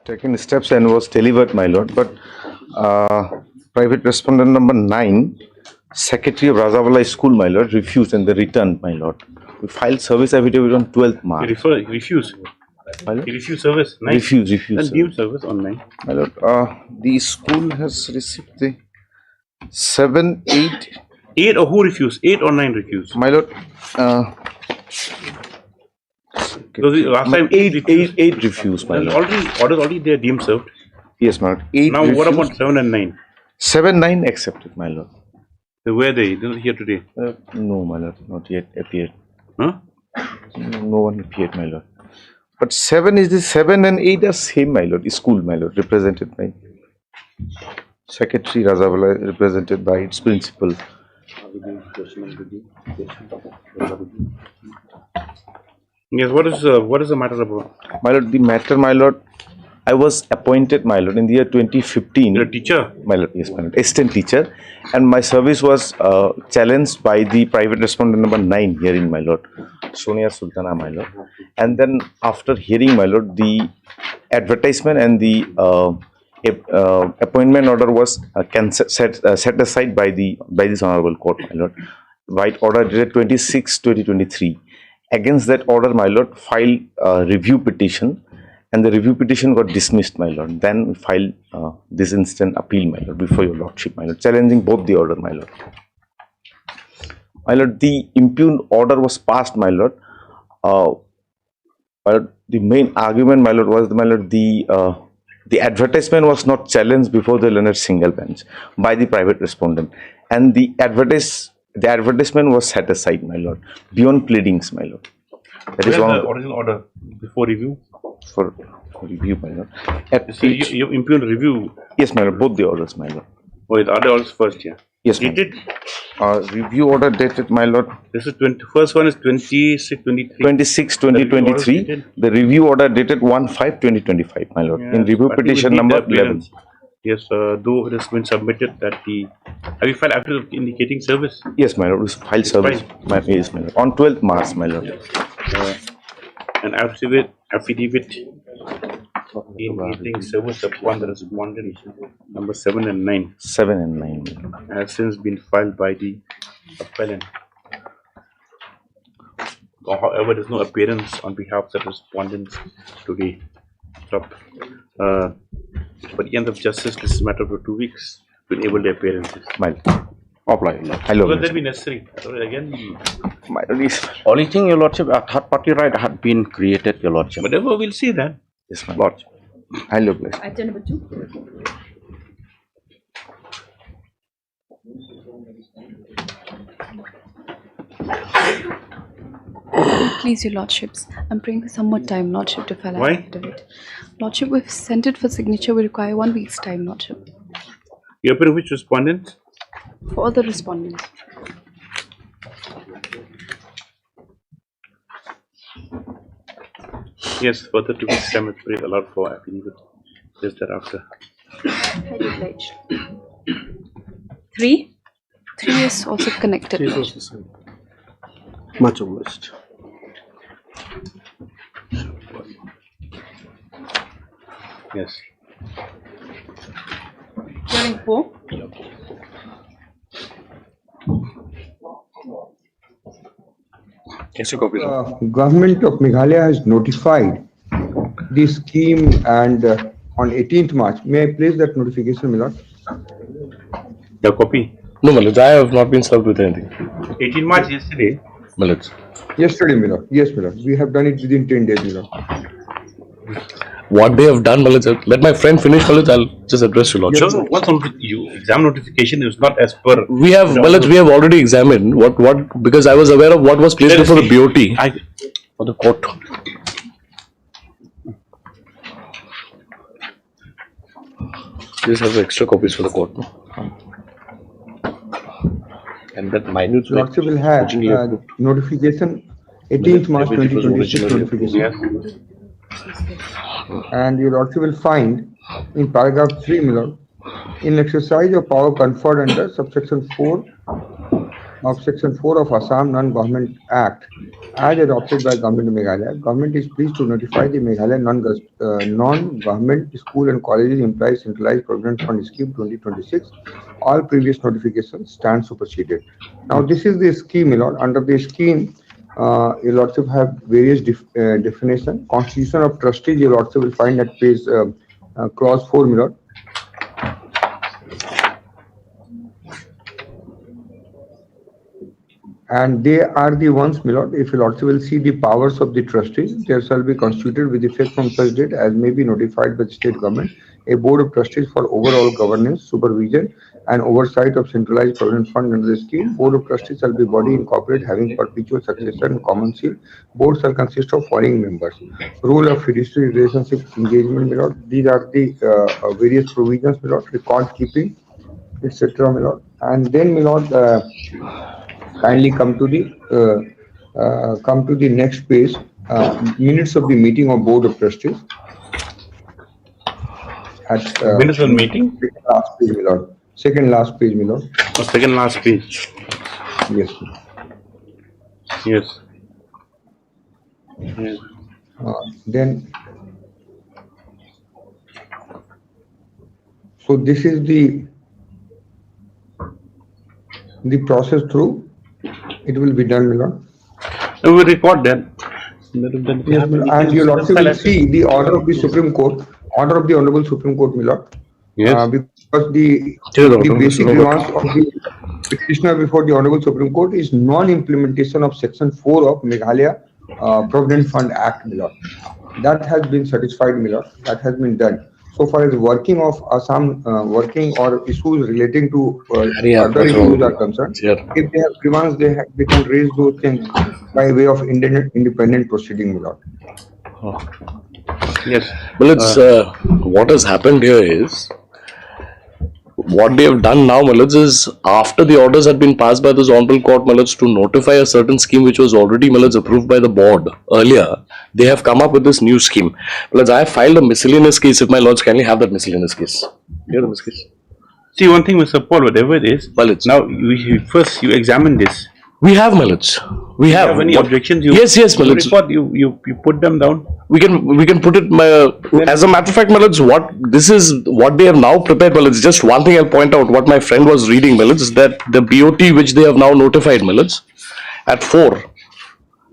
taken steps and was delivered, my lord. But private respondent number 9, Secretary of Rajavala School, my lord, refused and they returned, my lord. We filed service affidavit on 12th March. Refuse. He refused service. 9. Refuse. And deemed service on 9. My lord, the school has received the 7, 8. 8 or who refused? 8 or 9 refused? My lord, Because last time 8 refused, my lord. Orders already there deemed served. Yes, my lord. 8 now refused. What about 7 and 9? 7, 9 accepted, my lord. So where are they? They're not here today. No, my lord, not yet appeared. Huh? No one appeared, my lord. But 7 is the 7 and 8 are same, my lord. School, my lord, represented by Secretary Rajavala, represented by its principal. Yes, what is the matter about? My lord, the matter, my lord, I was appointed, my lord, in the year 2015. You're a teacher? My lord, yes, my lord, assistant teacher, and my service was challenged by the private respondent number 9 hearing, my lord, Sonia Sultana, my lord. And then after hearing, my lord, the advertisement and the appointment order was set aside by this honorable court, my lord. Right order dated 26/2023. Against that order, my lord, filed a review petition, and the review petition got dismissed, my lord. Then we filed this instant appeal, my lord, before your lordship, my lord, challenging both the order, my lord. My lord, the impugned order was passed, my lord. The main argument, my lord, was, my lord, the advertisement was not challenged before the learned single bench by the private respondent, and the advertisement was set aside, my lord, beyond pleadings, my lord. That is the original order before review? For review, my lord. So you impugned review? Yes, my lord, both the orders, my lord. Oh, the other orders first, yeah. Yes, dated? Review order dated, my lord. This is first one is 26/2023. The review order dated 1/5/2025, my lord. Yeah, in review petition number 11. Yes, though it has been submitted that have you filed after indicating service? Yes, my lord, it was filed service. Yes, my lord. On 12th March, my lord. An affidavit indicating service upon the respondent number 7 and 9. 7 and 9. Has since been filed by the appellant. However, there is no appearance on behalf of the respondents today. But the end of justice, this is a matter for 2 weeks to enable the appearances. Apply. Will that be necessary? Again, only thing, your lordship, a third party right had been created, your lordship. whatever, we'll see that. Yes, my lord. Hello, please. Item number 2. Please, your lordships, I'm praying for some more time, lordship, to file an Why? affidavit. Lordship, we've sent it for signature. We require 1 week's time, lordship. You appear which respondent? For all the respondents. Yes, further to be time is allowed for affidavit. Just thereafter. Highly obliged. 3? 3 is also connected. Much obliged. Yes. Hearing 4. Government of Meghalaya has notified the scheme and on 18th March. May I place that notification, my lord? The copy? No, Malaj, I have not been served with anything. 18 March yesterday. Malaj. Yesterday, my lord. Yes, my lord. We have done it within 10 days, my lord. What they have done, Malaj, let my friend finish, Malaj, I'll just address you, Lord. Sure, what's on with you? Exam notification is not as per. We have, Malaj, we have already examined what, because I was aware of what was placed before the BOT for the court. Just have extra copies for the court, no? And that minute Lordship will have notification 18th March 2026 notification. Yes. And your lordship will find in paragraph 3, my lord, in exercise of power conferred under subsection 4 of Section 4 of Assam Non-Government Act as adopted by Government of Meghalaya, Government is pleased to notify the Meghalaya Non-Government School and Colleges Employees Centralized Provident Fund Scheme 2026. All previous notifications stand superseded. Now, this is the scheme, my lord. Under the scheme, your lordship have various definition. Constitution of trustees, your lordship will find at page clause 4, my lord. And they are the ones, my lord, if your lordship will see the powers of the trustees, there shall be constituted with effect from such date as may be notified by the state government, a board of trustees for overall governance, supervision, and oversight of centralized provident fund under the scheme. Board of trustees shall be body incorporated having perpetual successor and common seal. Board shall consist of following members. Rule of fiduciary relationship engagement, my lord. These are the various provisions, my lord, record keeping, etc., my lord. And then, my lord, kindly come to the next page. Minutes of the meeting of Board of Trustees. At Minutes of meeting? Second last page, my lord. Second last page, my lord. Oh, second last page. Yes. Yes. Yes. Then, so this is the process through. It will be done, my lord. We will record that. Yes, and your lordship will see the order of the Supreme Court, order of the Honorable Supreme Court, my lord. Yes. Because the basic grievance of the petitioner before the Honorable Supreme Court is non-implementation of Section 4 of Meghalaya Provident Fund Act, my lord. That has been satisfied, my lord. That has been done. So far as working of Assam, working or issues relating to other issues are concerned, if they have grievance, they can raise those things by way of independent proceeding, my lord. Yes. Well, it's what has happened here is what they have done now, Malaj, is after the orders had been passed by this honorable court, Malaj, to notify a certain scheme which was already, Malaj, approved by the board earlier, they have come up with this new scheme. Malaj, I have filed a miscellaneous case. If my lords kindly have that miscellaneous case. Here the miscellaneous case. See, one thing, Mr. Paul, whatever it is, Malaj. now first you examine this. We have, Malaj. We have. Any objections? Yes, Malaj. You put them down. We can put it. As a matter of fact, Malaj, this is what they have now prepared. Malaj, just one thing I'll point out. What my friend was reading, Malaj, is that the BOT which they have now notified, Malaj, at 4,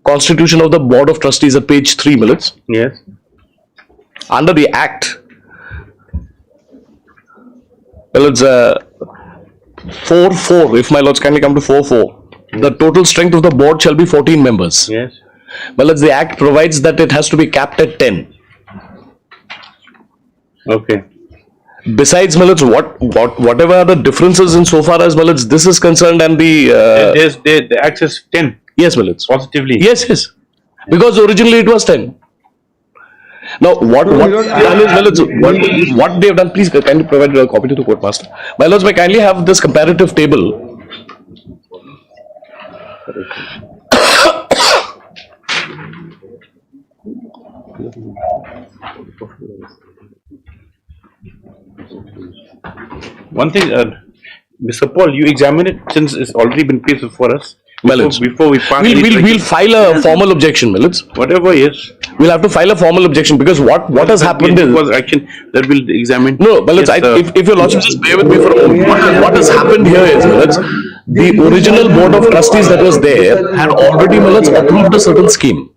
Constitution of the Board of Trustees at page 3, Malaj. Yes. Under the Act, Malaj, 4-4. If my lords kindly come to 4-4. The total strength of the board shall be 14 members. Yes. Well, the Act provides that it has to be capped at 10. Okay. Besides, Malaj, whatever are the differences in so far as Malaj this is concerned, and the Act says 10. Yes, Malaj. Positively. Yes. Because originally it was 10. Now, what they have done, please kindly provide a copy to the court master. My lords, may kindly have this comparative table. One thing, Mr. Paul, you examine it since it's already been placed before us. Before we pass, we'll file a formal objection, Malaj. Whatever is, we'll have to file a formal objection because what has happened is was action that will examine. No, Malaj, yes, if your lordship just bear with me for a moment. What has happened here is, Malaj, the original board of trustees that was there had already, Malaj, approved a certain scheme.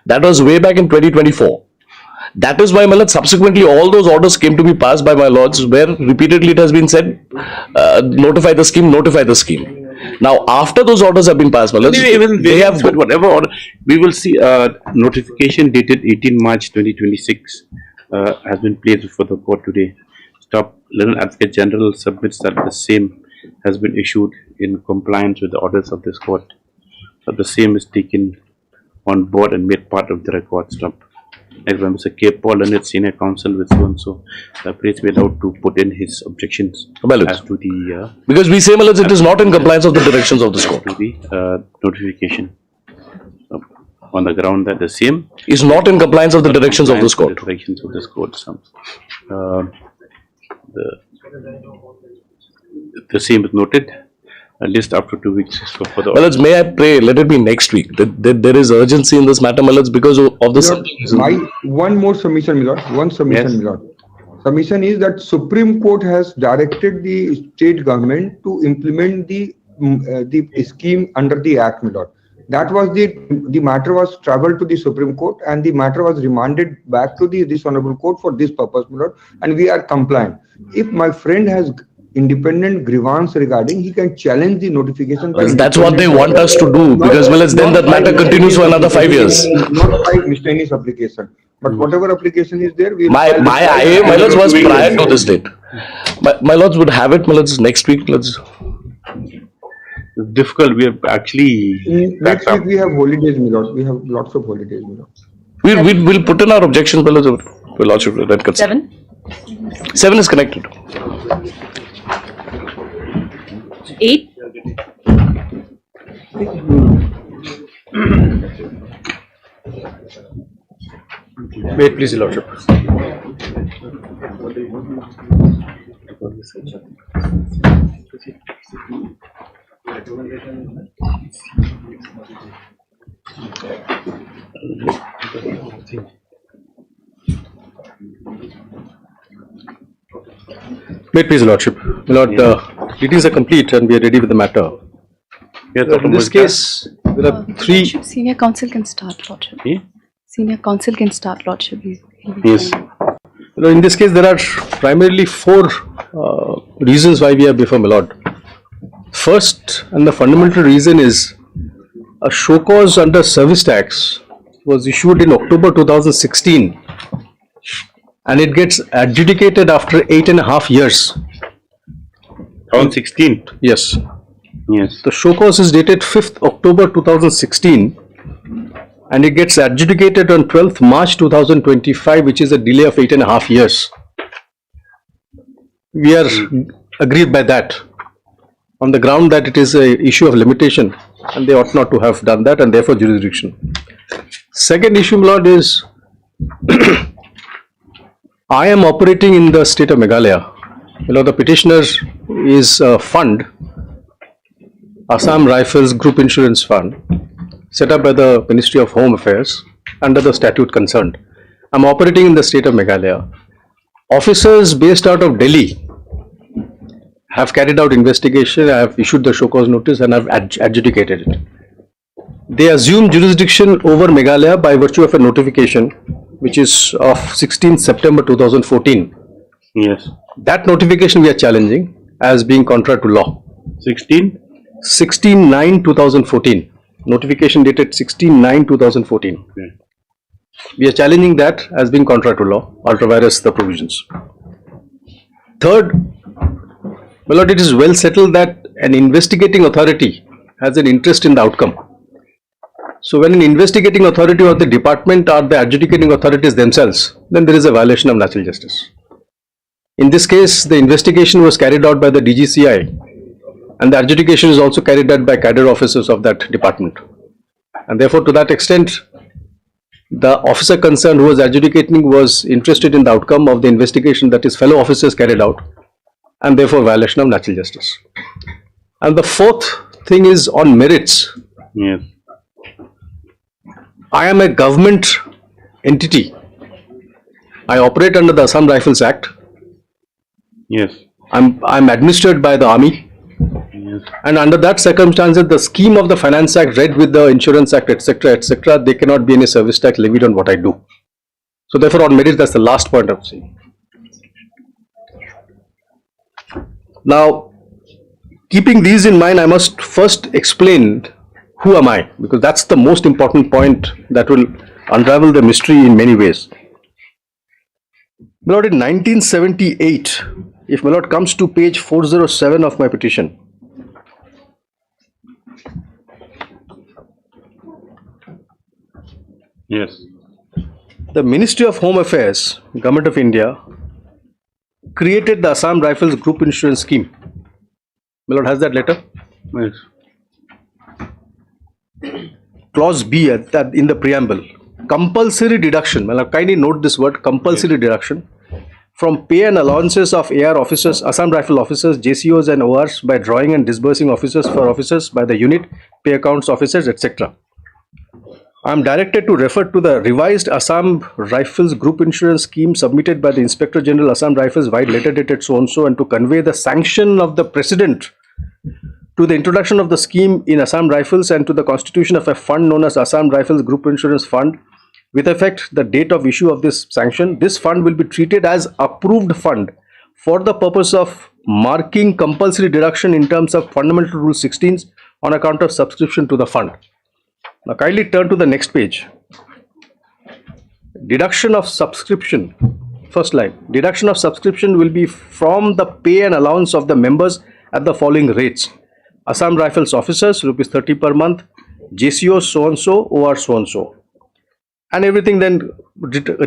That was way back in 2024. That is why, Malaj, subsequently all those orders came to be passed by my lords, where repeatedly it has been said, notify the scheme. Now, after those orders have been passed, Malaj, they have whatever order. We will see notification dated 18 March 2026 has been placed before the court today. Learned Advocate General submits that the same has been issued in compliance with the orders of this court. So the same is taken on board and made part of the record. Next one, Mr. K. Paul Leonard, Senior Counsel with so please be allowed to put in his objections as to the because we say, Malaj, it is not in compliance of the directions of this court. To the notification on the ground that the same is not in compliance of the directions of this court. Directions of this court. The same is noted. a list after 2 weeks. So for the My lords, may I pray, let it be next week. There is urgency in this matter, my lords, because of this. My one more submission, my lord. One submission, Yes. my lord. Submission is that Supreme Court has directed the state government to implement the scheme under the Act, my lord. That was the matter was traveled to the Supreme Court, and the matter was remanded back to this honorable court for this purpose, my lord, and we are compliant. If my friend has independent grievance regarding, he can challenge the notification. That's what they want us to do, because well, then that matter continues for another 5 years. Not by miscellaneous application, but whatever application is there, we My IA, my lords, was prior to this date. My lords would have it, my lords, next week, lords. It's difficult. We have actually next week we have holidays, my lord. We have lots of holidays, my lord. We'll put in our objections, my lords. We'll also then consider. 7 is connected. 8. Wait, please, Your Lordship. Wait, please, Your Lordship. My Lord, details are complete and we are ready with the matter. Yes, In this case, there are 3. Lordship, senior counsel can start, Lordship. Yeah. Senior counsel can start, Lordship. He'll be Yes. joining. In this case, there are primarily 4 reasons why we are before my lord. First, and the fundamental reason is a show cause under service tax was issued in October 2016, and it gets adjudicated after 8.5 years. 2016. Yes, Yes. the show cause is dated 5th October 2016, and it gets adjudicated on 12th March 2025, which is a delay of 8.5 years. We are agreed by that on the ground that it is a issue of limitation and they ought not to have done that, and therefore jurisdiction. Second issue, my lord, is I am operating in the state of Meghalaya. The petitioner is a fund, Assam Rifles Group Insurance Fund, set up by the Ministry of Home Affairs under the statute concerned. I am operating in the state of Meghalaya. Officers based out of Delhi have carried out investigation, I have issued the show cause notice and I have adjudicated it. They assume jurisdiction over Meghalaya by virtue of a notification which is of 16th September 2014. Yes. That notification we are challenging as being contrary to law. 16. 16/9/2014. Notification dated 16/9/2014. Okay. We are challenging that as being contrary to law, ultra vires the provisions. Third, my lord, it is well settled that an investigating authority has an interest in the outcome. So when an investigating authority or the department or the adjudicating authorities themselves, then there is a violation of natural justice. In this case, the investigation was carried out by the DGCI and the adjudication is also carried out by cadre officers of that department. And therefore, to that extent, the officer concerned who was adjudicating was interested in the outcome of the investigation that his fellow officers carried out, and therefore violation of natural justice. And the fourth thing is on merits. Yes. I am a government entity. I operate under the Assam Rifles Act. Yes. I'm administered by the army. Yes. And under that circumstances, the scheme of the Finance Act read with the Insurance Act, etc., there cannot be any service tax levied on what I do. So therefore, on merit, that's the last point I would say. Now, keeping these in mind, I must first explain who am I, because that's the most important point that will unravel the mystery in many ways. My lord, in 1978, if my lord comes to page 407 of my petition, Yes. the Ministry of Home Affairs, Government of India, created the Assam Rifles Group Insurance Scheme. My lord has that letter. Yes. Clause B in the preamble. Compulsory deduction. My lord, kindly note this word, compulsory deduction from pay and allowances of AR officers, Assam Rifle officers, JCOs and ORs by drawing and disbursing officers for officers by the unit, pay accounts officers, etc. I am directed to refer to the revised Assam Rifles Group Insurance Scheme submitted by the Inspector General Assam Rifles vide letter dated so and so, and to convey the sanction of the President to the introduction of the scheme in Assam Rifles and to the constitution of a fund known as Assam Rifles Group Insurance Fund with effect the date of issue of this sanction. This fund will be treated as approved fund for the purpose of marking compulsory deduction in terms of Fundamental Rule 16 on account of subscription to the fund. Now kindly turn to the next page. Deduction of subscription. First line. Deduction of subscription will be from the pay and allowance of the members at the following rates. Assam Rifles officers, rupees 30 per month. JCO so and so, OR so and so. And everything then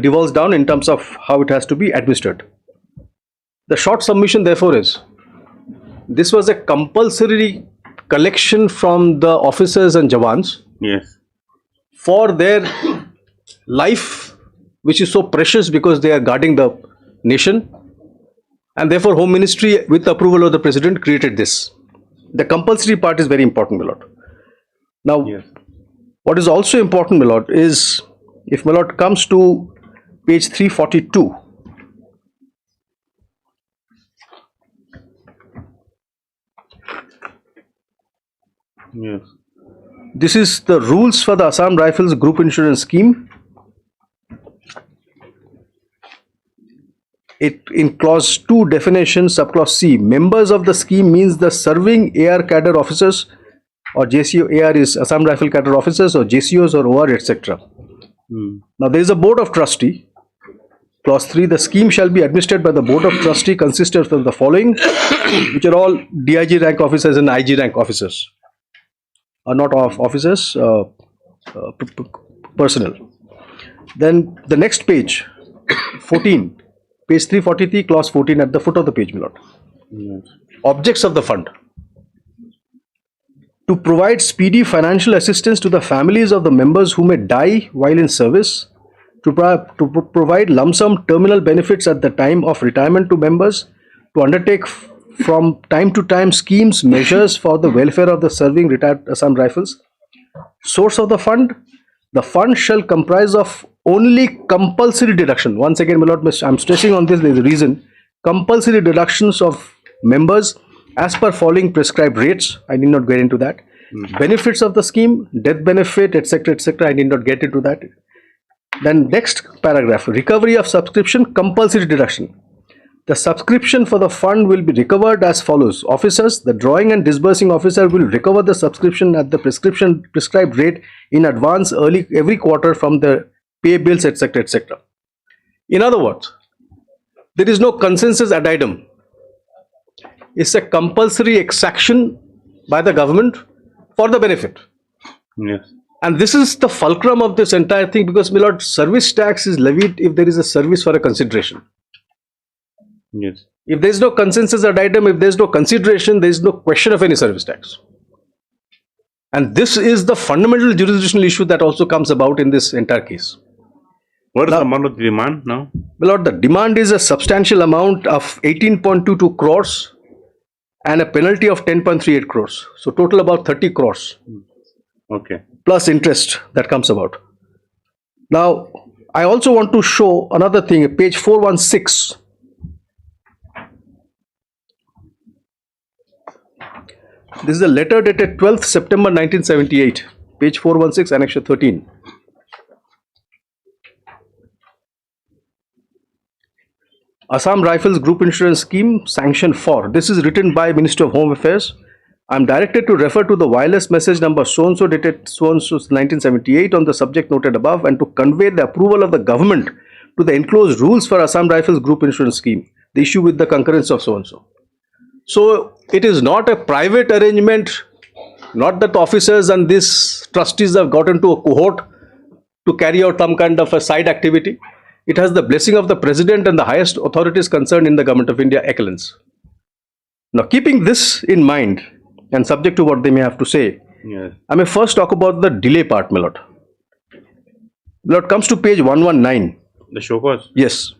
devolves down in terms of how it has to be administered. The short submission therefore is, this was a compulsory collection from the officers and Jawans. Yes. For their life, which is so precious because they are guarding the nation, and therefore Home Ministry with the approval of the President created this. The compulsory part is very important, my lord. Now, Yes. what is also important, my lord, is if my lord comes to page 342, Yes. this is the rules for the Assam Rifles Group Insurance Scheme. It in clause 2 definition, subclause C, members of the scheme means the serving AR cadre officers or JCO. AR is Assam Rifle cadre officers or JCOs or OR, etc. Now there is a board of trustee. Clause 3, the scheme shall be administered by the board of trustee consisting of the following, which are all DIG rank officers and IG rank officers. Are not of officers, personnel. Then the next page, 14, page 343, clause 14 at the foot of the page, my lord. Yes. Objects of the fund. To provide speedy financial assistance to the families of the members who may die while in service, to provide lump sum terminal benefits at the time of retirement to members, to undertake from time to time schemes, measures for the welfare of the serving retired Assam Rifles. Source of the fund shall comprise of only compulsory deduction. Once again, my lord, I'm stressing on this, there is a reason. Compulsory deductions of members as per following prescribed rates. I need not get into that. Benefits of the scheme, death benefit, etc., etc. I need not get into that. Then next paragraph, recovery of subscription, compulsory deduction. The subscription for the fund will be recovered as follows. Officers, the drawing and disbursing officer will recover the subscription at the prescribed rate in advance every quarter from the pay bills, etc., etc. In other words, there is no consensus addendum. It's a compulsory exaction by the government for the benefit. Yes. And this is the fulcrum of this entire thing, because, my lord, service tax is levied if there is a service for a consideration. Yes. If there is no consensus addendum, if there is no consideration, there is no question of any service tax. And this is the fundamental jurisdictional issue that also comes about in this entire case. What is the amount of the demand now? My lord, the demand is a substantial amount of 18.22 crores and a penalty of 10.38 crores. So total about 30 crores. Okay. Plus interest that comes about. Now, I also want to show another thing, page 416. This is a letter dated 12th September 1978, page 416, annexure 13. Assam Rifles Group Insurance Scheme, Sanction 4. This is written by Minister of Home Affairs. I am directed to refer to the wireless message number so-and-so dated so-and-so 1978 on the subject noted above, and to convey the approval of the government to the enclosed rules for Assam Rifles Group Insurance Scheme, the issue with the concurrence of so-and-so. So it is not a private arrangement, not that officers and these trustees have got into a cohort to carry out some kind of a side activity. It has the blessing of the President and the highest authorities concerned in the Government of India, excellence. Now, keeping this in mind and subject to what they may have to say, Yes. I may first talk about the delay part, my lord. My lord, comes to page 119. The show cause? Yes.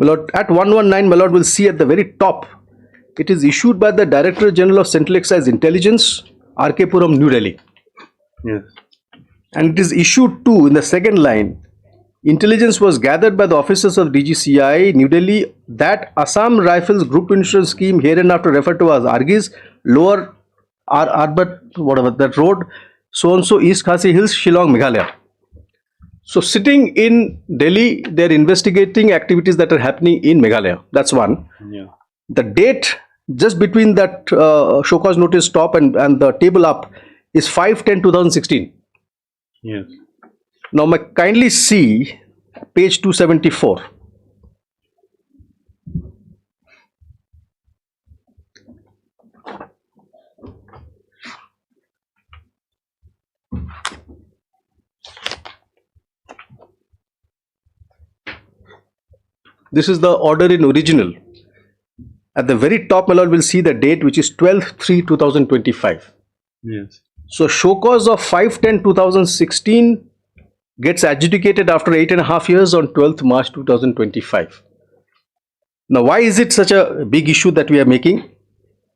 My lord, at 119, my lord, will see at the very top, it is issued by the Director General of Central Excise Intelligence, RK Puram, New Delhi. Yes. And it is issued to, in the second line, intelligence was gathered by the officers of DGCI, New Delhi, that Assam Rifles Group Insurance Scheme, hereinafter referred to as ARGIS, Lower Arbor, whatever that road, so and so, East Khasi Hills, Shillong, Meghalaya. So sitting in Delhi, they're investigating activities that are happening in Meghalaya. That's one. Yeah. The date just between that show cause notice top and the table up is 5/10/2016. Yes. Now, kindly see page 274. This is the order in original. At the very top, my lord, will see the date, which is 12/3/2025. Yes. So, show cause of 5/10/2016 gets adjudicated after 8.5 years on 12th March 2025. Now, why is it such a big issue that we are making?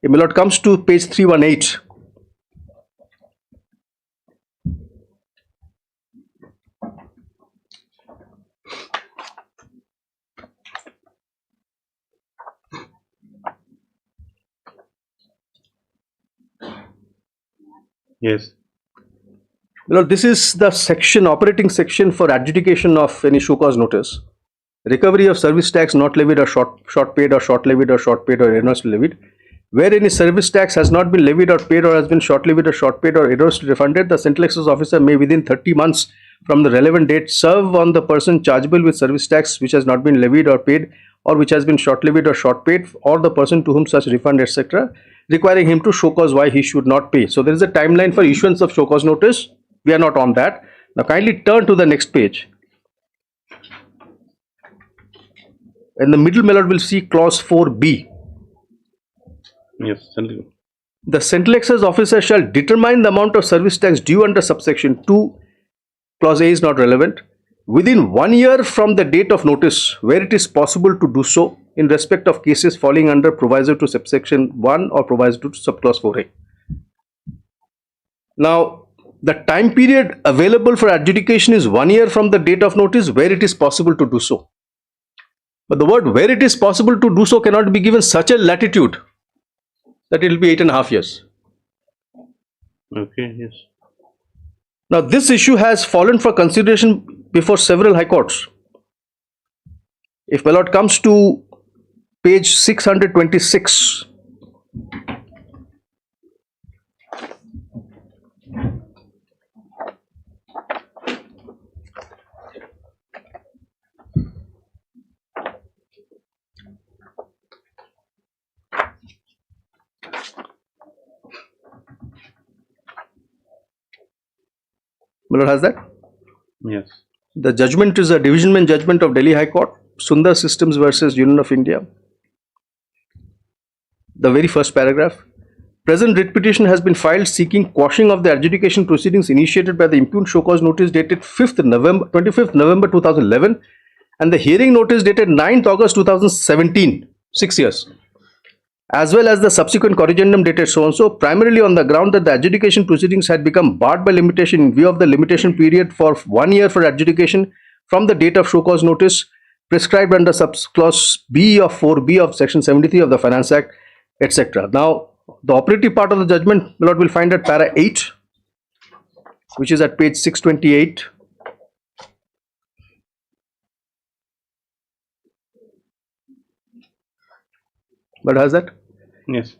If my lord comes to page 318, Yes. my lord, this is the section, operating section for adjudication of any show cause notice. Recovery of service tax not levied or short paid or short levied or short paid or erroneously levied. Where any service tax has not been levied or paid or has been short levied or short paid or erroneously refunded, the Central Excise Officer may within 30 months from the relevant date serve on the person chargeable with service tax which has not been levied or paid or which has been short levied or short paid, or the person to whom such refund etc., requiring him to show cause why he should not pay. So there is a timeline for issuance of show cause notice. We are not on that. Now kindly turn to the next page. In the middle, my lord, will see clause 4B. Yes. Central. The Central Excise Officer shall determine the amount of service tax due under subsection 2, clause A is not relevant, within 1 year from the date of notice, where it is possible to do so in respect of cases falling under proviso to subsection 1 or proviso to subclause 4A. Now, the time period available for adjudication is 1 year from the date of notice, where it is possible to do so. But the word where it is possible to do so cannot be given such a latitude that it will be 8.5 years. Okay. Yes. Now, this issue has fallen for consideration before several high courts. If my lord comes to page 626, my lord has that. Yes. The judgment is a division bench judgment of Delhi High Court, Sundar Systems versus Union of India. The very first paragraph. Present writ petition has been filed seeking quashing of the adjudication proceedings initiated by the impugned show cause notice dated 25th November 2011 and the hearing notice dated 9th August 2017, 6 years, as well as the subsequent corrigendum dated so and so, primarily on the ground that the adjudication proceedings had become barred by limitation in view of the limitation period for 1 year for adjudication from the date of show cause notice prescribed under subclause B of 4B of section 73 of the Finance Act, etc. Now, the operative part of the judgment, my lord, will find at para 8, which is at page 628. But has that? Yes.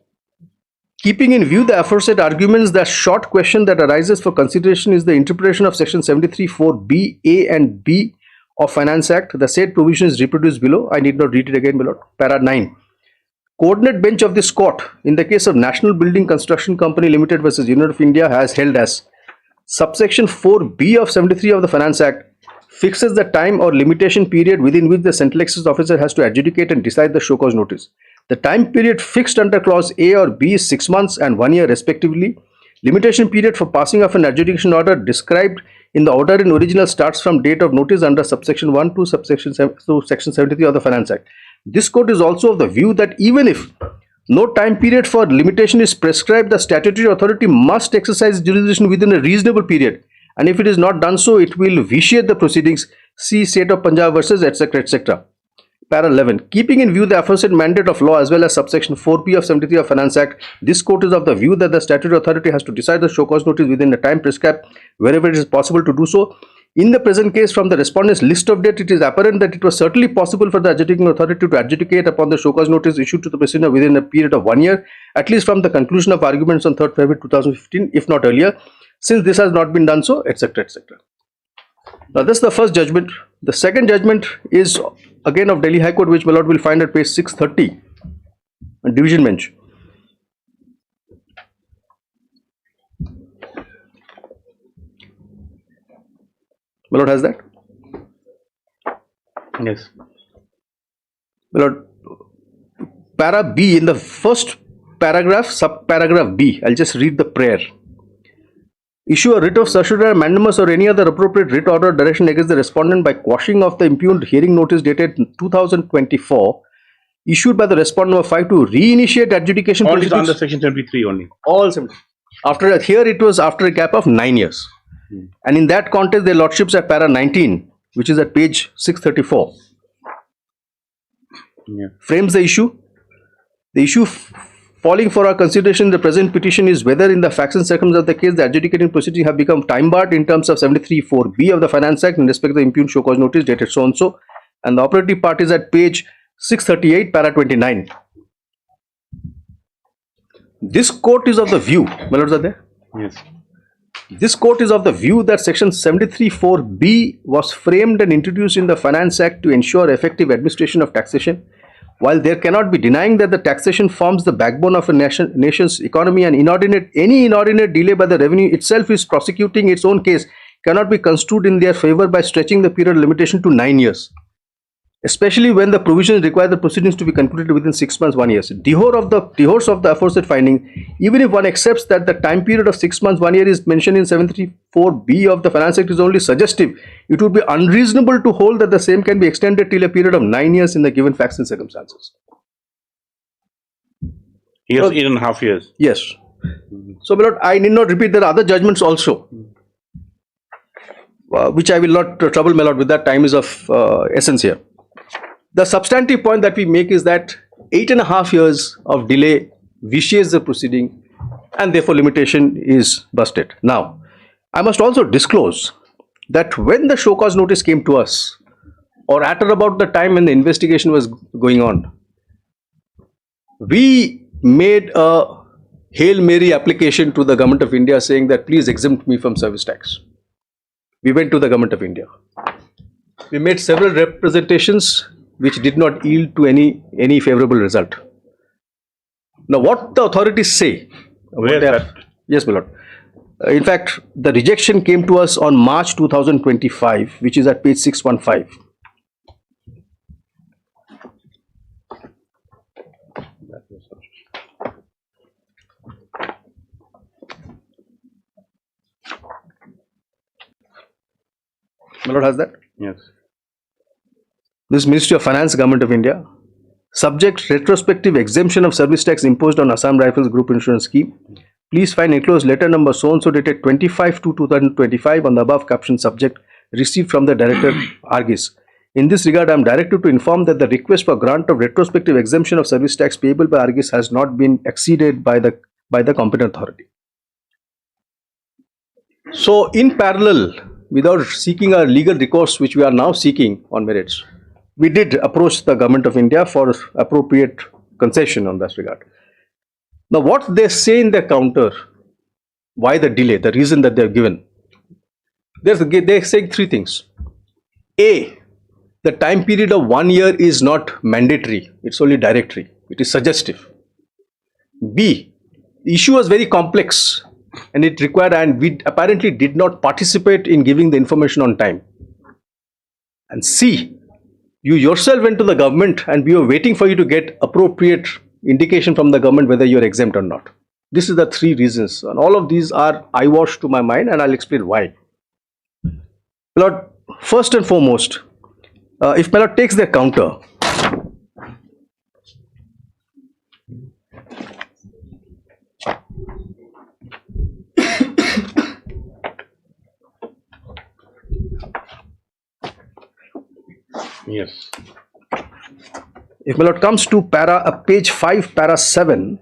Keeping in view the aforesaid arguments, the short question that arises for consideration is the interpretation of section 73(4)(b), A and B of Finance Act. The said provision is reproduced below. I need not read it again, my lord. Para 9. Coordinate bench of this court in the case of National Building Construction Company Limited versus Union of India has held as subsection 4B of 73 of the Finance Act fixes the time or limitation period within which the Central Excise Officer has to adjudicate and decide the show cause notice. The time period fixed under clause A or B is 6 months and 1 year respectively. Limitation period for passing of an adjudication order described in the order in original starts from date of notice under subsection 1 to subsection 7 to section 73 of the Finance Act. This court is also of the view that even if no time period for limitation is prescribed, the statutory authority must exercise jurisdiction within a reasonable period, and if it is not done so, it will vitiate the proceedings. See State of Punjab versus etc. etc. Para 11. Keeping in view the aforesaid mandate of law as well as subsection 4p of 73 of Finance Act, this court is of the view that the statutory authority has to decide the show cause notice within the time prescribed wherever it is possible to do so. In the present case, from the respondent's list of date, it is apparent that it was certainly possible for the adjudicating authority to adjudicate upon the show cause notice issued to the prisoner within a period of 1 year, at least from the conclusion of arguments on 3rd February 2015, if not earlier. Since this has not been done so, etc. etc. Now, this is the first judgment. The second judgment is again of Delhi High Court, which my lord will find at page 630, division bench. My lord has that? Yes. My lord, para B, in the first paragraph, subparagraph B, I'll just read the prayer. Issue a writ of certiorari, mandamus, or any other appropriate writ order or direction against the respondent by quashing of the impugned hearing notice dated 2024, issued by the respondent number 5 to reinitiate adjudication All is proceedings. under section 73 only. All 70. After here, it was after a gap of 9 years. And in that context, their lordships at para 19, which is at page 634, frames the issue. The issue falling for our consideration in the present petition is whether in the facts and circumstances of the case the adjudicating proceedings have become time barred in terms of 73(4)(b) of the Finance Act in respect of the impugned show cause notice dated so and so, and the operative part is at page 638 para 29. This court is of the view, my lords are there? Yes. This court is of the view that section 73(4)(b) was framed and introduced in the Finance Act to ensure effective administration of taxation. While there cannot be denying that the taxation forms the backbone of a nation's economy, and any inordinate delay by the revenue itself is prosecuting its own case cannot be construed in their favor by stretching the period limitation to 9 years, especially when the provisions require the proceedings to be concluded within 6 months, 1 year. Divorce of the aforesaid finding, even if one accepts that the time period of 6 months, 1 year is mentioned in 74(b) of the Finance Act is only suggestive, it would be unreasonable to hold that the same can be extended till a period of 9 years in the given facts and circumstances. Yes, 8.5 years. Yes. So, my lord, I need not repeat. There are other judgments also, which I will not trouble my lord with. That time is of essence here. The substantive point that we make is that 8.5 years of delay vitiates the proceeding, and therefore limitation is busted. Now, I must also disclose that when the show cause notice came to us, or at or about the time when the investigation was going on, we made a Hail Mary application to the Government of India saying that please exempt me from service tax. We went to the Government of India. We made several representations which did not yield to any favorable result. Now, what the authorities say? Where is that? Yes, my lord. In fact, the rejection came to us on March 2025, which is at page 615. My lord has that? Yes. This Ministry of Finance, Government of India, subject retrospective exemption of service tax imposed on Assam Rifles Group Insurance Scheme. Please find enclosed letter number so and so dated 25/2/2025 on the above caption subject received from the Director Argis. In this regard, I am directed to inform that the request for grant of retrospective exemption of service tax payable by Argis has not been acceded by the competent authority. So, in parallel, without seeking a legal recourse, which we are now seeking on merits, we did approach the Government of India for appropriate concession on this regard. Now, what they say in their counter, why the delay, the reason that they have given, they're saying three things. A, the time period of 1 year is not mandatory, it's only directory, it is suggestive. B, the issue was very complex and it required, and we apparently did not participate in giving the information on time. And C, you yourself went to the government and we were waiting for you to get appropriate indication from the government whether you are exempt or not. This is the three reasons, and all of these are eyewash to my mind, and I'll explain why. My Lord, first and foremost, if my Lord takes their counter, Yes. if my Lord comes to page 5, para 7,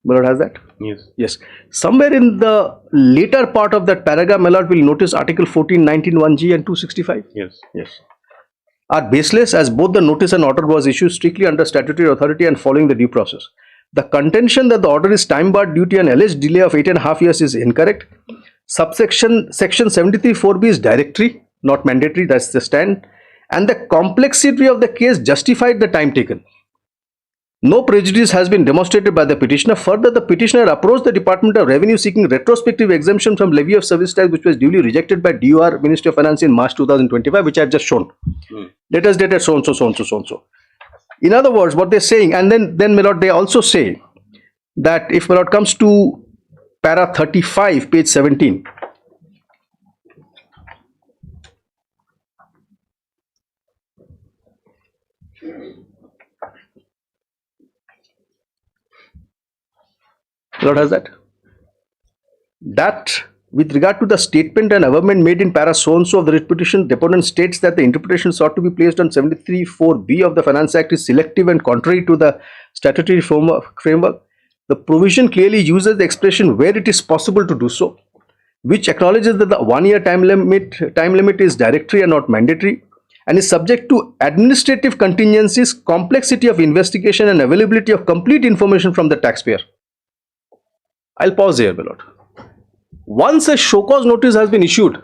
my Lord has that? Yes. Yes. Somewhere in the later part of that paragraph, my Lord will notice Article 14, 19, 1G and 265. Yes. Yes. Are baseless as both the notice and order was issued strictly under statutory authority and following the due process. The contention that the order is time barred due to an alleged delay of 8.5 years is incorrect. Section 73(4)(b) is directory, not mandatory, that's the stand. And the complexity of the case justified the time taken. No prejudice has been demonstrated by the petitioner. Further, the petitioner approached the Department of Revenue seeking retrospective exemption from levy of service tax, which was duly rejected by DOR, Ministry of Finance, in March 2025, which I have just shown. Let us date so and so, so and so, so and so. In other words, what they're saying, and then my Lord, they also say that if my Lord comes to para 35, page 17, Lord has that. That with regard to the statement and averment made in para so and so of the writ petition, deponent states that the interpretation sought to be placed on 73(4)(b) of the Finance Act is selective and contrary to the statutory framework. The provision clearly uses the expression where it is possible to do so, which acknowledges that the 1 year time limit is directory and not mandatory, and is subject to administrative contingencies, complexity of investigation, and availability of complete information from the taxpayer. I'll pause here, my Lord. Once a show cause notice has been issued,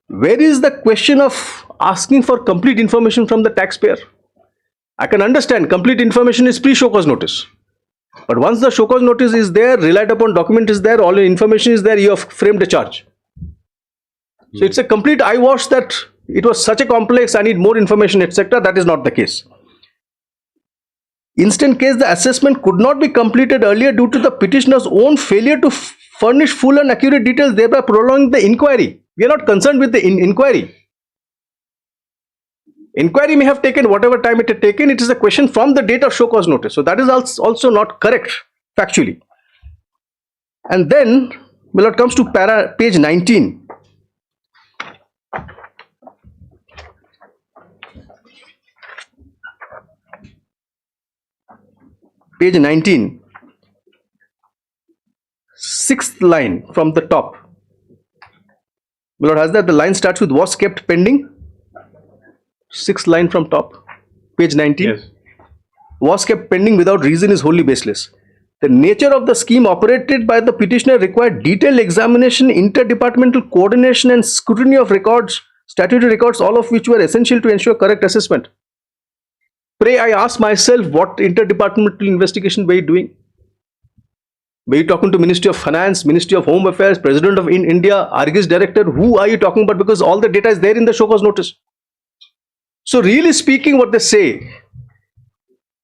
where is the question of asking for complete information from the taxpayer? I can understand complete information is pre-show cause notice. But once the show cause notice is there, relied upon document is there, all the information is there, you have framed a charge. So it's a complete eyewash that it was such a complex, I need more information, etc. That is not the case. Instant case, the assessment could not be completed earlier due to the petitioner's own failure to furnish full and accurate details, thereby prolonging the inquiry. We are not concerned with the inquiry. Inquiry may have taken whatever time it had taken. It is a question from the date of show cause notice. So that is also not correct factually. And then, when it comes to page 19. Page 19, 6th line from the top. My Lord has that. The line starts with was kept pending. 6th line from top, page 19. Yes. Was kept pending without reason is wholly baseless. The nature of the scheme operated by the petitioner required detailed examination, interdepartmental coordination, and scrutiny of records, statutory records, all of which were essential to ensure correct assessment. Pray, I ask myself, what interdepartmental investigation were you doing? Were you talking to Ministry of Finance, Ministry of Home Affairs, President of India, Argis Director? Who are you talking about? Because all the data is there in the show cause notice. So really speaking, what they say,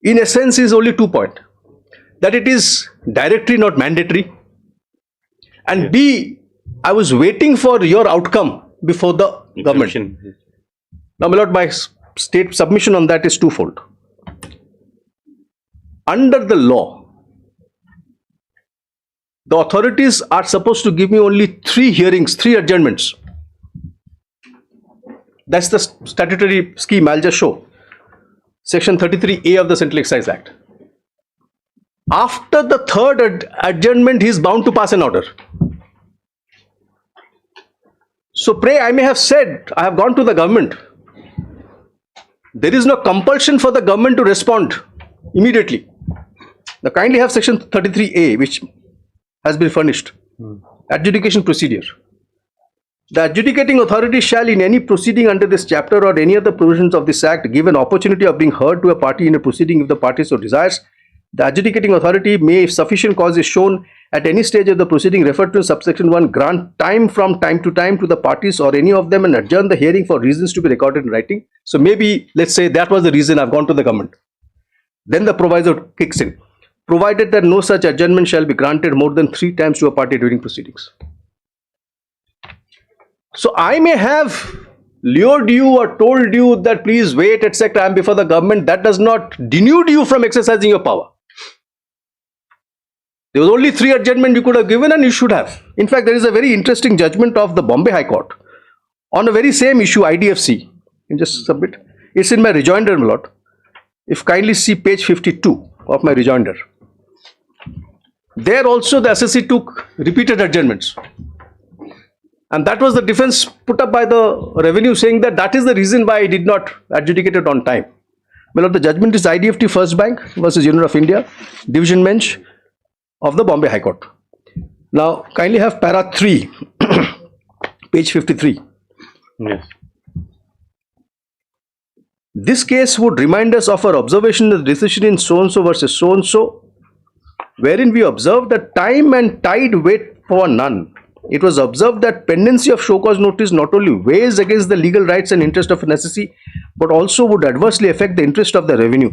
in essence, is only 2 points. That it is directory, not mandatory. And yes. B, I was waiting for your outcome before the government. Now, my Lord, my state submission on that is twofold. Under the law, the authorities are supposed to give me only 3 hearings, 3 adjournments. That's the statutory scheme. I'll just show. Section 33A of the Central Excise Act. After the 3rd adjournment, he is bound to pass an order. So pray, I may have said, I have gone to the government. There is no compulsion for the government to respond immediately. Now kindly have section 33A, which has been furnished. Adjudication procedure. The adjudicating authority shall, in any proceeding under this chapter or any other provisions of this act, give an opportunity of being heard to a party in a proceeding if the party so desires, The adjudicating authority may, if sufficient cause is shown at any stage of the proceeding referred to in subsection 1, grant time from time to time to the parties or any of them and adjourn the hearing for reasons to be recorded in writing. So maybe, let's say that was the reason I've gone to the government. Then the proviso kicks in, provided that no such adjournment shall be granted more than 3 times to a party during proceedings. So I may have lured you or told you that please wait, etc. I am before the government. That does not denude you from exercising your power. There was only 3 adjournments you could have given and you should have. In fact, there is a very interesting judgment of the Bombay High Court on a very same issue, IDFC. You can just submit. It's in my rejoinder, my lord. If kindly see page 52 of my rejoinder. There also the assessee took repeated adjournments. And that was the defense put up by the revenue, saying that that is the reason why I did not adjudicate it on time. Well, the judgment is IDFT First Bank versus Union of India, Division Bench of the Bombay High Court. Now, kindly have para 3, page 53. Yes. This case would remind us of our observation of the decision in so-and-so versus so-and-so, wherein we observed that time and tide wait for none. It was observed that pendency of show cause notice not only weighs against the legal rights and interest of an assessee, but also would adversely affect the interest of the revenue,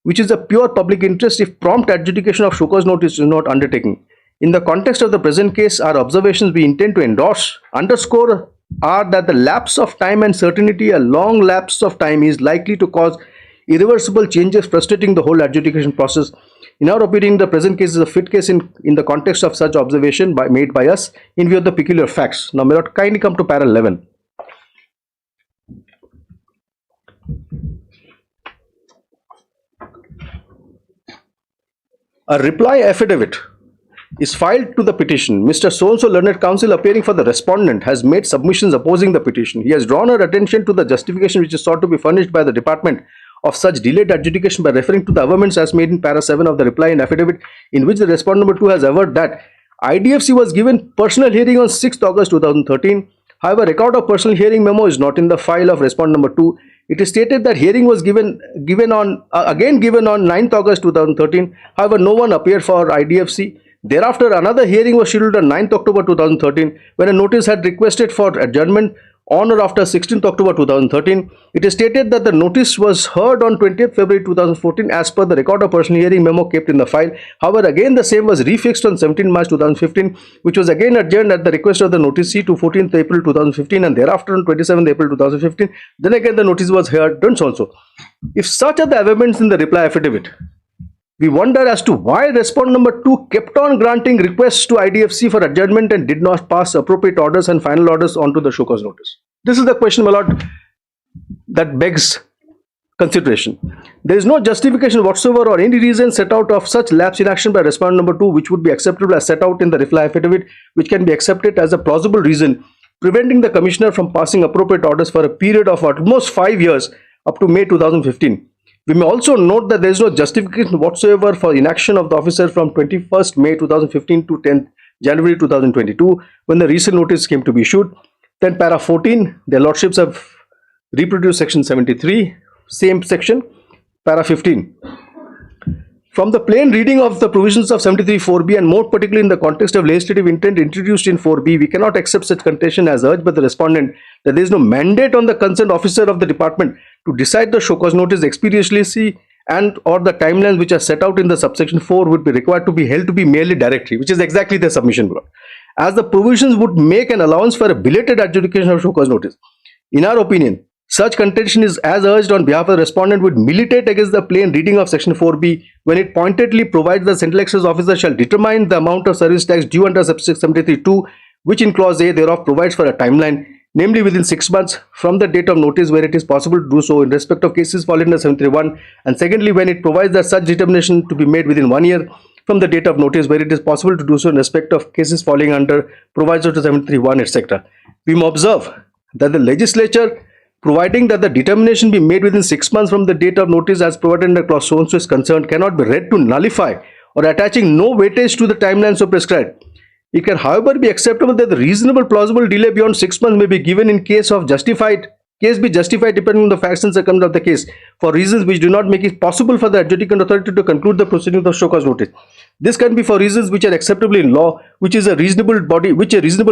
which is a pure public interest if prompt adjudication of show cause notice is not undertaken. In the context of the present case, our observations we intend to underscore are that the lapse of time and certainty, a long lapse of time, is likely to cause irreversible changes frustrating the whole adjudication process. In our opinion, the present case is a fit case in the context of such observation made by us in view of the peculiar facts. Now, may not kindly come to para 11. A reply affidavit is filed to the petition. Mr. So-and-so learned counsel appearing for the respondent has made submissions opposing the petition. He has drawn our attention to the justification which is sought to be furnished by the department of such delayed adjudication by referring to the averments as made in para 7 of the reply and affidavit, in which the respondent number 2 has averred that IDFC was given personal hearing on 6th August 2013. However, record of personal hearing memo is not in the file of respondent number 2. It is stated that hearing was given on 9th August 2013. However, no one appeared for IDFC. Thereafter, another hearing was scheduled on 9th October 2013 when a notice had requested for adjournment on or after 16th October 2013. It is stated that the notice was heard on 20th February 2014 as per the record of personal hearing memo kept in the file. However, again the same was refixed on 17 March 2015, which was again adjourned at the request of the noticee to 14th April 2015 and thereafter on 27th April 2015. Then again the notice was heard and so on so. If such are the amendments in the reply affidavit, we wonder as to why respondent number 2 kept on granting requests to IDFC for adjournment and did not pass appropriate orders and final orders onto the show cause notice. This is the question, my lord, that begs consideration. There is no justification whatsoever or any reason set out of such lapse in action by respondent number 2 which would be acceptable as set out in the reply affidavit, which can be accepted as a plausible reason preventing the commissioner from passing appropriate orders for a period of almost 5 years up to May 2015. We may also note that there is no justification whatsoever for inaction of the officer from 21st May 2015 to 10th January 2022 when the recent notice came to be issued. Then para 14, their lordships have reproduced section 73, same section, para 15. From the plain reading of the provisions of 73(4)(b) and more particularly in the context of legislative intent introduced in 4b, we cannot accept such contention as urged by the respondent that there is no mandate on the concerned officer of the department to decide the show cause notice expeditiously and or the timelines which are set out in the subsection 4 would be required to be held to be merely directory, which is exactly the submission block, as the provisions would make an allowance for a belated adjudication of show cause notice. In our opinion, such contention is as urged on behalf of the respondent would militate against the plain reading of section 4b when it pointedly provides the central excise officer shall determine the amount of service tax due under subsection 73(2), which in clause A thereof provides for a timeline, namely within 6 months from the date of notice where it is possible to do so in respect of cases falling under 731, and secondly when it provides that such determination to be made within 1 year from the date of notice where it is possible to do so in respect of cases falling under proviso to 731, etc. We may observe that the legislature, providing that the determination be made within 6 months from the date of notice as provided under clause so and so is concerned, cannot be read to nullify or attaching no weightage to the timeline so prescribed. It can however be acceptable that the reasonable plausible delay beyond 6 months may be given in case of justified case be justified depending on the facts and circumstances of the case for reasons which do not make it possible for the adjudicant authority to conclude the proceedings of show cause notice. This can be for reasons which are acceptable in law, which a reasonable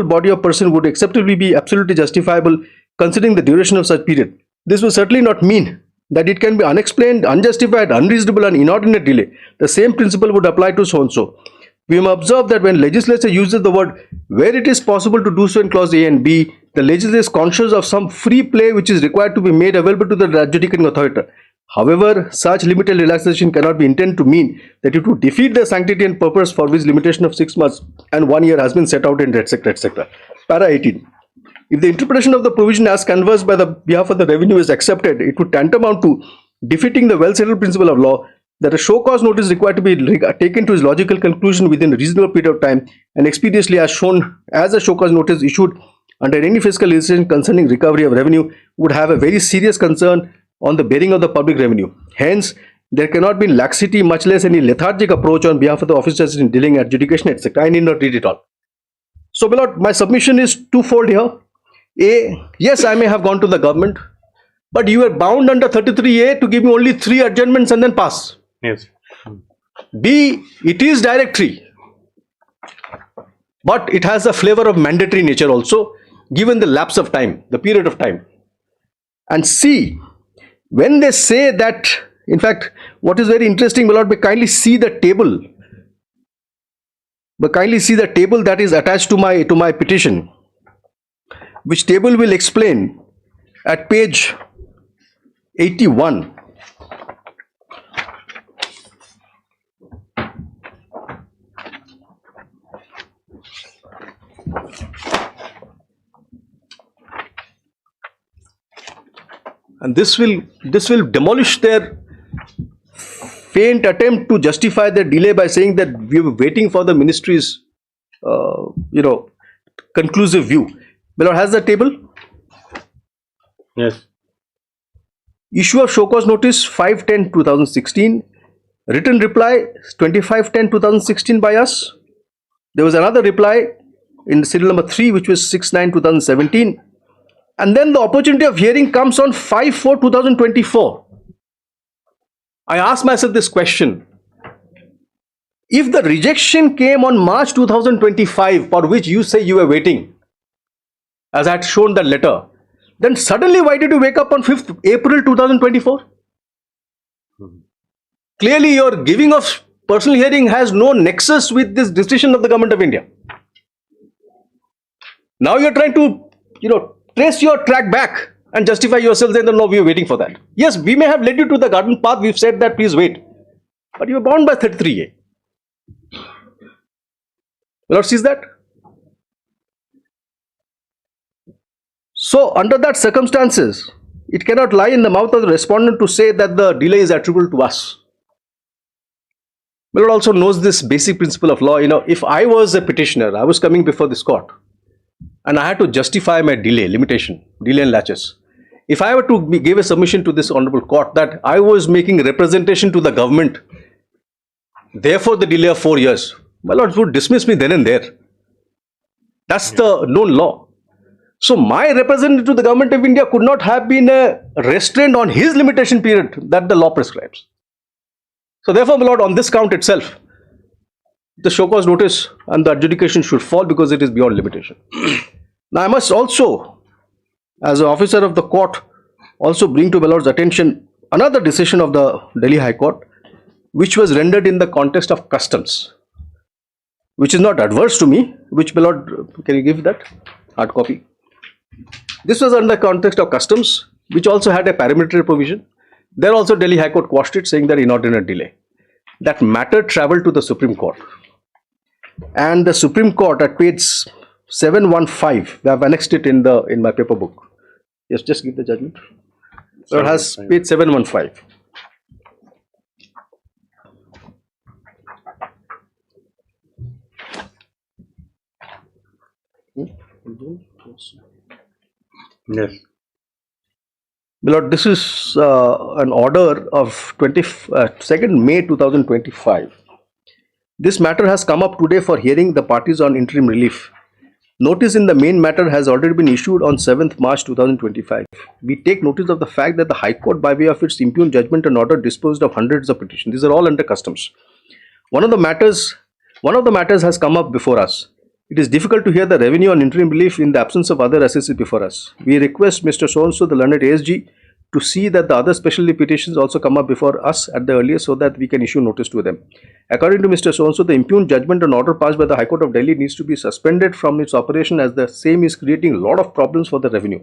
body of person would acceptably be absolutely justifiable considering the duration of such period. This will certainly not mean that it can be unexplained, unjustified, unreasonable and inordinate delay. The same principle would apply to so and so. We may observe that when legislature uses the word where it is possible to do so in clause A and B, the legislature is conscious of some free play which is required to be made available to the adjudicating authority. However, such limited relaxation cannot be intended to mean that it would defeat the sanctity and purpose for which limitation of 6 months and 1 year has been set out in etc. etc. Para 18. If the interpretation of the provision as conversed by the behalf of the revenue is accepted, it would tantamount to defeating the well-settled principle of law that a show cause notice is required to be taken to its logical conclusion within a reasonable period of time and expeditiously as shown as a show cause notice issued under any fiscal legislation concerning recovery of revenue would have a very serious concern on the bearing of the public revenue. Hence, there cannot be laxity, much less any lethargic approach on behalf of the officers in dealing adjudication, etc. I need not read it all. So, my lord, my submission is twofold here. A, yes, I may have gone to the government, but you are bound under 33A to give me only 3 adjournments and then pass. Yes. B, it is directory, but it has a flavor of mandatory nature also, given the lapse of time, the period of time. And C, when they say that, in fact, what is very interesting, my lord, may kindly see the table. But kindly see the table that is attached to my petition, which table will explain at page 81. And this will demolish their faint attempt to justify their delay by saying that we were waiting for the ministry's conclusive view. Miller has the table. Yes. Issue of show cause notice 5/10/2016. Written reply 25/10/2016 by us. There was another reply in serial number 3 which was 6/9/2017. And then the opportunity of hearing comes on 5/4/2024. I asked myself this question. If the rejection came on March 2025, for which you say you were waiting, as I had shown that letter, then suddenly why did you wake up on 5th April 2024? Clearly your giving of personal hearing has no nexus with this decision of the government of India. Now you're trying to, trace your track back and justify yourself saying that no, we were waiting for that. Yes, we may have led you to the garden path, we've said that please wait. But you were bound by 33A. Lord sees that. So under that circumstances, it cannot lie in the mouth of the respondent to say that the delay is attributable to us. Lord also knows this basic principle of law. If I was a petitioner, I was coming before this court, and I had to justify my delay and laches. If I were to give a submission to this honorable court that I was making representation to the government, therefore the delay of 4 years, my lord would dismiss me then and there. That's the known law. So my representative to the government of India could not have been a restraint on his limitation period that the law prescribes. So therefore, my lord, on this count itself, the show cause notice and the adjudication should fall because it is beyond limitation. Now I must also, as an officer of the court, also bring to my lord's attention another decision of the Delhi High Court, which was rendered in the context of customs, which is not adverse to me, which my lord, can you give that hard copy? This was under the context of customs, which also had a parameter provision. There also Delhi High Court quashed it, saying that inordinate delay. That matter travelled to the Supreme Court. And the Supreme Court at page 715, I have annexed it in my paper book. Yes, just give the judgment. So it has page 715. Yes. Lord, this is an order of 2nd May 2025. This matter has come up today for hearing the parties on interim relief. Notice in the main matter has already been issued on 7th March 2025. We take notice of the fact that the High Court, by way of its impugned judgment and order, disposed of hundreds of petitions. These are all under customs. One of the matters has come up before us. It is difficult to hear the revenue on interim relief in the absence of other assessors before us. We request Mr. So-and-so, the learned ASG, to see that the other specialty petitions also come up before us at the earliest so that we can issue notice to them. According to Mr. So-and-so, the impugned judgment and order passed by the High Court of Delhi needs to be suspended from its operation as the same is creating a lot of problems for the revenue.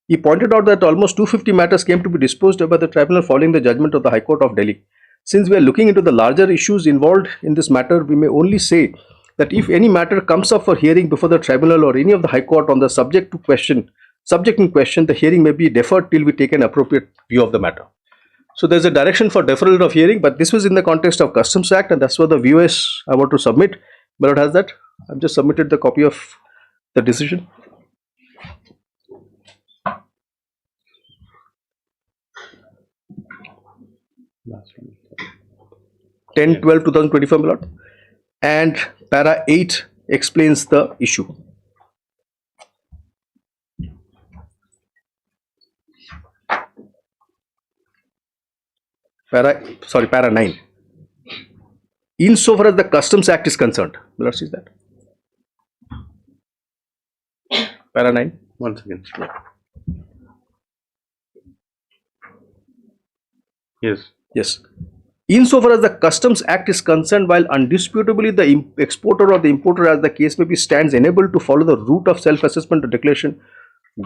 He pointed out that almost 250 matters came to be disposed of by the tribunal following the judgment of the High Court of Delhi. Since we are looking into the larger issues involved in this matter, we may only say that if any matter comes up for hearing before the tribunal or any of the High Court on the subject in question, the hearing may be deferred till we take an appropriate view of the matter. So there's a direction for deferral of hearing, but this was in the context of Customs Act, and that's what the VOS I want to submit. But it has that. I've just submitted the copy of the decision. Last one. 10/12/2025, my lord. And para 8 explains the issue. Para 9. Insofar as the Customs Act is concerned, my lord sees that. Para 9. Once again. Yes. Yes. Insofar as the Customs Act is concerned, while undisputably the exporter or the importer, as the case may be, stands enabled to follow the route of self-assessment or declaration,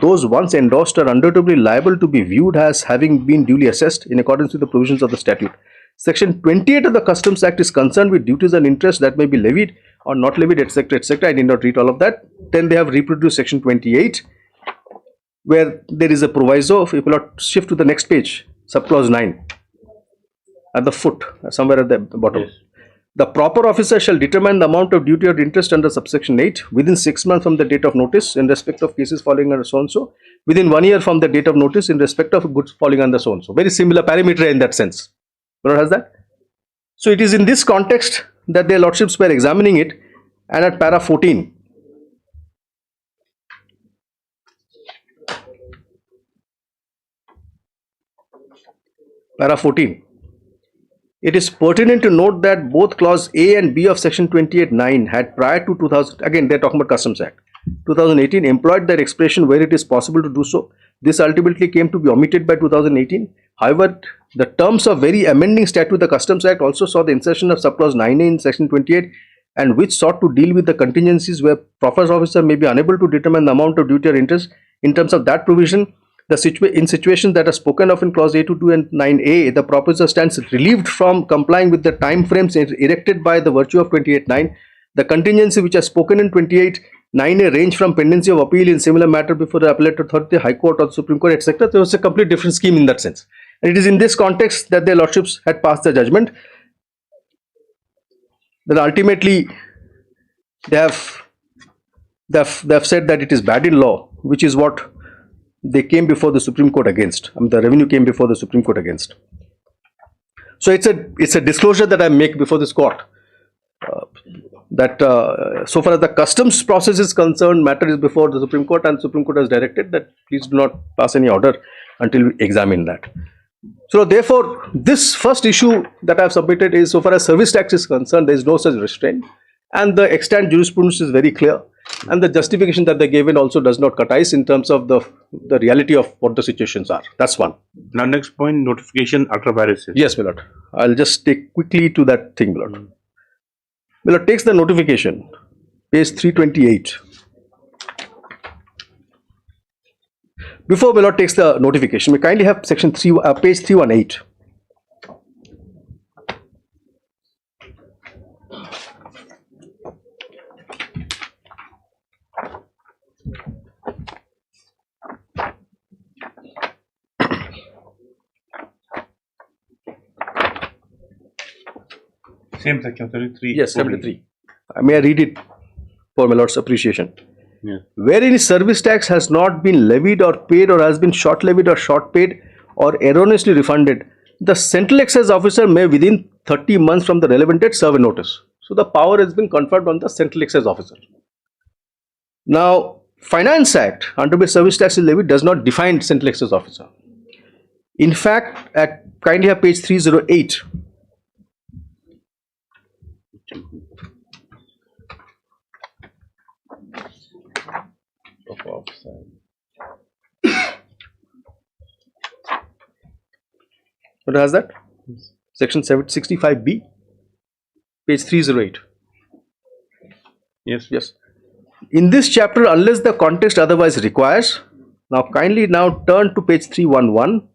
those once endorsed are undoubtedly liable to be viewed as having been duly assessed in accordance with the provisions of the statute. Section 28 of the Customs Act is concerned with duties and interests that may be levied or not levied, etc., etc. I did not read all of that. Then they have reproduced section 28, where there is a proviso. If you will not shift to the next page, subclause 9, at the foot, somewhere at the bottom. Yes. The proper officer shall determine the amount of duty or interest under subsection 8 within 6 months from the date of notice in respect of cases falling under so and so, within 1 year from the date of notice in respect of goods falling under so and so. Very similar parameter in that sense. What has that? So it is in this context that their lordships were examining it, and at para 14. Para 14. It is pertinent to note that both clause A and B of section 28(9) had prior to 2000, again they're talking about Customs Act, 2018, employed that expression where it is possible to do so. This ultimately came to be omitted by 2018. However, the terms of very amending statute, the Customs Act, also saw the insertion of subclause 9A in section 28, and which sought to deal with the contingencies where proper officer may be unable to determine the amount of duty or interest. In terms of that provision, in situations that are spoken of in clause A to 2 and 9A, the proposal stands relieved from complying with the time frames erected by the virtue of 28(9). The contingency which are spoken in 28(9A) range from pendency of appeal in similar matter before the appellate authority, High Court or the Supreme Court, etc. There was a complete different scheme in that sense. And it is in this context that their lordships had passed the judgment. Then ultimately they have said that it is bad in law, which is what they came before the Supreme Court against. I mean, the revenue came before the Supreme Court against. So it's a disclosure that I make before this court that so far as the customs process is concerned, matter is before the Supreme Court, and Supreme Court has directed that please do not pass any order until we examine that. So therefore, this first issue that I have submitted is, so far as service tax is concerned, there is no such restraint, and the extant jurisprudence is very clear. And the justification that they gave in also does not cut ice in terms of the reality of what the situations are. That's one. Now, next point, notification ultra-vires. Yes, my lord. I'll just take quickly to that thing, my lord. My lord takes the notification, page 328. Before my lord takes the notification, we kindly have section 3, page 318. Same section 33. Yes, 73. May I read it for my lord's appreciation? Yeah. Where any service tax has not been levied or paid, or has been short levied or short paid, or erroneously refunded, the Central Excise Officer may within 30 months from the relevant date serve a notice. So the power has been conferred on the Central Excise Officer. Now, Finance Act, under which service tax is levied, does not define central excise officer. In fact, at kindly have page 308. What has that? Section 765B, page 308. Yes. Yes. In this chapter, unless the context otherwise requires, now kindly now turn to page 311.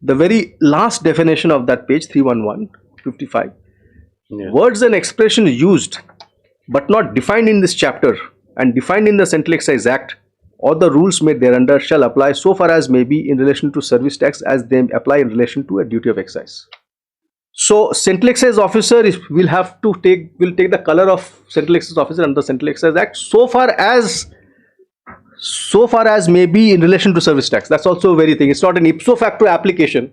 The very last definition of that page, 311, 55. Yes. Words and expressions used but not defined in this chapter and defined in the Central Excise Act or the rules made thereunder shall apply so far as may be in relation to service tax as they apply in relation to a duty of excise. So Central Excise Officer will take the color of Central Excise Officer under the Central Excise Act so far as may be in relation to service tax. That's also a very thing. It's not an ipso facto application.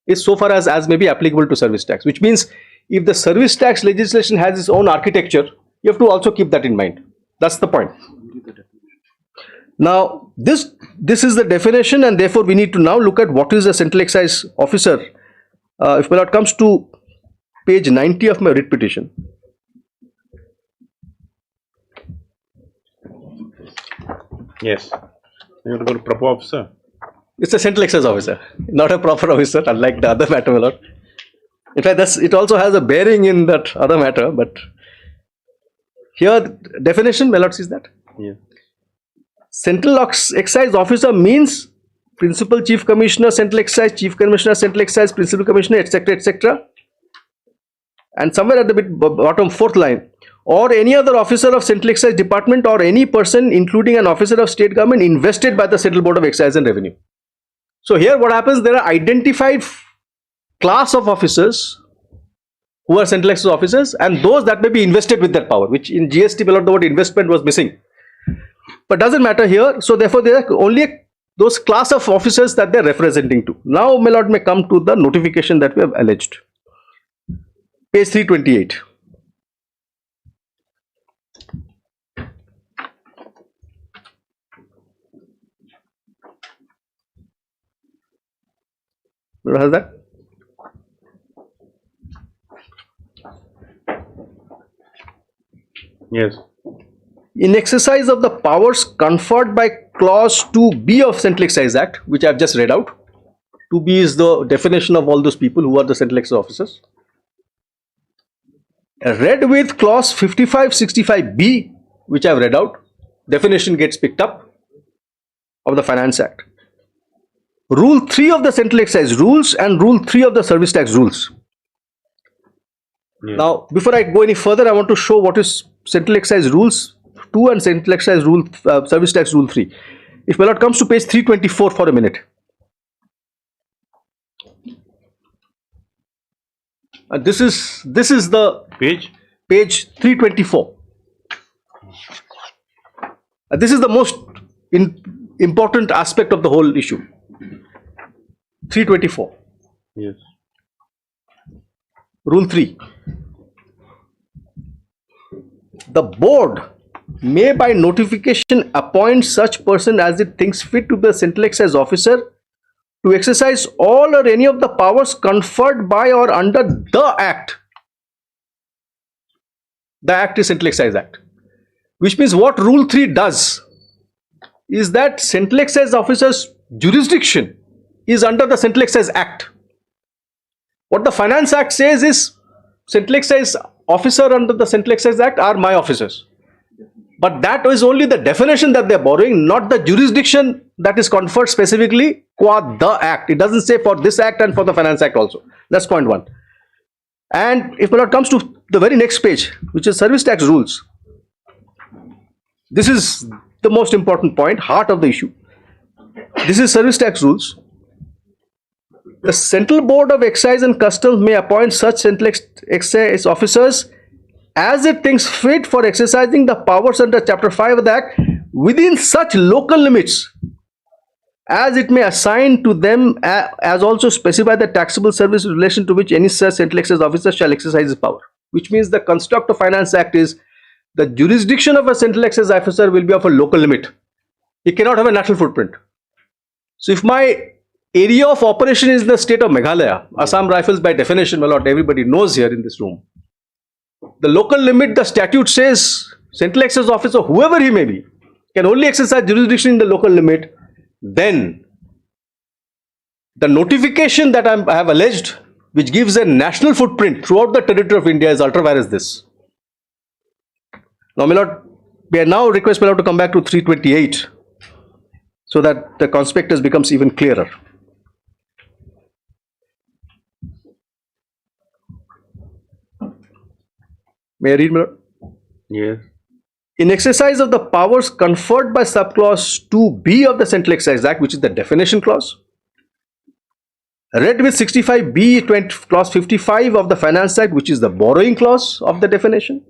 It's so far as may be applicable to service tax, which means if the service tax legislation has its own architecture, you have to also keep that in mind. That's the point. Now, this is the definition, and therefore we need to now look at what is a Central Excise Officer. If my lord comes to page 90 of my writ petition. Yes. You want to go to proper officer? It's a Central Excise Officer, not a proper officer, unlike the other matter, my lord. In fact, it also has a bearing in that other matter, but here definition, my lord sees that. Yeah. Central Excise Officer means Principal Chief Commissioner, Central Excise, Chief Commissioner, Central Excise, Principal Commissioner, etc., etc. And somewhere at the bottom, fourth line, or any other officer of Central Excise Department or any person, including an officer of state government, invested by the Central Board of Excise and Revenue. So here what happens, there are identified class of officers who are Central Excise officers and those that may be invested with that power, which in GST, the word investment was missing. But doesn't matter here. So therefore, there are only those class of officers that they are representing to. Now, my lord, may come to the notification that we have alleged. Page 328. What has that? Yes. In exercise of the powers conferred by clause 2B of Central Excise Act, which I have just read out. 2B is the definition of all those people who are the Central Excise officers. Read with clause 5565B, which I have read out, definition gets picked up of the Finance Act. Rule 3 of the Central Excise rules and Rule 3 of the Service Tax rules. Yeah. Now, before I go any further, I want to show what is Central Excise rules 2 and Central Excise rule Service Tax rule 3. If my lord comes to page 324 for a minute. This is the Page? page 324. This is the most important aspect of the whole issue. 324. Yes. Rule 3. The board may by notification appoint such person as it thinks fit to be a Central Excise Officer to exercise all or any of the powers conferred by or under the Act. The Act is Central Excise Act. Which means what Rule 3 does is that Central Excise Officer's jurisdiction is under the Central Excise Act. What the Finance Act says is Central Excise Officer under the Central Excise Act are my officers. But that is only the definition that they are borrowing, not the jurisdiction that is conferred specifically qua the Act. It doesn't say for this Act and for the Finance Act also. That's point one. And if it comes to the very next page, which is Service Tax rules, this is the most important point, heart of the issue. This is Service Tax rules. The Central Board of Excise and Customs may appoint such Central Excise officers as it thinks fit for exercising the powers under Chapter 5 of the Act within such local limits as it may assign to them, as also specify the taxable service in relation to which any such Central Excise officer shall exercise his power. which means the construct of Finance Act is the jurisdiction of a central excise officer will be of a local limit. He cannot have a national footprint. So if my area of operation is the state of Meghalaya, Assam Rifles by definition, well, not everybody knows here in this room. The local limit, the statute says, central excise officer, whoever he may be, can only exercise jurisdiction in the local limit. Then the notification that I have alleged, which gives a national footprint throughout the territory of India, is ultra vires this. Now, my lord, we are now request my lord to come back to 328 so that the conspectus becomes even clearer. May I read, my lord? Yes. In exercise of the powers conferred by subclause 2B of the Central Excise Act, which is the definition clause, read with 65B, clause 55 of the Finance Act, which is the borrowing clause of the definition,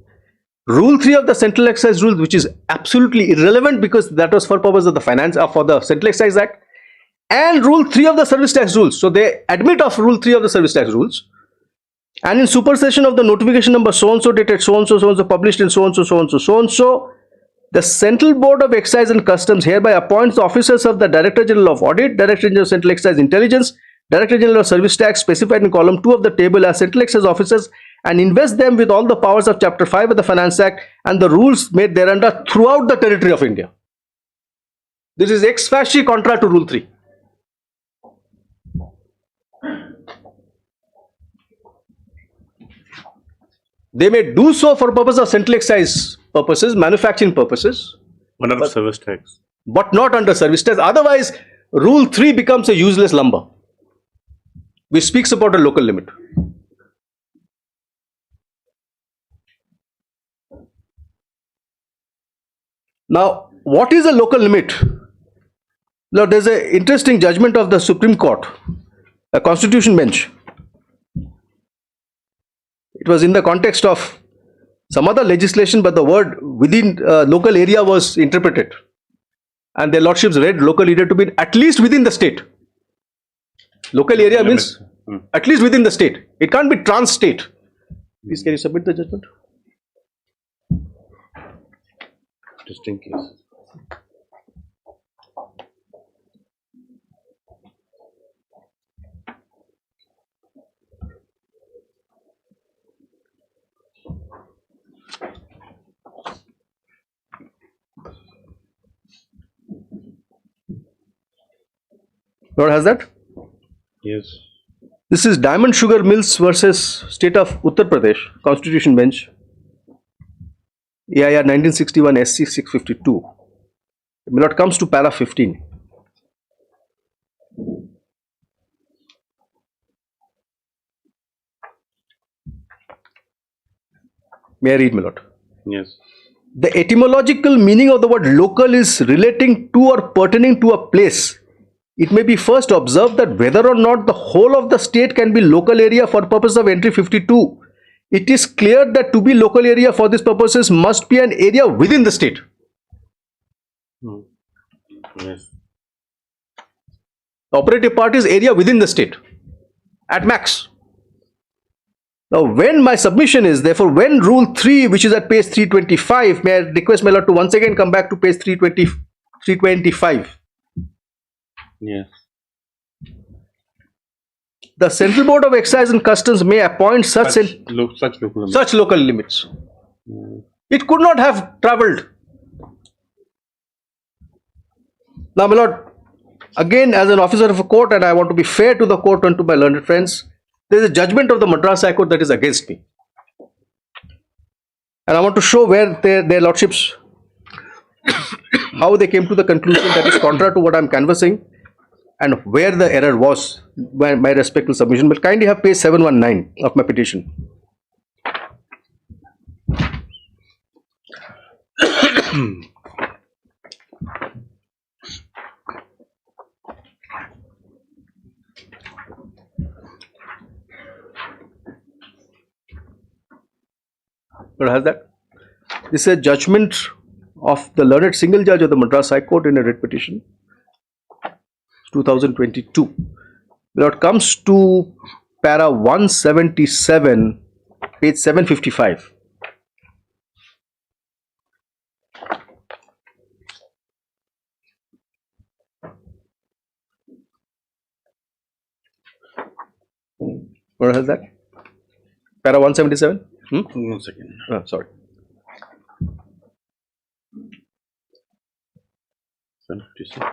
Rule 3 of the Central Excise Rules, which is absolutely irrelevant because that was for purpose of the finance for the Central Excise Act, and Rule 3 of the Service Tax Rules. So they admit of Rule 3 of the Service Tax Rules. And in supersession of the notification number so-and-so dated so-and-so, published in so-and-so, the Central Board of Excise and Customs hereby appoints the officers of the Director General of Audit, Director General of Central Excise Intelligence, Director General of Service Tax specified in column 2 of the table as Central Excise officers and invest them with all the powers of Chapter 5 of the Finance Act and the rules made thereunder throughout the territory of India. This is ex facie contra to Rule 3. They may do so for purpose of central excise purposes, manufacturing purposes. But not of service tax. But not under service tax. Otherwise, Rule 3 becomes a useless lumber, which speaks about a local limit. Now, what is a local limit? Now, there's an interesting judgment of the Supreme Court, a constitution bench. It was in the context of some other legislation, but the word within local area was interpreted. And their lordships read local area to be at least within the state. Local area means at least within the state. It can't be trans-state. Please, can you submit the judgment? Just in case. Lord has that? Yes. This is Diamond Sugar Mills versus State of Uttar Pradesh, Constitution Bench, AIR 1961 SC 652. When it comes to para 15. May I read, my lord? Yes. The etymological meaning of the word local is relating to or pertaining to a place. It may be first observed that whether or not the whole of the state can be local area for purpose of entry 52, it is clear that to be local area for these purposes must be an area within the state. Yes. The operative part is area within the state at max. Now, when my submission is, therefore, when Rule 3, which is at page 325, may I request my lord to once again come back to page 325. Yes. The Central Board of Excise and Customs may appoint such local limits. It could not have travelled. Now, my lord, again, as an officer of a court, and I want to be fair to the court and to my learned friends, there is a judgment of the Madras High Court that is against me. And I want to show where their lordships, how they came to the conclusion that is contrary to what I am canvassing, and where the error was by my respectful submission. But kindly have page 719 of my petition. What has that? This is a judgment of the learned single judge of the Madras High Court in a writ petition. 2022. When it comes to para 177, page 755. What is that? Para 177? 1 second. Oh, sorry. 756.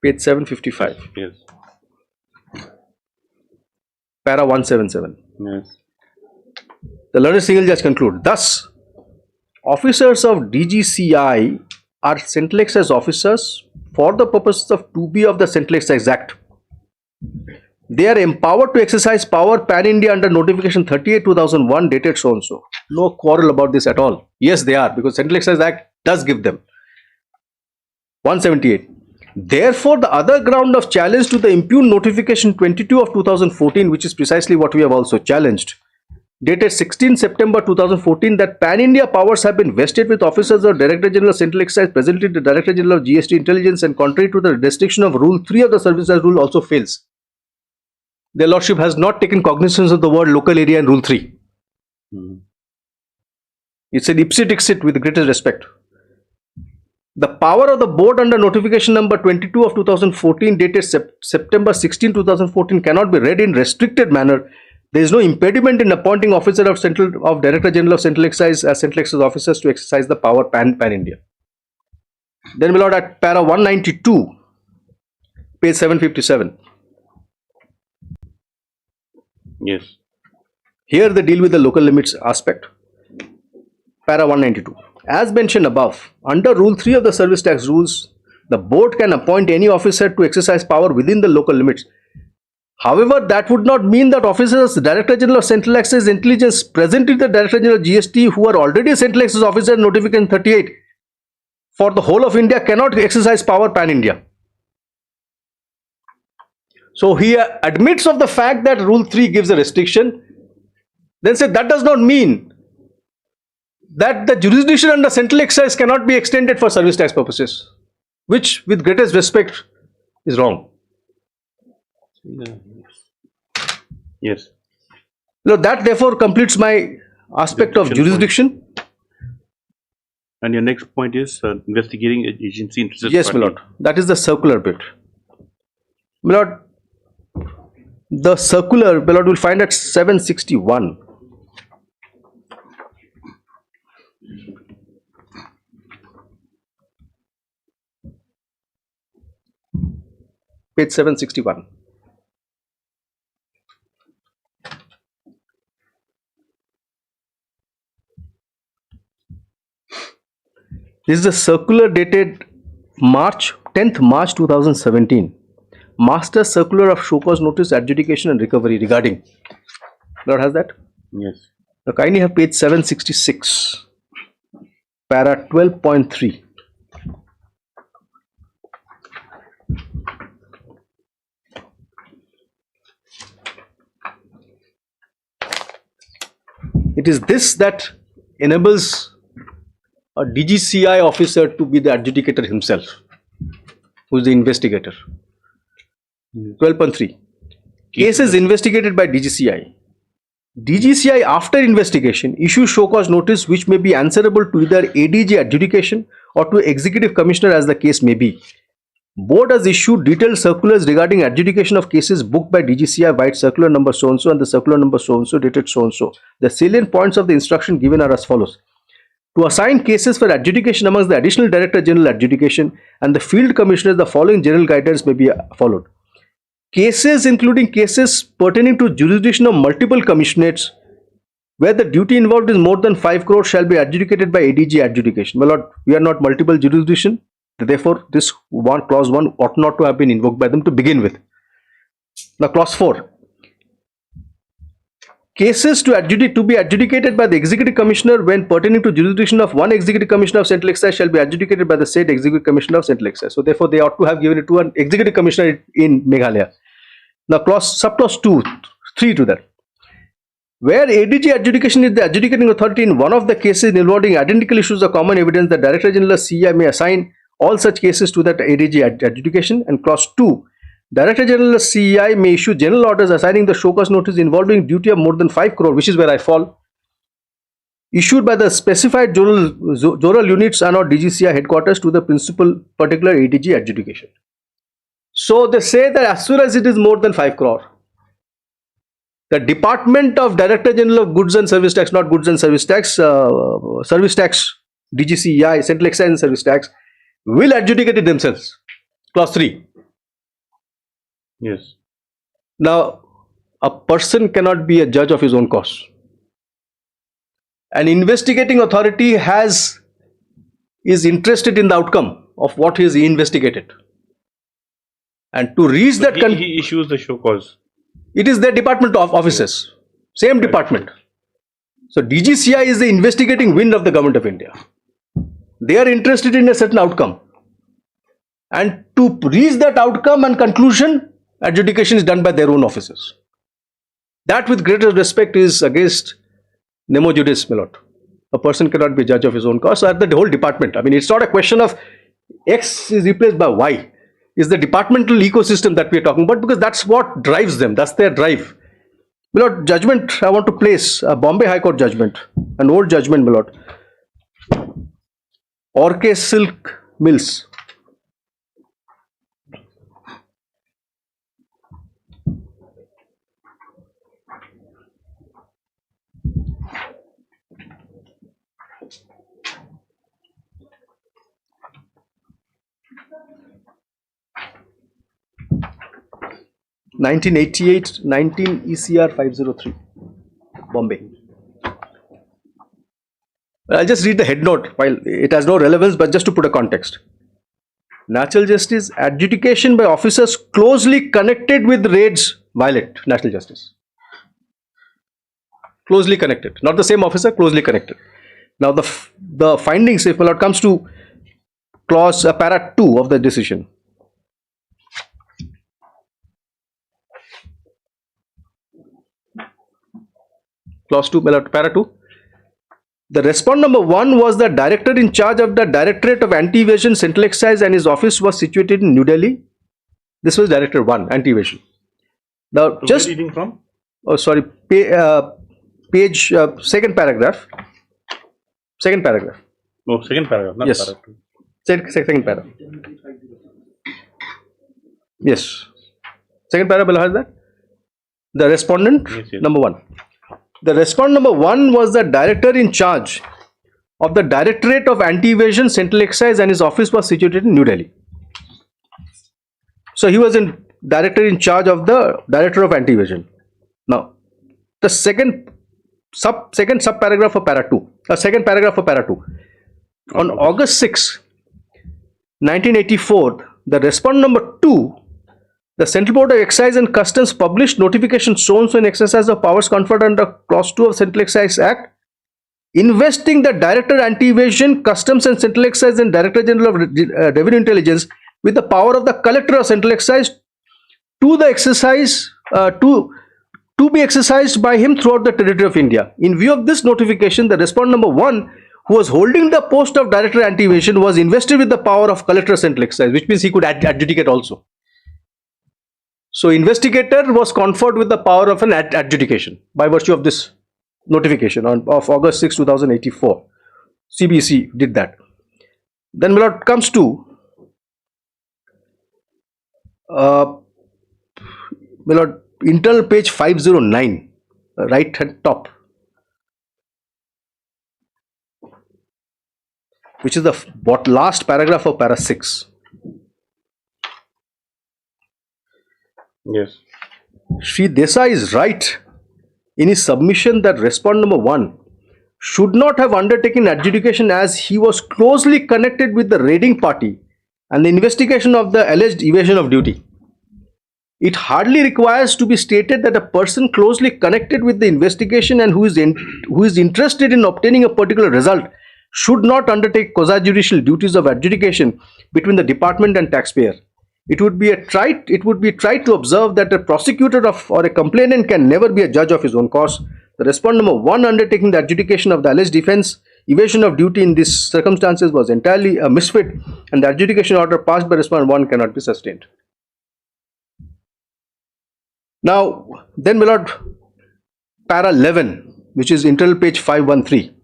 Page 755. Yes. Para 177. Yes. The learned single judge conclude. Thus, officers of DGCI are Central Excise officers for the purposes of 2B of the Central Excise Act. They are empowered to exercise power pan-India under notification 38/2001 dated so and so. No quarrel about this at all. Yes, they are, because Central Excise Act does give them. 178. Therefore, the other ground of challenge to the impugned notification 22 of 2014, which is precisely what we have also challenged, dated 16 September 2014, that pan-India powers have been vested with officers of Director General Central Excise, presently the Director General of GST Intelligence, and contrary to the restriction of Rule 3 of the Service Tax Rule, also fails. Their Lordship has not taken cognizance of the word local area in Rule 3. It's an ipsit dixit with the greatest respect. The power of the board under notification number 22 of 2014 dated September 16, 2014 cannot be read in restricted manner. There is no impediment in appointing officer of Director General of Central Excise as Central Excise officers to exercise the power pan-India. Then we'll at para 192, page 757. Yes. Here they deal with the local limits aspect. Para 192. As mentioned above, under Rule 3 of the Service Tax Rules, the board can appoint any officer to exercise power within the local limits. However, that would not mean that officers, Director General of Central Excise Intelligence, present in the Director General of GST, who are already Central Excise officers notification 38 for the whole of India, cannot exercise power pan-India. So he admits of the fact that Rule 3 gives a restriction, then said that does not mean that the jurisdiction under Central Excise cannot be extended for service tax purposes, which with greatest respect is wrong. Yes. Now that therefore completes my aspect of jurisdiction. And your next point is investigating agency interested Yes, party. my lord. That is the circular bit. My lord, the circular, my lord, will find at 761. Page 761. This is a circular dated 10th March 2017. Master Circular of Show Cause Notice, Adjudication and Recovery regarding. Lord has that? Yes. Now kindly have page 766. Para 12.3. It is this that enables a DGCI officer to be the adjudicator himself, who is the investigator. 12.3. Cases investigated by DGCI. DGCI, after investigation, issues show cause notice which may be answerable to either ADG adjudication or to Executive Commissioner as the case may be. Board has issued detailed circulars regarding adjudication of cases booked by DGCI, White Circular number so and so and the circular number so and so dated so and so. The salient points of the instruction given are as follows. To assign cases for adjudication amongst the Additional Director General Adjudication and the Field Commissioners, the following general guidance may be followed. Cases including cases pertaining to jurisdiction of multiple commissionates where the duty involved is more than 5 crores shall be adjudicated by ADG adjudication. Well, Lord, we are not multiple jurisdiction. Therefore, this clause 1 ought not to have been invoked by them to begin with. Now, clause 4. Cases to be adjudicated by the Executive Commissioner when pertaining to jurisdiction of one Executive Commissioner of Central Excise shall be adjudicated by the said Executive Commissioner of Central Excise. So, therefore, they ought to have given it to an Executive Commissioner in Meghalaya. Now, subclause 3 to that. Where ADG adjudication is the adjudicating authority in one of the cases involving identical issues of common evidence, the Director General of CI may assign all such cases to that ADG adjudication. And clause 2, Director General of CEI may issue general orders assigning the show cause notice involving duty of more than 5 crore, which is where I fall, issued by the specified zonal units and or DGCI headquarters to the principal particular ADG adjudication. So they say that as soon as it is more than 5 crore, the Department of Director General of Goods and Service Tax, not Goods and Service Tax, Service Tax, DGCEI, Central Excise and Service Tax, will adjudicate it themselves. Clause 3. Yes. Now, a person cannot be a judge of his own cause. An investigating authority is interested in the outcome of what he has investigated. And to reach that, he issues the show cause. It is their department of officers, same department. So DGCI is the investigating wing of the government of India. They are interested in a certain outcome. And to reach that outcome and conclusion, adjudication is done by their own officers. That, with greatest respect, is against nemo juris, my lord. A person cannot be judge of his own cause. So the whole department, I mean, it's not a question of X is replaced by Y. It's the departmental ecosystem that we are talking about, because that's what drives them. That's their drive. My lord, judgment, I want to place a Bombay High Court judgment, an old judgment, my lord. Orche Silk Mills. (1988) 19 ECR 503, Bombay. I'll just read the head note, while it has no relevance, but just to put a context. Natural justice, adjudication by officers closely connected with raids violate national justice. Closely connected, not the same officer, closely connected. Now the findings, if it comes to clause para 2 of the decision. Clause 2, para 2. The respondent number 1 was the director in charge of the Directorate of Anti-Evasion, Central Excise, and his office was situated in New Delhi. This was Director 1, Anti-Evasion. Now, So just where reading from? oh, sorry, page second paragraph. Second paragraph. No, second paragraph, not Yes. paragraph 2. Second paragraph. Yes. Second paragraph has that. The respondent Yes. number 1. The respondent number 1 was the director in charge of the Directorate of Anti-Evasion, Central Excise, and his office was situated in New Delhi. So he was director in charge of the Director of Anti-Evasion. Now, the second subparagraph for para 2, second paragraph for para 2. On August 6, 1984, the respondent number 2, the Central Board of Excise and Customs published notification so in exercise of powers conferred under Clause 2 of Central Excise Act, investing the Director Anti-Evasion, Customs and Central Excise and Director General of Revenue Intelligence with the power of the Collector of Central Excise to the exercise to be exercised by him throughout the territory of India. In view of this notification, the respondent number 1, who was holding the post of Director Anti-Evasion, was invested with the power of Collector of Central Excise, which means he could adjudicate also. So investigator was conferred with the power of an adjudication by virtue of this notification of August 6, 2084. CBC did that. Then when it comes to internal page 509, right hand top, which is the last paragraph of para 6. Yes. Shri Desai is right in his submission that respondent number 1 should not have undertaken adjudication as he was closely connected with the raiding party and the investigation of the alleged evasion of duty. It hardly requires to be stated that a person closely connected with the investigation and who is interested in obtaining a particular result should not undertake quasi-judicial duties of adjudication between the department and taxpayer. It would be trite to observe that a prosecutor or a complainant can never be a judge of his own cause. The respondent number 1 undertaking the adjudication of the alleged offence evasion of duty in these circumstances was entirely a misfit, and the adjudication order passed by respondent 1 cannot be sustained. Now, then, my lord, para 11, which is internal page 513.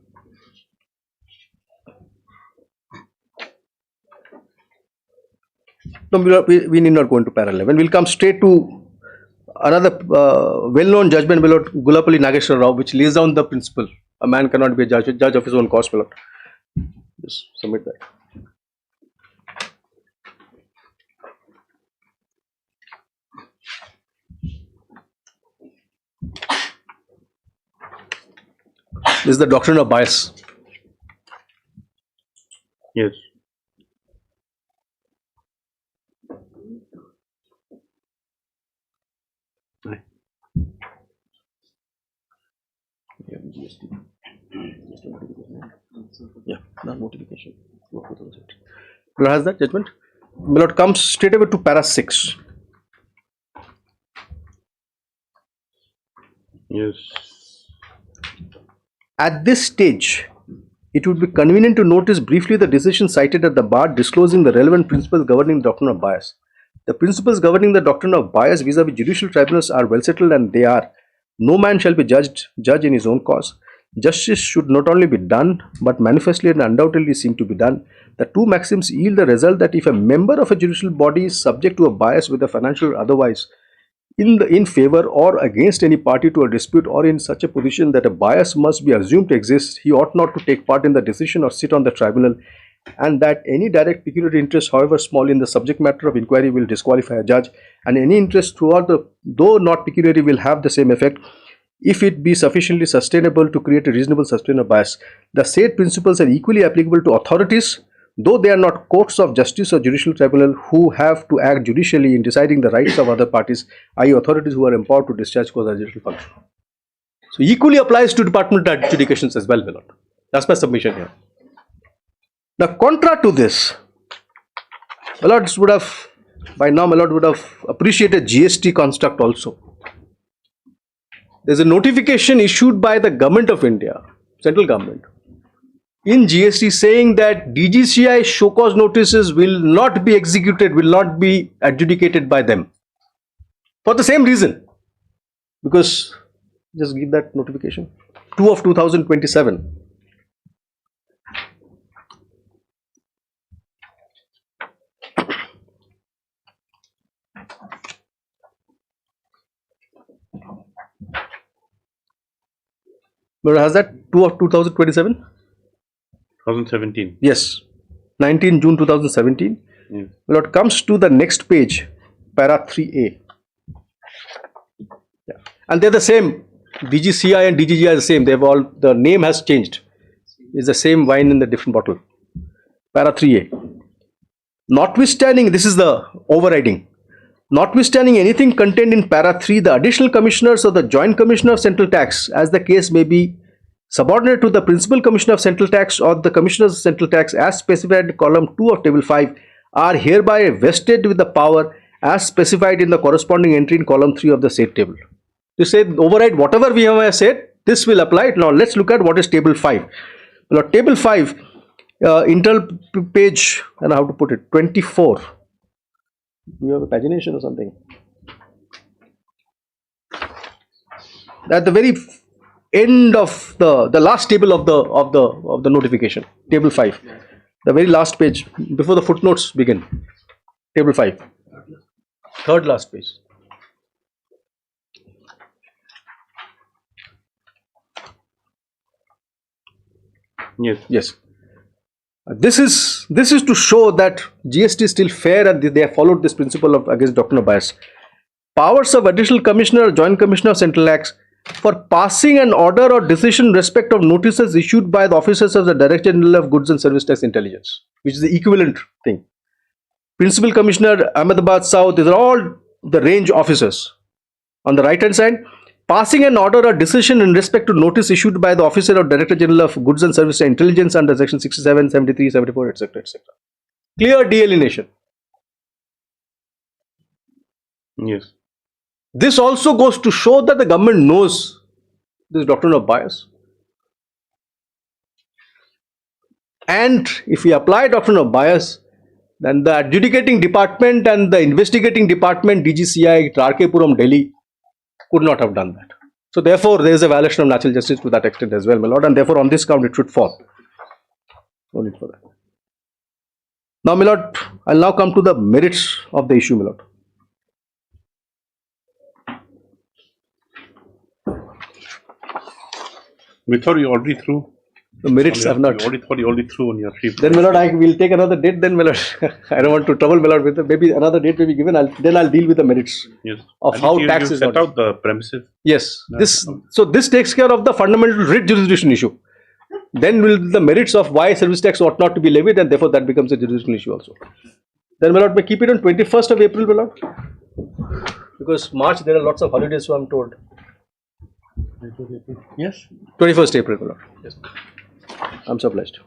No, we need not go into para 11. We'll come straight to another well-known judgment, my lord, Gulapalli Nageshwar Rao, which lays down the principle: a man cannot be a judge of his own cause, my lord. Just submit that. This is the doctrine of bias. Yes. Yeah, non-notification. Who has that judgment? My lord, comes straight away to para 6. Yes. At this stage, it would be convenient to notice briefly the decision cited at the bar disclosing the relevant principles governing the doctrine of bias. The principles governing the doctrine of bias vis-a-vis judicial tribunals are well settled, and they are: no man shall be judge in his own cause. Justice should not only be done, but manifestly and undoubtedly seem to be done. The two maxims yield the result that if a member of a judicial body is subject to a bias, whether financial or otherwise, in favor or against any party to a dispute, or in such a position that a bias must be assumed to exist, he ought not to take part in the decision or sit on the tribunal, and that any direct pecuniary interest, however small, in the subject matter of inquiry will disqualify a judge, and any interest throughout though not pecuniary, will have the same effect if it be sufficiently sustainable to create a reasonable sustainer bias. The said principles are equally applicable to authorities, though they are not courts of justice or judicial tribunal, who have to act judicially in deciding the rights of other parties, i.e. authorities who are empowered to discharge quasi-judicial function. So equally applies to departmental adjudications as well, my lord. That's my submission here. Now, contra to this, my lords would have, by now, my lord would have appreciated GST construct also. There's a notification issued by the government of India, central government, in GST saying that DGCI show cause notices will not be executed, will not be adjudicated by them. For the same reason. Because, just give that notification. 2 of 2027. But has that 2 of 2027? 2017. Yes. 19 June 2017. Yes. Well, it comes to the next page, para 3A. Yeah. And they're the same. DGCI and DGGI are the same. They've all, the name has changed. It's the same wine in the different bottle. Para 3A. Notwithstanding, this is the overriding. Notwithstanding anything contained in para 3, the additional commissioners or the joint commissioner of central tax, as the case may be, subordinate to the principal commissioner of central tax or the commissioners of central tax as specified in column 2 of table 5, are hereby vested with the power as specified in the corresponding entry in column 3 of the said table. To say override whatever we have said, this will apply. Now let's look at what is table 5. Now table 5, internal page, and how to put it, 24. You have a pagination or something. At the very end of the last table of the notification, table 5, the very last page before the footnotes begin, table 5, third last page. Yes. Yes. This is to show that GST is still fair and they have followed this principle of against doctrine of bias. Powers of additional commissioner or joint commissioner of central tax for passing an order or decision in respect of notices issued by the officers of the Director General of Goods and Service Tax Intelligence, which is the equivalent thing. Principal Commissioner, Ahmedabad South, these are all the range officers. On the right hand side, passing an order or decision in respect to notice issued by the officer or Director General of Goods and Service Intelligence under section 67, 73, 74, etc. etc. Clear delineation. Yes. This also goes to show that the government knows this doctrine of bias. And if we apply doctrine of bias, then the adjudicating department and the investigating department, DGCI, Tarkepuram, Delhi, could not have done that. So therefore, there is a violation of natural justice to that extent as well, my lord, and therefore on this count it should fall. No need for that. Now, my lord, I'll now come to the merits of the issue, my lord. We thought you already through. The merits are not. You already through on your three. Then, my lord, I will take another date. Then, my lord, I don't want to trouble, my lord, with maybe another date may be given. Then I'll deal with the merits Yes. of how tax is set not. out the premises. Yes, this takes care of the fundamental writ jurisdiction issue. Then will the merits of why service tax ought not to be levied, and therefore that becomes a jurisdictional issue also. Then, my lord, may keep it on 21st of April, my lord, because March there are lots of holidays, so I'm told. Yes. 21st April, my lord. Yes. I'm so obliged.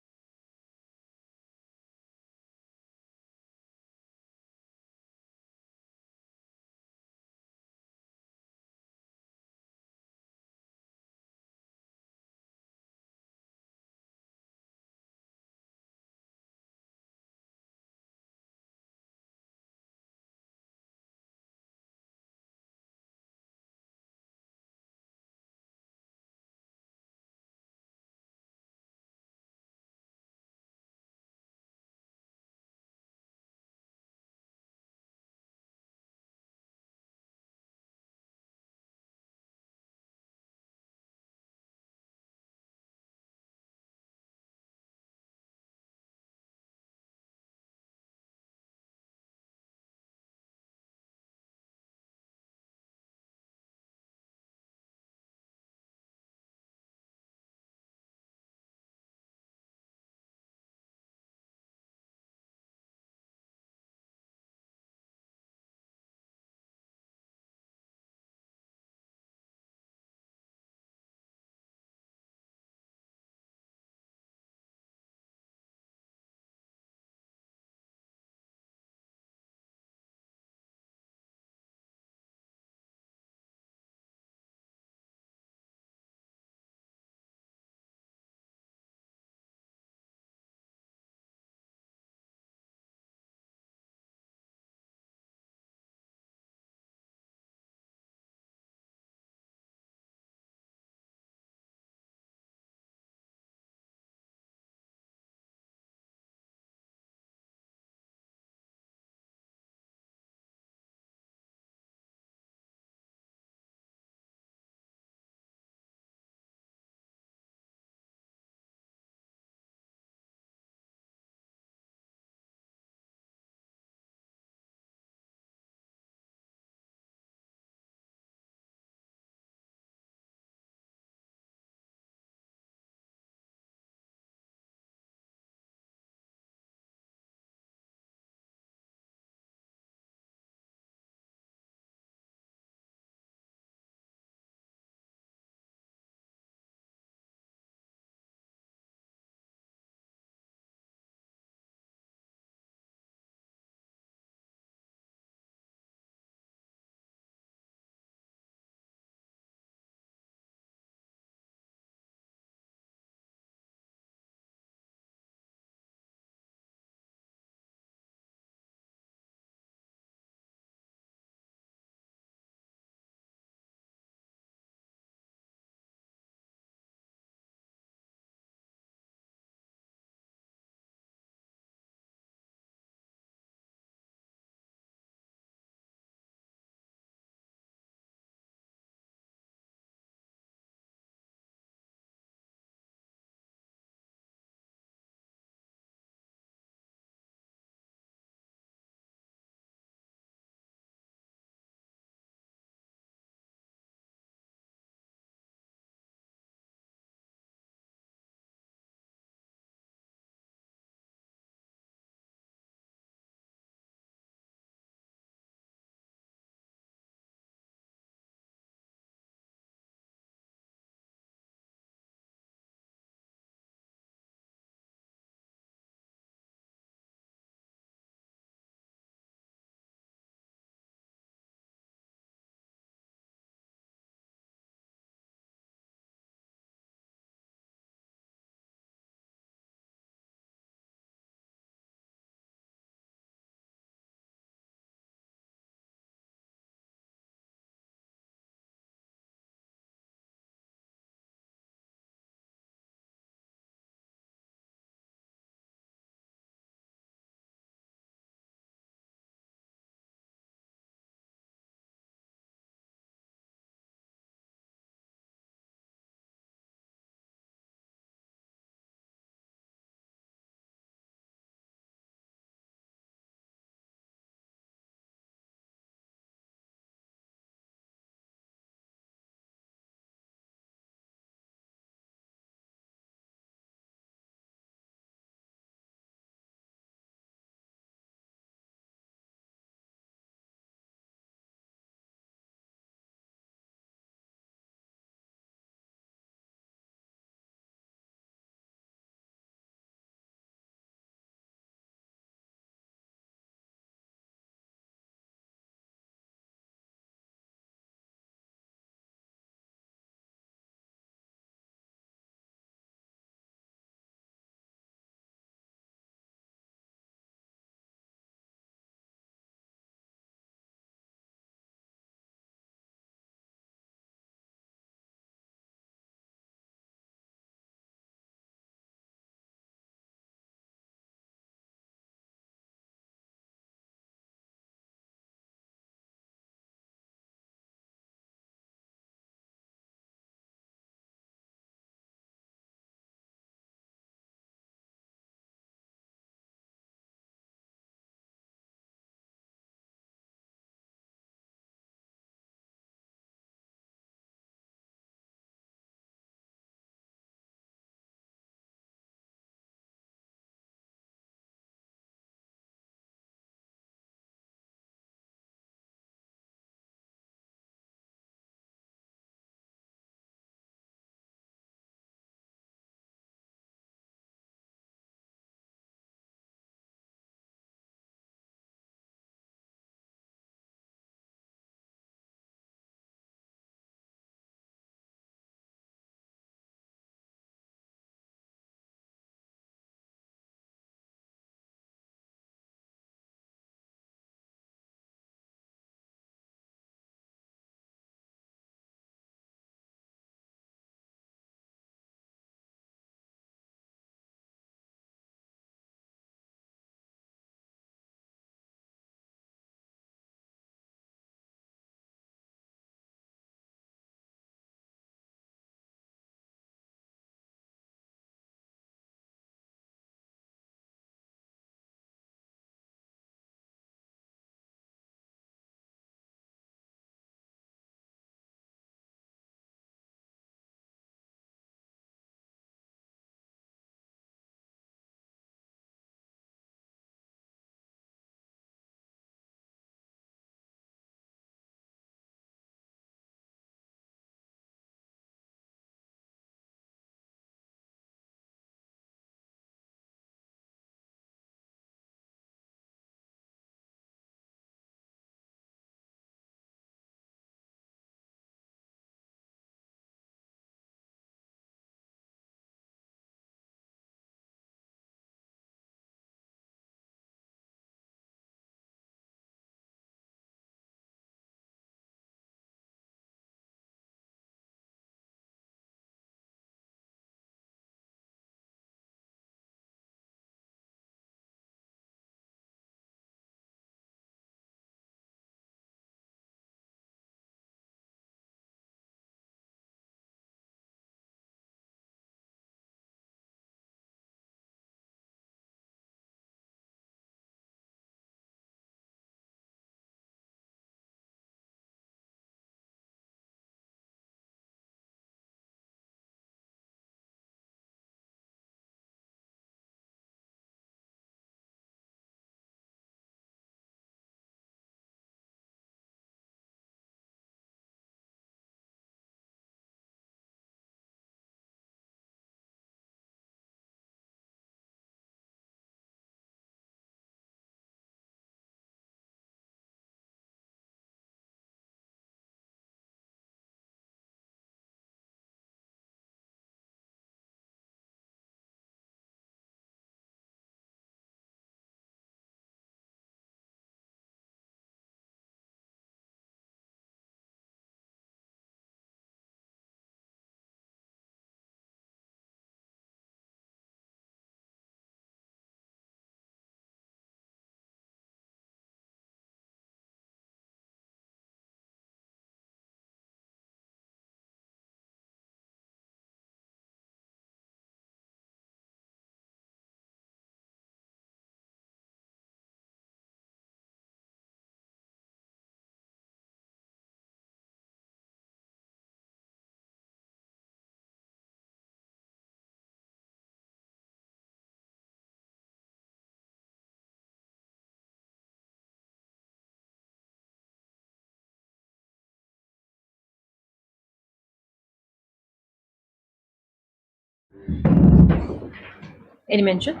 Any mention?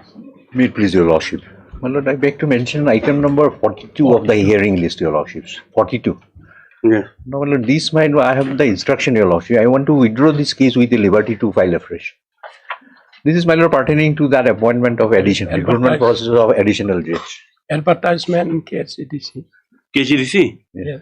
May it please your lordship. My lord, I beg to mention item number 42 of the hearing list, your lordships. 42. Yeah. No, my lord, this might, I have the instruction, your lordship. I want to withdraw this case with the liberty to file afresh. This is, my lord, pertaining to that appointment of additional, recruitment process of additional judge. Advertisement in KCDC. KGDC? Yeah.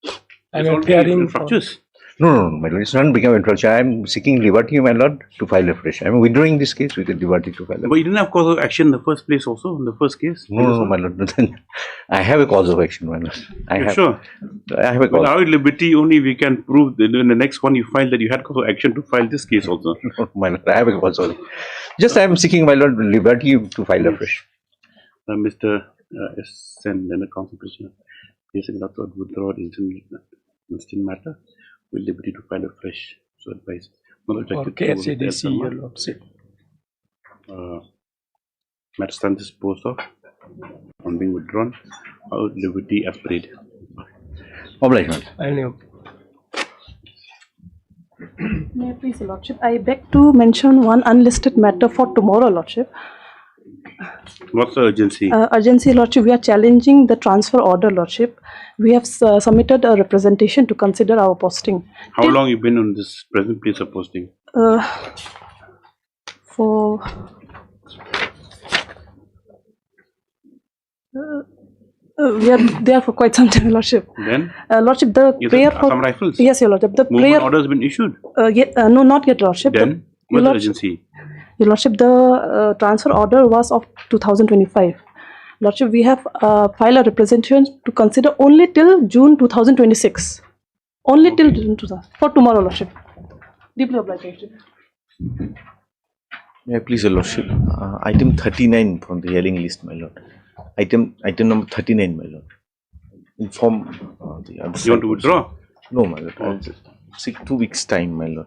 It's I'm already appearing for, infractious. No, my lord, it's not become infraction. I am seeking liberty, my lord, to file afresh. I am withdrawing this case with the liberty to file afresh. But you didn't have cause of action in the first place also, in the first case? No, my lord. I have a cause of action, my lord. Sure. I have a Well, cause. now at liberty only we can prove that in the next one you file that you had cause of action to file this case also. No, my lord, I have a cause of just I am seeking, my lord, liberty to file afresh. Mr. S. and the council petitioner, yes, Dr. withdraw instant matter with liberty to file afresh. So advise. Not for objected to KCDC, your lordship. matter stands disposed of on being withdrawn out liberty as paid. Obligement. May I please, Your Lordship? I beg to mention one unlisted matter for tomorrow, Lordship. What's the urgency? Urgency, Lordship, we are challenging the transfer order, Lordship. We have submitted a representation to consider our posting. How long you been on this present place of posting? We are there for quite some time, Lordship. Then? Lordship, the Is prayer it for... some rifles? Yes, Your Lordship. The Movement prayer... order has been issued? No, not yet, Lordship. Then? What's the urgency? Your Lordship, the transfer order was of 2025. Lordship, we have filed a representation to consider only till June 2026. Only till June 2000. For tomorrow, Lordship. Deeply obliged, Lordship. May I please, your lordship, item 39 from the hearing list, my lord. Item number 39, my lord. Inform the other side. You want to withdraw? No, my lord. I'll just seek 2 weeks' time, my lord.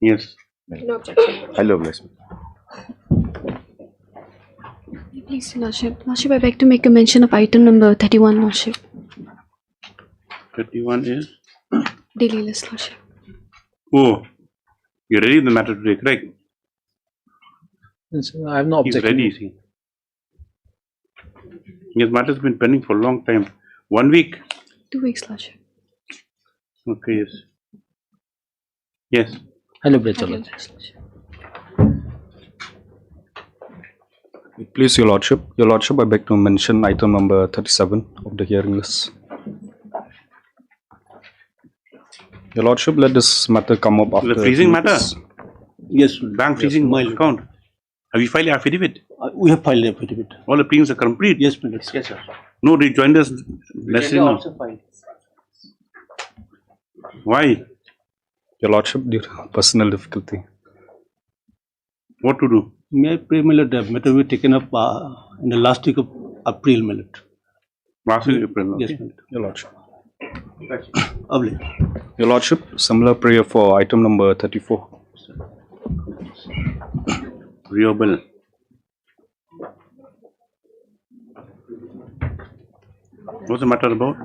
Yes. No objection. Hello, bless me. Please, Lordship. Lordship, I beg to make a mention of item number 31, Lordship. 31 is? Daily list, Lordship. Oh, you're ready in the matter today, correct? Yes, I have no He's objection. ready, see. His matter has been pending for a long time. 1 week? 2 weeks, Lordship. Okay, yes. Yes. Hello, Lordship. Please, Your Lordship. Your Lordship, I beg to mention item number 37 of the hearing list. Your Lordship, let this matter come up after... The freezing 2 matter? weeks. Yes. Bank freezing my account. Have you filed the affidavit? We have filed the affidavit. All the pleadings are complete? Yes, Minister. Yes, sir. No rejoinders necessary now. Why? Your Lordship, due to personal difficulty. What to do? May I pray, my lord, the matter will be taken up in the last week of April, my lord. Last week April. Yes, Okay. my lord. Your Lordship. Lovely. Your Lordship, similar prayer for item number 34. Rio bill. What's the matter about?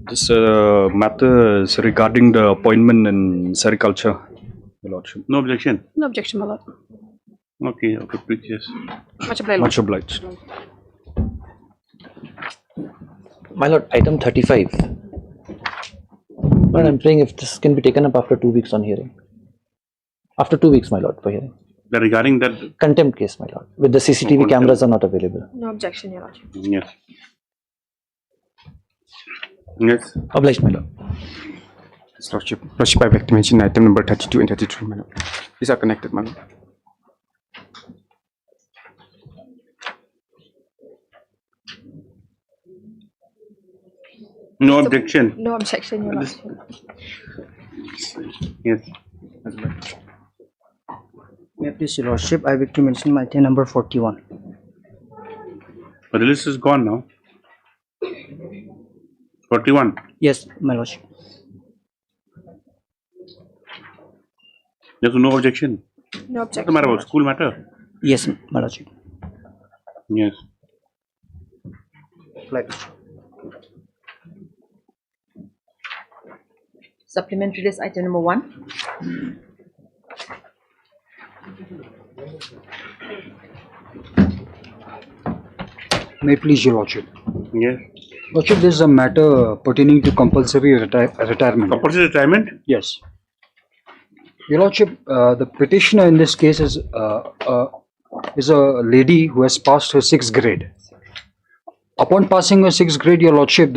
This matter is regarding the appointment in sericulture, Your Lordship. No objection. No objection, my lord. Okay, okay, please, yes. Much obliged. Much obliged. My lord, item 35. Lord, I'm praying if this can be taken up after 2 weeks on hearing. After 2 weeks, my lord, for hearing. Regarding that? Contempt case, my lord. With the CCTV cameras are not available. No objection, Your Lordship. Yes. Yes. Obliged, my lord. Lordship, I beg to mention item number 32 and 33, my lord. These are connected, my lord. No objection. No objection, Your Lordship. Yes. May I please, Your Lordship, I beg to mention my item number 41. But the list is gone now. 41. Yes, my Lordship. There's no objection. No What's objection. the matter about school matter? Yes, my Lordship. Yes. Supplementary list item number 1. May it please your lordship. Yes. Lordship, this is a matter pertaining to compulsory retirement. Compulsory retirement? Yes. Your lordship, the petitioner in this case is a lady who has passed her 6th grade. Upon passing her 6th grade, your lordship,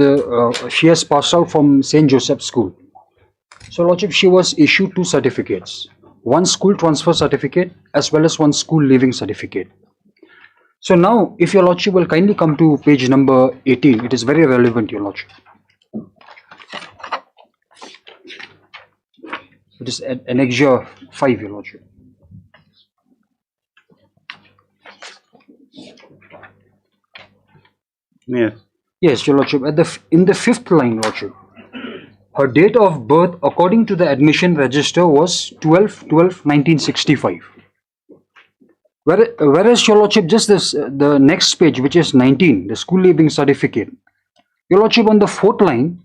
she has passed out from St. Joseph's School. So, lordship, she was issued 2 certificates. One school transfer certificate as well as one school leaving certificate. So now, if your lordship will kindly come to page number 18, it is very relevant, your lordship. It is Annexure 5, your lordship. Yes. Yes, your lordship. In the 5th line, lordship, her date of birth according to the admission register was 12/12/1965. Whereas your lordship, just the next page, which is 19, the school leaving certificate. Your lordship, on the 4th line,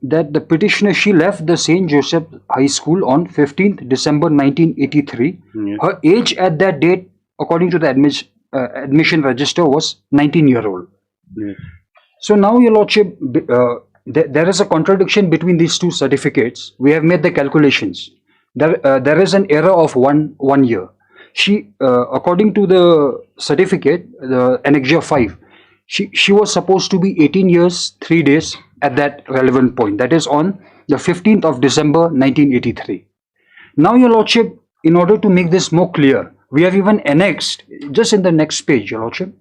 that the petitioner, she left the St. Joseph High School on 15th December 1983. Yes. Her age at that date, according to the admission register, was 19-year-old. Yes. So now, your lordship, there is a contradiction between these 2 certificates. We have made the calculations. There is an error of one year. She, according to the certificate, the Annexure 5, she was supposed to be 18 years, 3 days at that relevant point. That is on the 15th of December 1983. Now, your lordship, in order to make this more clear, we have even annexed, just in the next page, your lordship,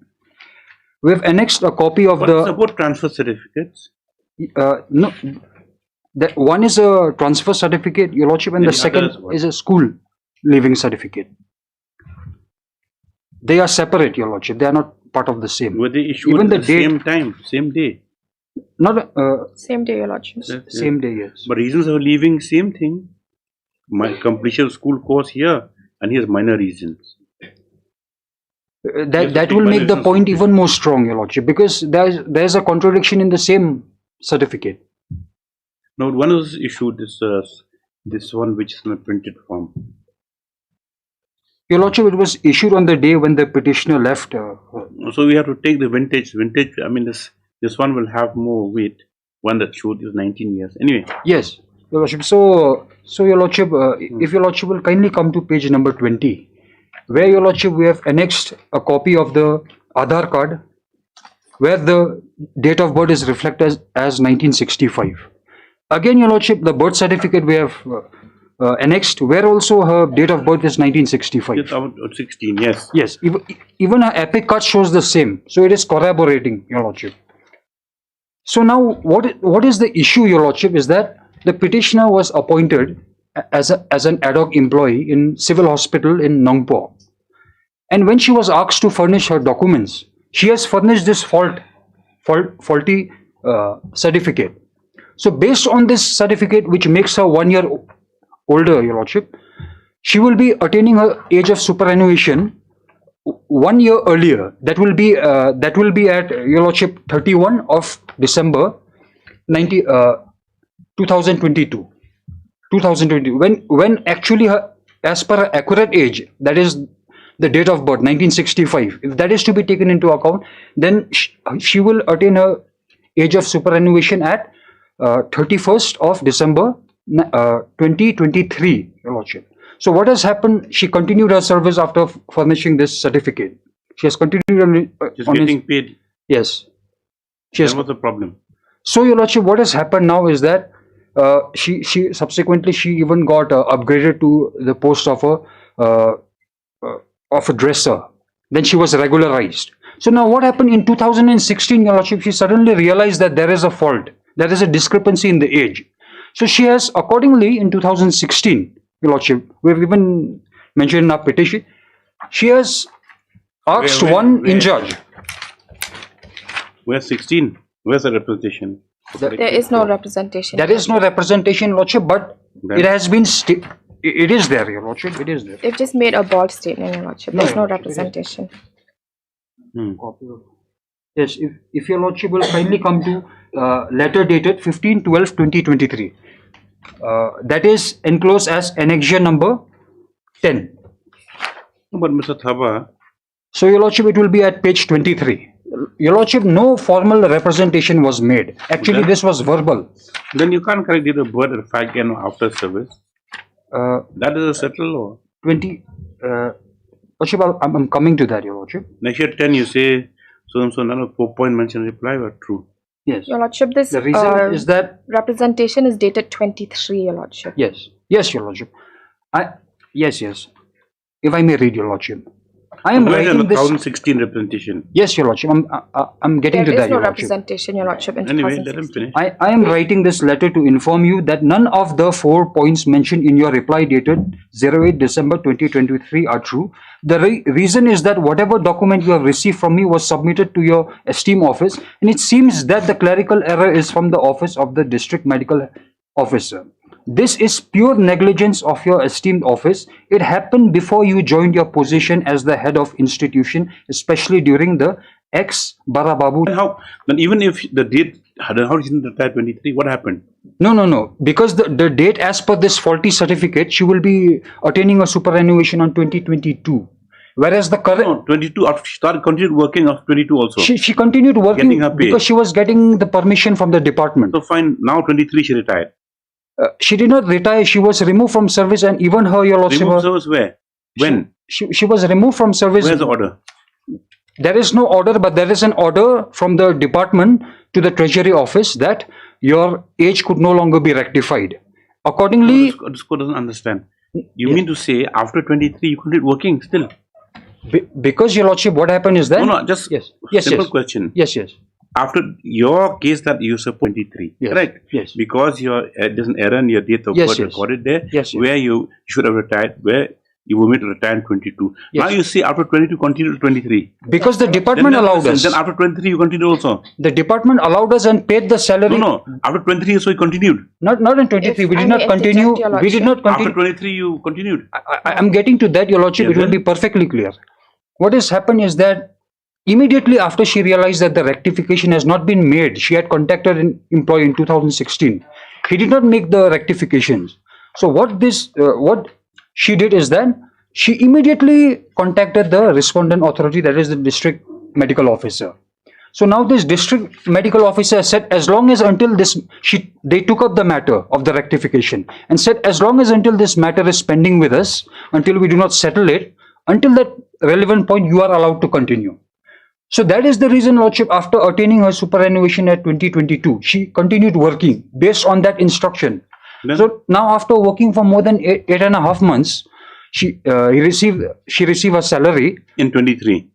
we have annexed a copy of What about transfer certificates? No, that one is a transfer certificate, your lordship, and the second is a school leaving certificate. They are separate, your lordship. They are not part of the same. Were they issued Even at the same time, same day? Not Same day, your lordship. same day, yes. But reasons of leaving, same thing. My completion of school course here, and here's minor reasons. That will make the point even more strong, your lordship, because there is a contradiction in the same certificate. Now, one was issued this one, which is in a printed form. Your lordship, it was issued on the day when the petitioner left. So we have to take the vintage. I mean, this one will have more weight. One that showed is 19 years. Anyway. Yes, your lordship. So your lordship, if your lordship will kindly come to page number 20, where your lordship, we have annexed a copy of the Aadhaar card, where the date of birth is reflected as 1965. Again, your lordship, the birth certificate we have annexed, where also her date of birth is 1965. It's about 16, yes. Yes, even her epic card shows the same. So it is corroborating, your lordship. So now, what is the issue, your lordship, is that the petitioner was appointed as an ad hoc employee in civil hospital in Nongpo. And when she was asked to furnish her documents, she has furnished this faulty certificate. So based on this certificate, which makes her 1 year older, your lordship, she will be attaining her age of superannuation 1 year earlier. That will be at, your lordship, 31 of December 2022. When actually her, as per her accurate age, that is the date of birth 1965, if that is to be taken into account, then she will attain her age of superannuation at 31st of December 2023, your lordship. So what has happened? She continued her service after furnishing this certificate. She has continued Just getting paid. Yes. That was the problem. So, your lordship, what has happened now is that she subsequently even got upgraded to the post of a dresser. Then she was regularized. So now what happened in 2016, your lordship? She suddenly realized that there is a fault. There is a discrepancy in the age. So she has accordingly in 2016, your lordship, we have even mentioned in our petition, she has asked one in charge. Where's 16? Where's the representation? There is no representation. There is no representation, lordship, but it has been it is there, your lordship. It is there. They've just made a bold statement, your lordship. There's no representation. Yes, if your lordship will kindly come to letter dated 15/12/2023. That is enclosed as annexure number 10. But Mr. Thaba, So, Your Lordship, it will be at page 23. Your Lordship, no formal representation was made. Actually, this was verbal. Then you can't correct the bird at 5 p.m. after service. That is a settle law. 20. Lordship, I'm coming to that, Your Lordship. Next year 10, you say so and so. None of 4 point mentioned reply were true. Yes. Your Lordship, this The reason is that representation is dated 23, Your Lordship. yes, yes, Your Lordship. Yes. If I may read, Your Lordship, I am Where is the writing this. 2016 representation? Yes, Your Lordship. I'm getting There to is that, no Your Lordship. representation, Your Lordship, in Anyway, let him 2016. finish. I am writing this letter to inform you that none of the 4 points mentioned in your reply dated 08 December 2023 are true. The reason is that whatever document you have received from me was submitted to your esteemed office, and it seems that the clerical error is from the office of the district medical officer. This is pure negligence of your esteemed office. It happened before you joined your position as the head of institution, especially during the ex-Barababu. And how? Then even if the date, how did you retire 23? What happened? No. Because the date as per this faulty certificate, she will be attaining a superannuation on 2022. Whereas the current... No, 22, after she continued working after 22 also. She continued working Getting her pay. because she was getting the permission from the department. So fine, now 23 she retired. She did not retire. She was removed from service, and even her, Your Lordship... Removed service where? When? She was removed from service. Where's the order? There is no order, but there is an order from the department to the Treasury office that your age could no longer be rectified. Accordingly... No, this court doesn't understand. You mean to say after 23 you continued working still? Because, Your Lordship, what happened is that... No, just simple question. Yes. After your case that you support 23, correct? Yes. Because there's an error in your date of birth recorded there, where you should have retired, where you were made to retire in 22. Now you say after 22 continue to 23. Because the department allowed us. Then after 23 you continue also. The department allowed us and paid the salary. No. After 23 so you continued. Not in 23. We did not continue. We did not continue. After 23 you continued. I'm getting to that, Your Lordship. It will be perfectly clear. What has happened is that immediately after she realized that the rectification has not been made, she had contacted an employee in 2016. He did not make the rectifications. So what she did is that she immediately contacted the respondent authority, that is the district medical officer. So now this district medical officer said, as long as until this, they took up the matter of the rectification and said, as long as until this matter is pending with us, until we do not settle it, until that relevant point, you are allowed to continue. So that is the reason, Lordship, after attaining her superannuation at 2022, she continued working based on that instruction. So now after working for more than 8.5 months, she received her salary. In 23?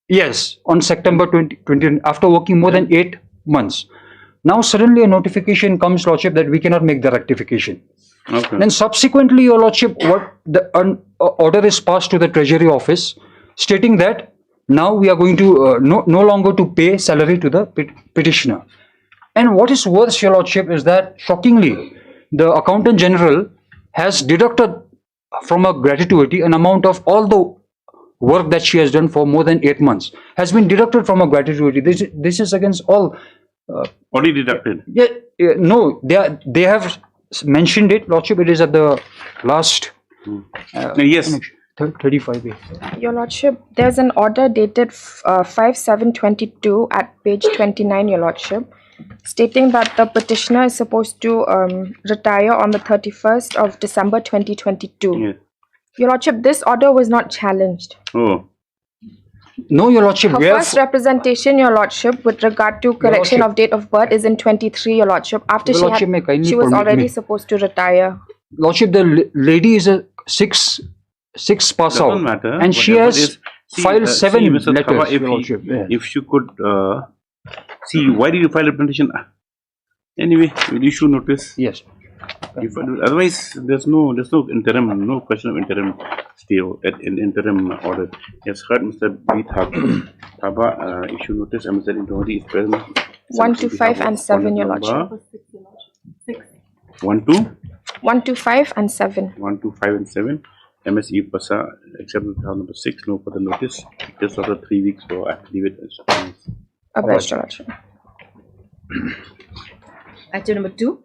Yes, on September 2020, after working more than 8 months. Now suddenly a notification comes, Lordship, that we cannot make the rectification. Okay. Then subsequently, Your Lordship, the order is passed to the Treasury office stating that now we are going to no longer to pay salary to the petitioner. And what is worse, Your Lordship, is that shockingly, the Accountant General has deducted from her gratuity an amount of all the work that she has done for more than 8 months has been deducted from her gratuity. This is against all. What is deducted? No, they have mentioned it, Lordship. It is at the last. Yes. 35A. Your Lordship, there's an order dated 5/7/22 at page 29, Your Lordship, stating that the petitioner is supposed to retire on the 31st of December 2022. Yes. Your Lordship, this order was not challenged. Oh. No, Your Lordship. Her first representation, Your Lordship, with regard to correction of date of birth is in 23, Your Lordship. After she was already supposed to retire. Lordship, the lady is a six pass out, matter, and she has filed 7 letters. If you could see, why did you file a petition? Anyway, we'll issue notice. Yes. Otherwise, there's no interim, no question of interim stay in interim order. Yes, heard Mr. B. Thaba issue notice. MSL Intonori is present. 125 and 7, Your Lordship. 125 and 7. 125 and 7. MSE Pasa, except number 6, no further notice. Just after 3 weeks, so I have to leave it as Obliged, Your Lordship. Item number 2.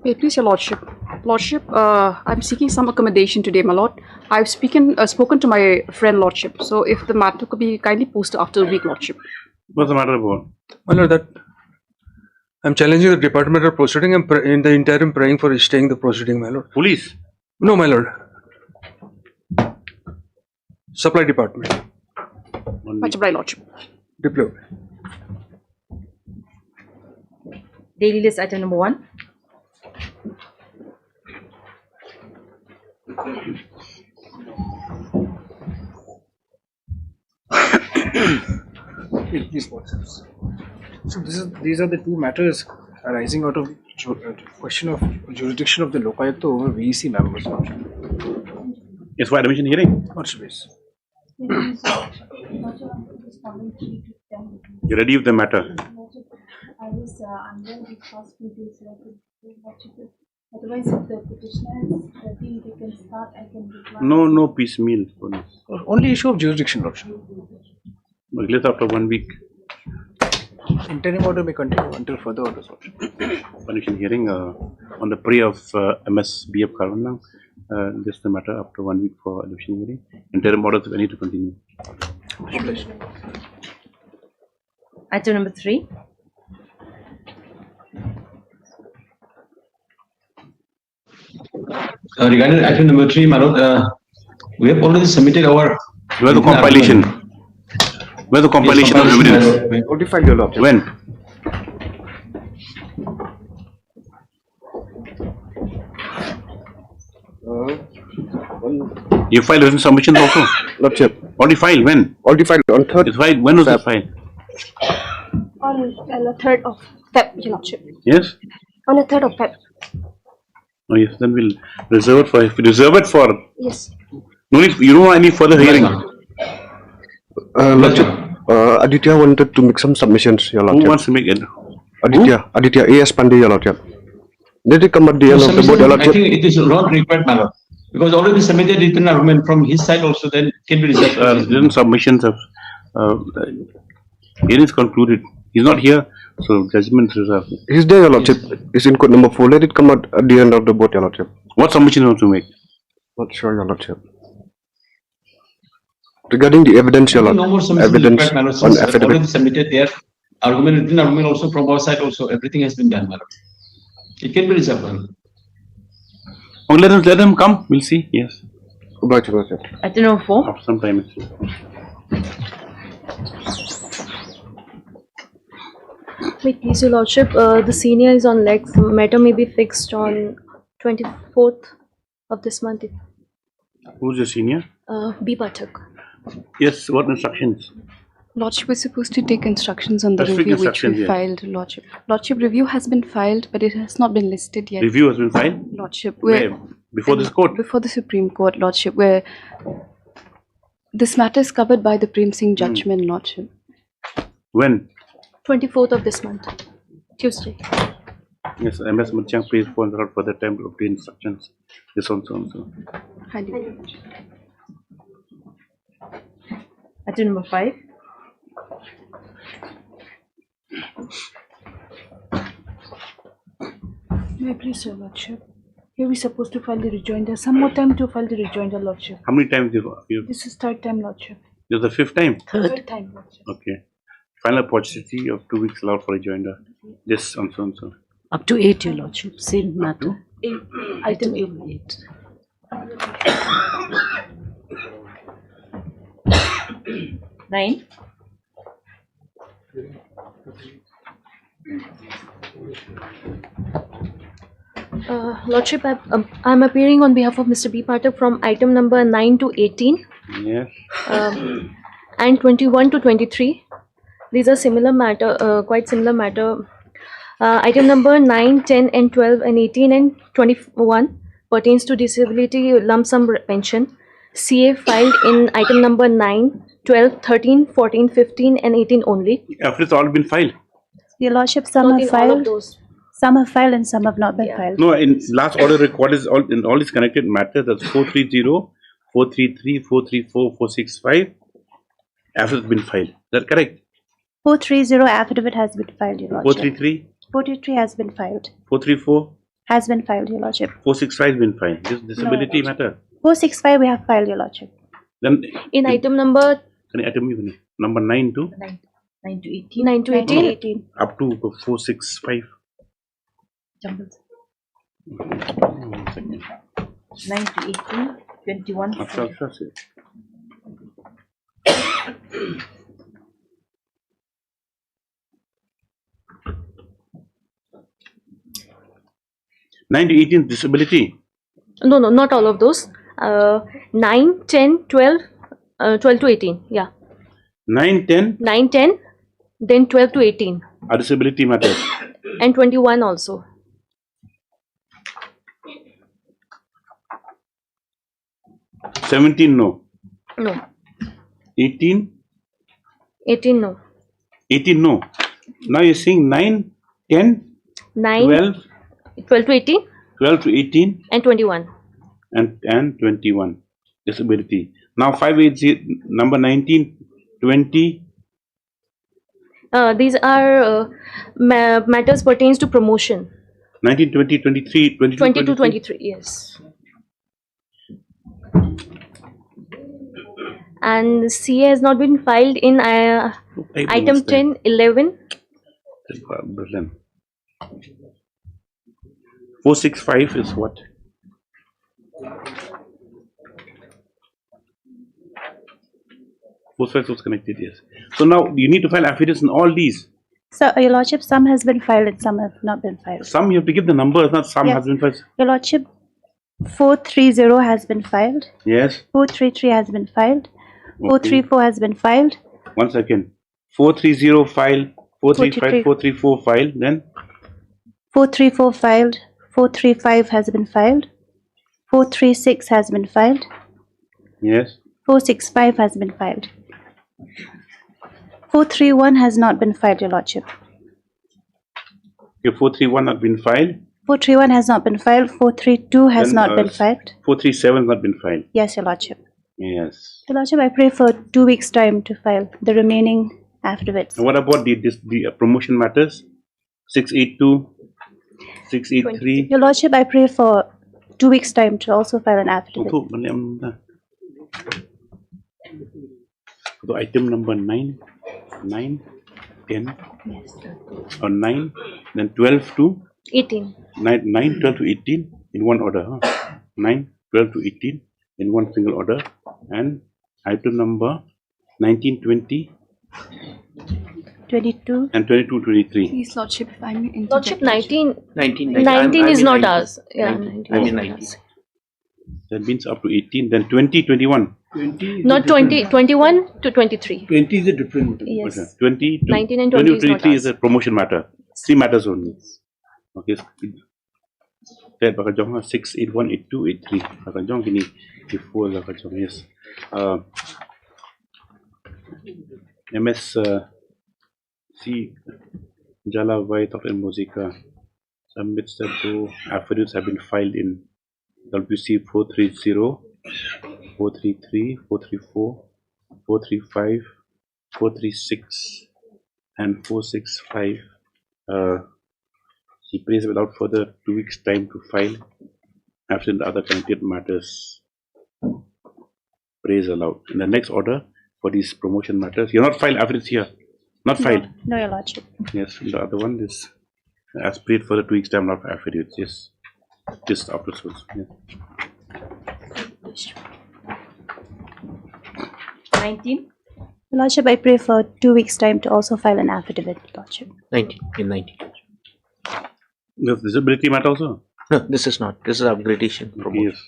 Wait, please, your lordship. Lordship, I'm seeking some accommodation today, my lord. I've spoken to my friend, lordship. So if the matter could be kindly posted after a week, lordship. What's the matter about? My lord, that I'm challenging the department of proceeding and in the interim praying for staying the proceeding, my lord. Police? No, my lord. Supply department. Much obliged, lordship. Deployed. Daily list item number 1. Please, so these are the two matters arising out of question of jurisdiction of the Lokayukta over VEC members. It's for admission hearing. What's this? You ready with the matter? I was under the past few days, so I could watch it. Otherwise, if the petitioner is ready, they can start, I can reply. No piecemeal. Only issue of jurisdiction, lordship. Let's after 1 week. Interim order may continue until further orders. Admission hearing on the prey of MS BF Karwana. This is the matter after 1 week for admission hearing. Interim orders we need to continue. Item number 3. Regarding item number 3, my lord, we have already submitted our. Where the compilation? Where the compilation of evidence? Notified your lordship. When? You filed written submissions also? Lordship. Already filed when? Already filed on 3rd. It's filed. When was it filed? On the 3rd of Feb, your lordship. Yes? On the 3rd of Feb. Oh yes, then we'll reserve it for. If we reserve it for. Yes. No need. You don't want any further hearing. Lordship, Aditya wanted to make some submissions, your lordship. Who wants to make it? Aditya A.S. Pandey, your lordship. Did it come at the end of the board, your lordship? I think it is not required, my lord. Because already submitted written argument from his side also, then it can be reserved. Written submissions of hearing is concluded. He's not here, so judgment is reserved. He's there, your lordship. It's in court number 4. Let it come at the end of the board, your lordship. What submission you want to make? Not sure, your lordship. Regarding the evidence, your No more lordship. submissions Evidence required, my lord. on Since affidavit. already submitted there. Argument, written argument also from our side also. Everything has been done, my lord. It can be reserved, my lord. Oh, let them come. We'll see. Yes. Goodbye, your lordship. Item number 4. After some time. Wait, please, your lordship, the senior is on legs. The matter may be fixed on 24th of this month. Who's the senior? B. Pathak. Yes. What instructions? Lordship is supposed to take instructions on the Specific review which instructions, we yes. filed, Lordship. Lordship, review has been filed, but it has not been listed yet. Review has been filed? Lordship, Where? Before this court? Before the Supreme Court, Lordship, where this matter is covered by the Prem Singh judgment, Lordship. When? 24th of this month, Tuesday. Yes, MS Murchang pays $400 for the time to obtain instructions. This on so and so. Item number 5. May I please, your lordship? Here we supposed to file the rejoinder. Some more time to file the rejoinder, lordship. How many times you? This is 3rd time, lordship. This is the 5th time? Third time, lordship. Okay. Final opportunity of 2 weeks allowed for rejoinder. This on so and so. Up to 8, your lordship. Same matter. Item 8. Nine. Lordship, I'm appearing on behalf of Mr. B. Pathak from item number 9 to 18 Yes. and 21 to 23. These are similar matter, quite similar matter. Item number 9, 10 and 12 and 18 and 21 pertains to disability lump sum pension. CA filed in item number 9, 12, 13, 14, 15 and 18 only. After it's all been filed. Your lordship, some Not have in all of filed. those. Some have filed and some have not been filed. No, in last order record is all in all these connected matters. That's 430, 433, 434, 465. After it's been filed. Is that correct? 430 affidavit has been filed, your lordship. 433, 433 has been filed. 434. Has been filed, Your Lordship. 465 has been filed. This disability matter. 465 we have filed, Your Lordship. Then In item number item number 9 to 9 to 18. 9 to 18. up to 465. Jumbled. One second. 9 to 18. 21. That's it. Nine to 18 disability. No, not all of those. 9, 10, 12, 12 to 18. Yeah. 9, 10 9, 10, then 12 to 18. are disability matters. And 21 also. No. No. 18 no. 18 no. Now you're saying 9, 10, 9, 12, 12 to 18. 12 to 18 and 21. And 21 disability. Now 580 number 19, 20. These are matters pertains to promotion. 19, 20, 23, 22, 22, 23, yes. And CA has not been filed in item 10, 11. 465 is what? Was connected, yes. So now you need to file affidavits in all these. So, Your Lordship, some has been filed and some have not been filed. Some you have to give the numbers, not some Yes. has been filed. Your Lordship, 430 has been filed. Yes. 433 has been filed. Okay. 434 has been filed. 1 second. 430 file, 435, 433. 434 file, then 434 filed. 435 has been filed. 436 has been filed. yes. 465 has been filed. 431 has not been filed, Your Lordship. Okay, 431 not been filed. 431 has not been filed. 432 has Then, not been filed. 437 not been filed. Yes, Your Lordship. Yes. Your Lordship, I pray for 2 weeks' time to file the remaining affidavits. And what about the promotion matters? 682, 683. Your Lordship, I pray for 2 weeks' time to also file an affidavit. So item number 9, 10, or 9, then 12 to 18. 9, 12 to 18 in one order. 9, 12 to 18 in one single order. And item number 19, 20, 22. and 22, 23. Please, Lordship, if I may interject. Lordship, 19. 19 19 is not ours. Yeah, 19. 19 I'm is in not 19. ours. That means up to 18, then 20, 21. 20 Not 20, 21 to 23. 20 is a different matter. Yes. Okay. 20 to 19 and 20 is not 23 is ours. a promotion matter. 3 matters only. Okay. That bakal jong 6, 81, 82, 83. Bakal jong gini before bakal jong, yes. MS C Jala White of Musica submits that 2 affidavits have been filed in WC 430, 433, 434, 435, 436, and 465. He prays without further 2 weeks' time to file after the other connected matters. Praise aloud. In the next order for these promotion matters, you're not filed affidavits here. Not filed. No, Your Lordship. Yes, the other one is as prayed for the 2 weeks' time, not affidavits. Yes, just after school. Yeah. 19. Your Lordship, I pray for 2 weeks' time to also file an affidavit, Lordship. 19 in 19. Does disability matter also? No, this is not. This is upgradation. Promotion. Yes.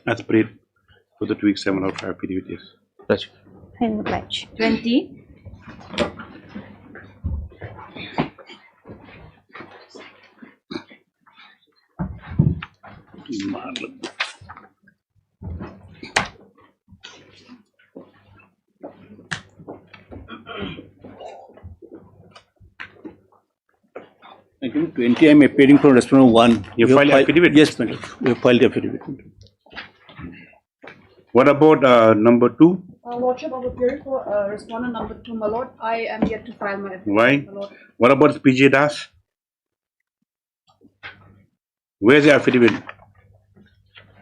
As prayed for the 2 weeks' time, not affidavit. Yes. That's I will oblige. 20. Item 20, I am appearing from respondent 1. You filed affidavit? Yes, madam. We have filed the affidavit. What about number 2? Lordship, I'm appearing for respondent number 2, my lord. I am yet to file my affidavit, Why? my lord. What about PJ Das? Where's the affidavit?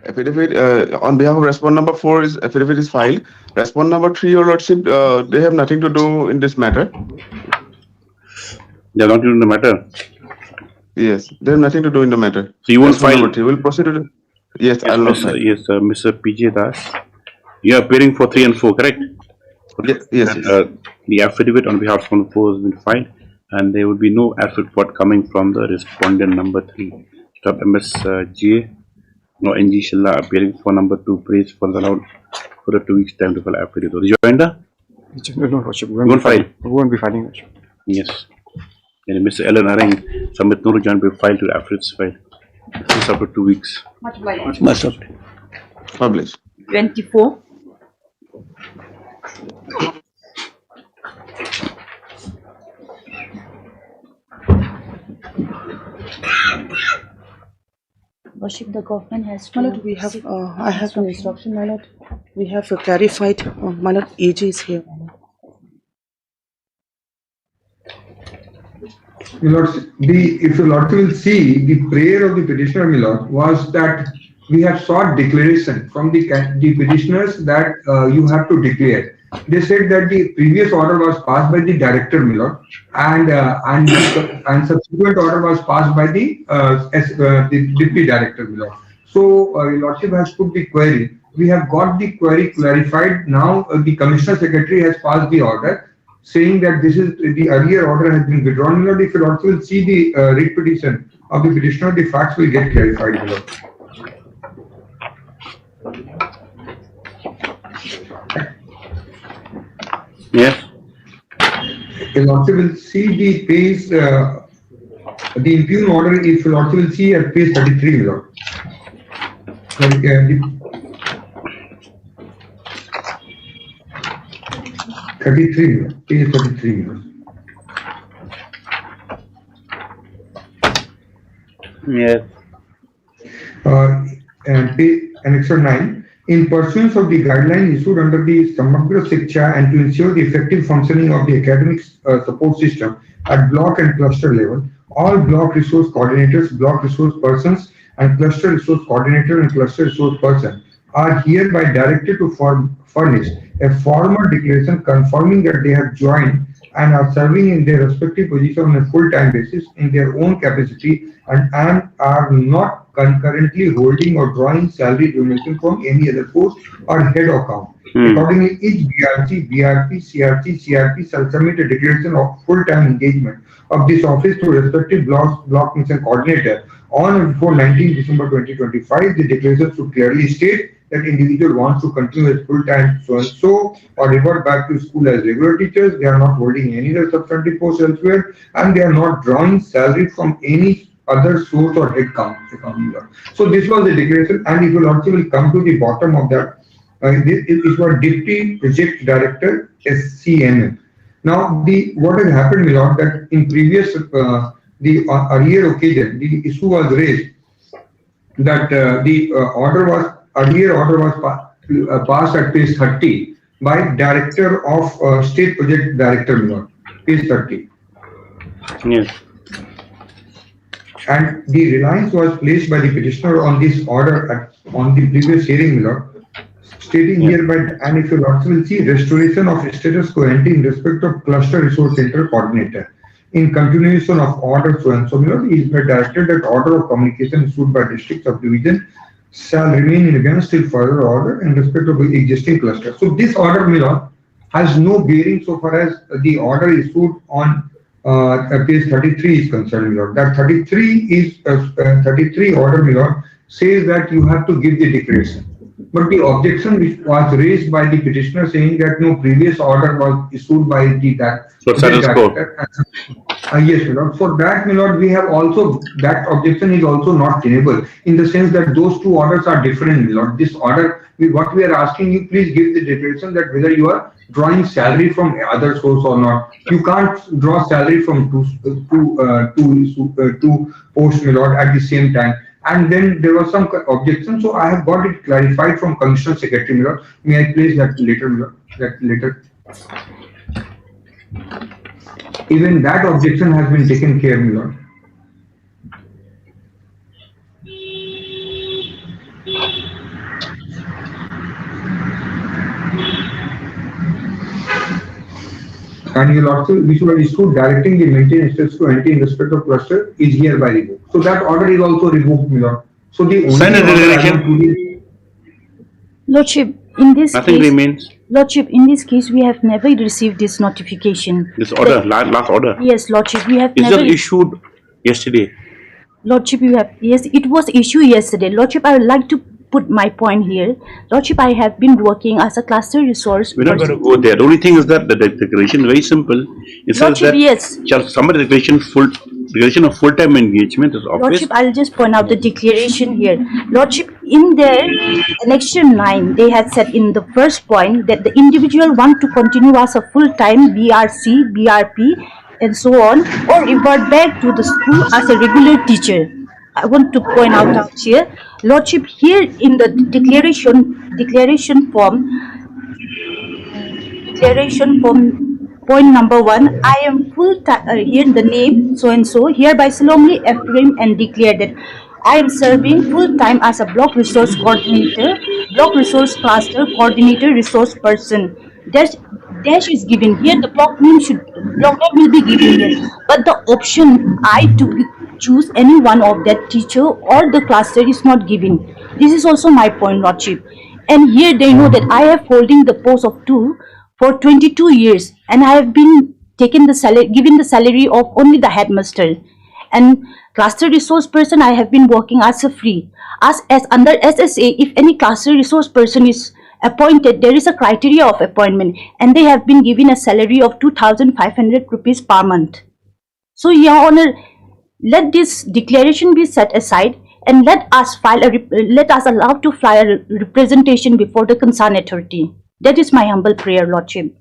Affidavit on behalf of respondent number 4 is affidavit is filed. Respondent number 3, Your Lordship, they have nothing to do in this matter. They are not in the matter. Yes, they have nothing to do in the matter. So you won't Respondent file. number 3 will proceed to the, yes, I'll not file. Yes, Mr. PJ Das. You are appearing for 3 and 4, correct? Yes, yes. The affidavit on behalf of number 4 has been filed, and there will be no affidavit coming from the respondent number 3. Stop MSJ. No NG Shilla appearing for number 2. Praise for the allowed for the 2 weeks time to file affidavit. Rejoinder? No, Lordship. You won't file? We won't be filing, Lordship. Yes. And Mr. Ellen Arang, submit no rejoin be filed to the affidavits file. This is after 2 weeks. Much obliged. Must have. Publish. 24. Worship, the government has to. My lord, we have, I have an instruction, my lord. We have clarified, my lord, AG is here. My lord, if your lord will see, the prayer of the petitioner, my lord, was that we have sought declaration from the petitioners that you have to declare. They said that the previous order was passed by the director, my lord, and subsequent order was passed by the deputy director, my lord. So your lordship has put the query. We have got the query clarified. Now the commissioner secretary has passed the order, saying that this is the earlier order has been withdrawn. My lord, if you also will see the writ petition of the petitioner, the facts will get clarified, my lord. Yes. You also will see the page, the impugn order, if you also will see at page 33, my lord. Like, page 33, my lord. Yes. And page annexure 9. In pursuance of the guideline issued under the Samagra Shiksha and to ensure the effective functioning of the academic support system at block and cluster level, all block resource coordinators, block resource persons, and cluster resource coordinator and cluster resource person are hereby directed to furnish a formal declaration confirming that they have joined and are serving in their respective position on a full-time basis in their own capacity and are not concurrently holding or drawing salary donation from any other post or head account. Accordingly, each BRC, BRP, CRC, CRP shall submit a declaration of full-time engagement of this office to respective block mission coordinator on or before 19 December 2025. The declaration should clearly state that individual wants to continue as full-time so-and-so or revert back to school as regular teachers. They are not holding any other substantive post elsewhere, and they are not drawing salary from any other source or head count. So this was the declaration, and it will also will come to the bottom of that. It was Deputy Project Director SCM. Now, what has happened, my lord, that in previous the earlier occasion, the issue was raised that the earlier order was passed at page 30 by Director of State Project Director, my lord, page 30. Yes. And the reliance was placed by the petitioner on this order on the previous hearing, my lord, stating hereby, and if you also will see, restoration of status quo ante in respect of cluster resource center coordinator. In continuation of order so and so, my lord, is directed that order of communication issued by district subdivision shall remain in abeyance till further order in respect of the existing cluster. So this order, my lord, has no bearing so far as the order issued on page 33 is concerned, my lord. That 33 order, my lord, says that you have to give the declaration. But the objection which was raised by the petitioner saying that no previous order was issued by the yes, my lord. For that, my lord, we have also, that objection is also not tenable in the sense that those two orders are different, my lord. This order, what we are asking you, please give the declaration that whether you are drawing salary from other source or not. You can't draw salary from two posts, my lord, at the same time. and then there was some objection. So I have got it clarified from Commissioner Secretary, my lord. May I place that later, my lord? That later. Even that objection has been taken care, my lord. And your lordship, which was issued directing the maintenance steps to enter in respect of cluster is hereby revoked. So that order is also revoked, my lord. So the only Sign a order I declaration. want to Lordship, in this Nothing case, remains. Lordship, in this case, we have never received this notification. This order, last order. Yes, Lordship, we have It's never. just issued yesterday. Lordship, you have, yes, it was issued yesterday. Lordship, I would like to put my point here. Lordship, I have been working as a cluster resource. We're not going to go there. The only thing is that the declaration is very simple. It says Lordship, that yes. shall somebody declaration of full-time engagement is office. Lordship, I'll just point out the declaration here. Lordship, in their annexure 9, they had said in the first point that the individual want to continue as a full-time BRC, BRP, and so on, or revert back to the school as a regular teacher. I want to point out here, Lordship, here in the declaration form, point number 1, I am full time, here the name so and so, hereby solemnly affirm and declare that I am serving full time as a block resource coordinator, block resource cluster coordinator, resource person. Dash is given here, the block name will be given here, but the option choose any one of that teacher or the cluster is not given. This is also my point, Lordship. And here they know that I have holding the post of 2 for 22 years and I have been given the salary of only the headmaster. And cluster resource person, I have been working as a free. As under SSA, if any cluster resource person is appointed, there is a criteria of appointment and they have been given a salary of 2,500 rupees per month. So, Your Honor, let this declaration be set aside and let us allow to file a representation before the concerned authority. That is my humble prayer, Lordship.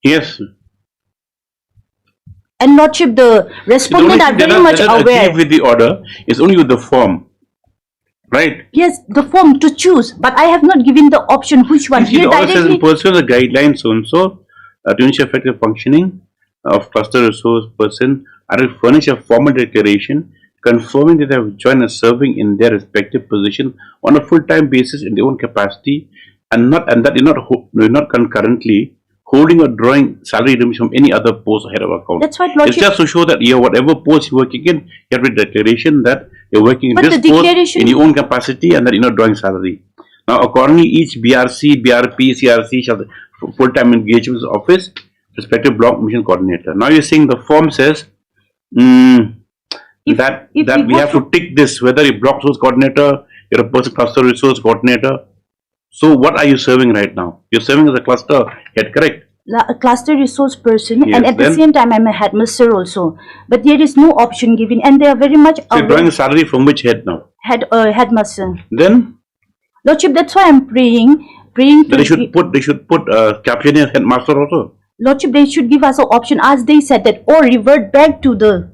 Yes. And Lordship, the respondent are very much aware. With the order is only with the form, right? Yes, the form to choose, but I have not given the option which one. Here the order says in pursuant to the guidelines so and so to ensure effective functioning of cluster resource person, I will furnish a formal declaration confirming that they have joined as serving in their respective position on a full-time basis in their own capacity, and that you're not concurrently holding or drawing salary remuneration from any other post or head of account. That's right, Lordship. It's just to show that whatever post you're working in, you have a declaration that you're working in this post in your own capacity and that you're not drawing salary. Now, accordingly, each BRC, BRP, CRC shall full-time engagement office, respective block mission coordinator. Now you're saying the form says that we have to tick this, whether you're block resource coordinator, you're a person cluster resource coordinator. So what are you serving right now? You're serving as a cluster head, correct? A cluster resource person, yes, and at the same time I'm a headmaster also. But there is no option given, and they are very much aware. So you're drawing a salary from which head now? Headmaster. Then? Lordship, that's why I'm praying to. They should put caption as headmaster also. Lordship, they should give us an option, as they said that, or revert back to the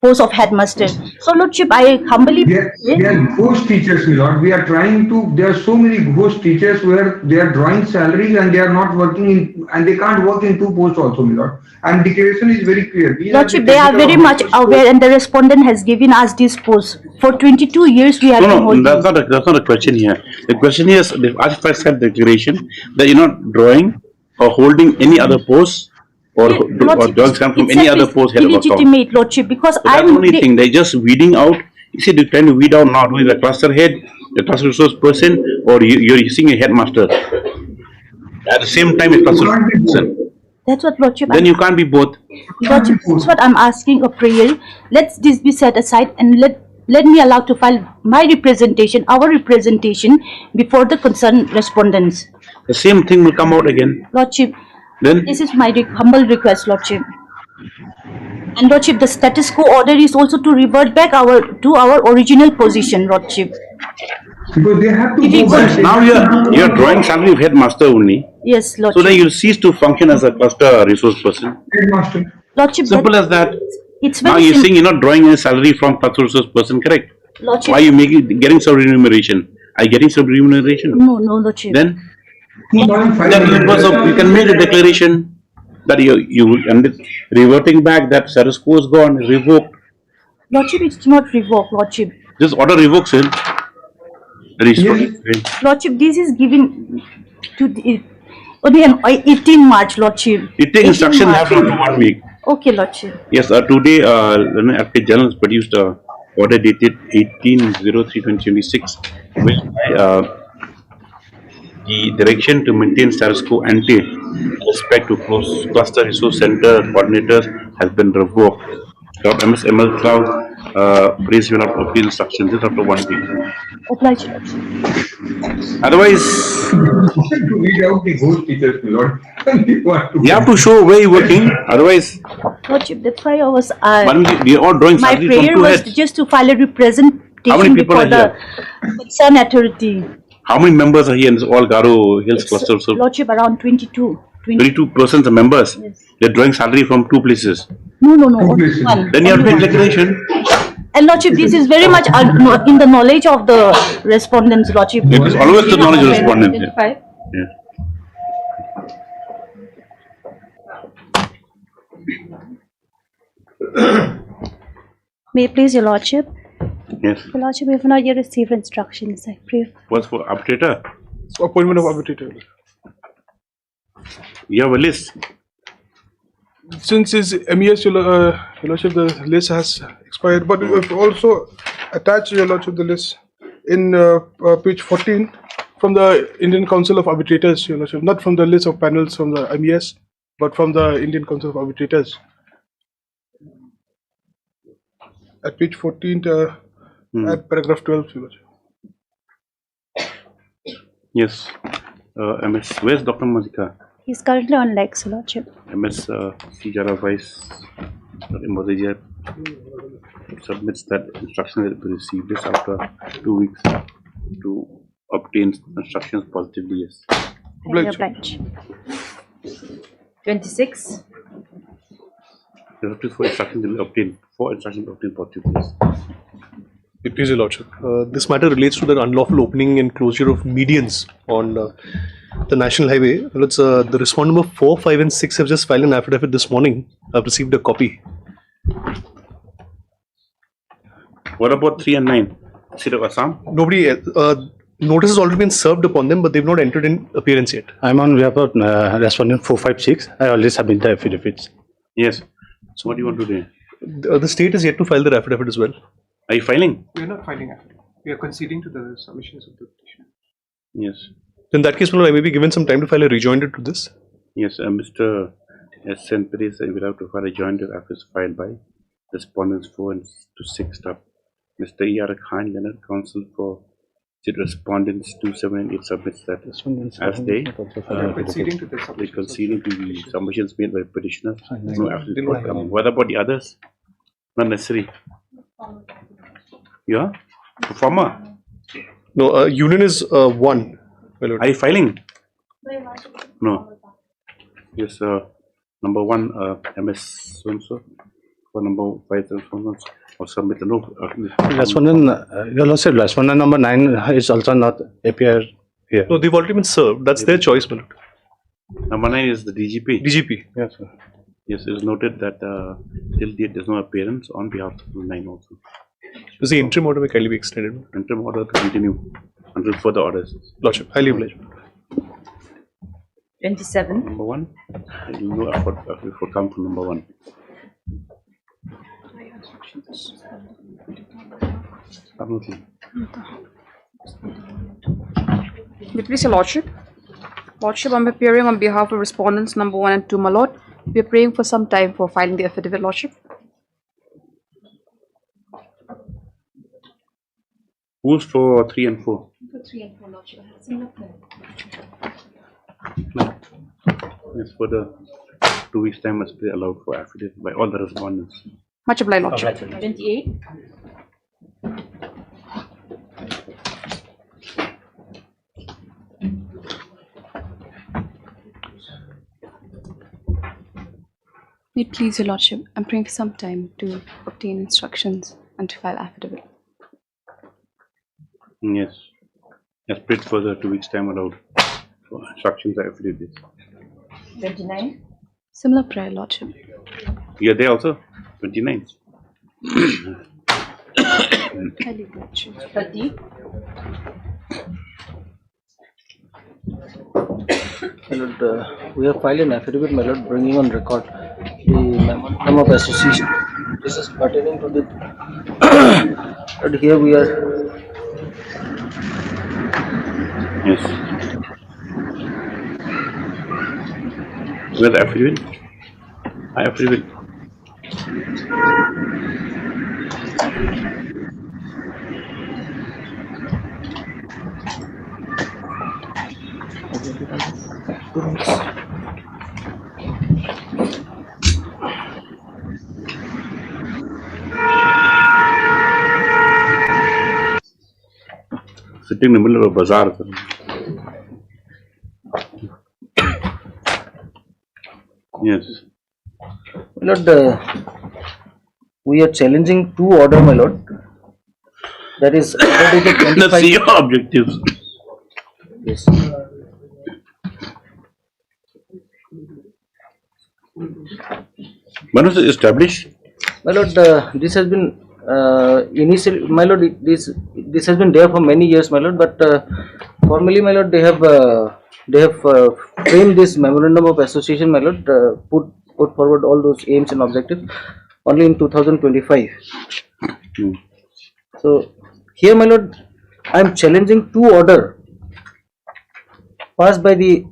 post of headmaster. So, Lordship, I humbly There are ghost teachers, my lord. We are trying to. There are so many ghost teachers where they are drawing salaries and they are not working in, and they can't work in 2 posts also, my lord. And declaration is very clear. Lordship, they are very much aware, and the respondent has given us this post for 22 years. We have been holding. That's not a question here. The question is, if I said declaration that you're not drawing or holding any other post. Or drugs come from any other post head of account. Illegitimate, Lordship, because so that's the only thing. They're just weeding out. You see, they're trying to weed out now who is the cluster head, the cluster resource person, or you're using a headmaster. At the same time, a cluster person. That's what, Lordship. Then you can't be both. Lordship, that's what I'm asking a prayer. Let this be set aside and let me allow to file my representation, our representation, before the concerned respondents. The same thing will come out again. Lordship. Then? This is my humble request, Lordship. And Lordship, the status quo order is also to revert back to our original position, Lordship. Because they have to now you're drawing salary of headmaster only. Yes, Lordship. So then you'll cease to function as a cluster resource person. Headmaster. Lordship. Simple as that. It's Now very you're simple. saying you're not drawing any salary from trust resource person, correct? Lordship. Why are you getting some remuneration? Are you getting some remuneration? No, Lordship. Then you can make a declaration that you and reverting back that status quo is gone, revoked. Lordship, it's not revoked, Lordship. This order revokes it. Lordship, this is given to the, only on 18 March, Lordship. It takes instruction after 1 week. Okay, Lordship. Yes, today Archival Journal has produced a order dated 18/03/2026, whereby the direction to maintain status quo ante respect to cluster resource center coordinators has been revoked. Dr. M.S. Cloud, please will not appeal instructions this after 1 week. Obliged. Otherwise, to read out the whole teacher's Lord. you have to show where you're working. Otherwise, Lordship, that's why I was. you're all drawing My salary from prayer two was heads. just to file a representation How many people before are the concerned authority. How many members are here in this all Garo Hills cluster? So Lordship, around 22. 22 persons are members. They're drawing salary from two places. No, only one. Then you have to make declaration. And Lordship, this is very much in the knowledge of the respondents, Lordship. It is always the knowledge of respondent. Yeah. May it please your lordship? Yes. Your lordship, we have not yet received instructions. I pray. What's for arbitrator? Appointment of arbitrator. You have a list. Since his MES, your lordship, the list has expired, but you have also attached, your lordship, the list in page 14 from the Indian Council of Arbitrators, your lordship, not from the list of panels from the MES, but from the Indian Council of Arbitrators. At page 14, at paragraph 12, your lordship. Yes. MS. Where's Dr. Mazika? He's currently on legs, your lordship. MS Sijara Vice Mozija submits that instruction will be received this after 2 weeks to obtain instructions positively. Yes. Oblige. 26. There have to 4 instructions will be obtained. 4 instructions will be obtained positively. Yes. It please your lordship. This matter relates to the unlawful opening and closure of medians on the national highway. Let's the respondent number 4, 5 and 6 have just filed an affidavit this morning. I've received a copy. What about 3 and 9? State of Assam? Nobody notice has already been served upon them, but they've not entered in appearance yet. I'm on behalf of respondent 4, 5, 6. I already submitted the affidavits. Yes. So what do you want to do? The state is yet to file their affidavit as well. Are you filing? We are not filing affidavit. We are conceding to the submissions of the petition. Yes. In that case, I may be given some time to file a rejoinder to this. Yes, Mr. S. N. Perez, I will have to file a rejoinder after it's filed by respondents 4 and to 6 stop. Mr. E. R. Khan, Leonard, counsel for respondents 2, 7 and 8 submits that as they conceding to the submissions made by petitioners. No absolute forthcoming. What about the others? Not necessary. Yeah? Performer? No, union is 1. Are you filing? No. Yes, number 1, MS so-and-so. For number 5, so or submit the no. Respondent, your lordship, respondent number 9 is also not appear here. No, they've already been served. That's their choice, my lord. Number 9 is the DGP. DGP. Yes, sir. Yes, it is noted that till date there is no appearance on behalf of 9 also. Does the interim order may kindly be extended? Interim order to continue until further orders. Lordship, highly obliged. 27. Number 1. You know for come from number 1. Absolutely. Please, your lordship. Lordship, I'm appearing on behalf of respondents number 1 and 2, my lord. We are praying for some time for filing the affidavit, lordship. Who's for 3 and 4? For 3 and 4, lordship. Similar plan. No. Yes, for the 2 weeks time must be allowed for affidavit by all the respondents. Much obliged, lordship. 28. It please your lordship, I'm praying for some time to obtain instructions and to file affidavit. Yes. Yes, prayed further 2 weeks time allowed for instructions or affidavits. 29. Similar prayer, lordship. You're there also? 29. I leave lordship. 30. My lord, we have filed an affidavit, my lord, bringing on record the memorandum of association. This is pertaining to the. But here we are. Yes. Where the affidavit? I affidavit. Sitting in the middle of a bazaar. Yes. My lord, we are challenging two order, my lord. That is order dated 25. Let's see your objectives. Yes. When was it established? My lord, this has been initially, my lord, this has been there for many years, my lord. But formally, my lord, they have framed this memorandum of association, my lord, put forward all those aims and objectives only in 2025. So here, my lord, I am challenging two order passed by the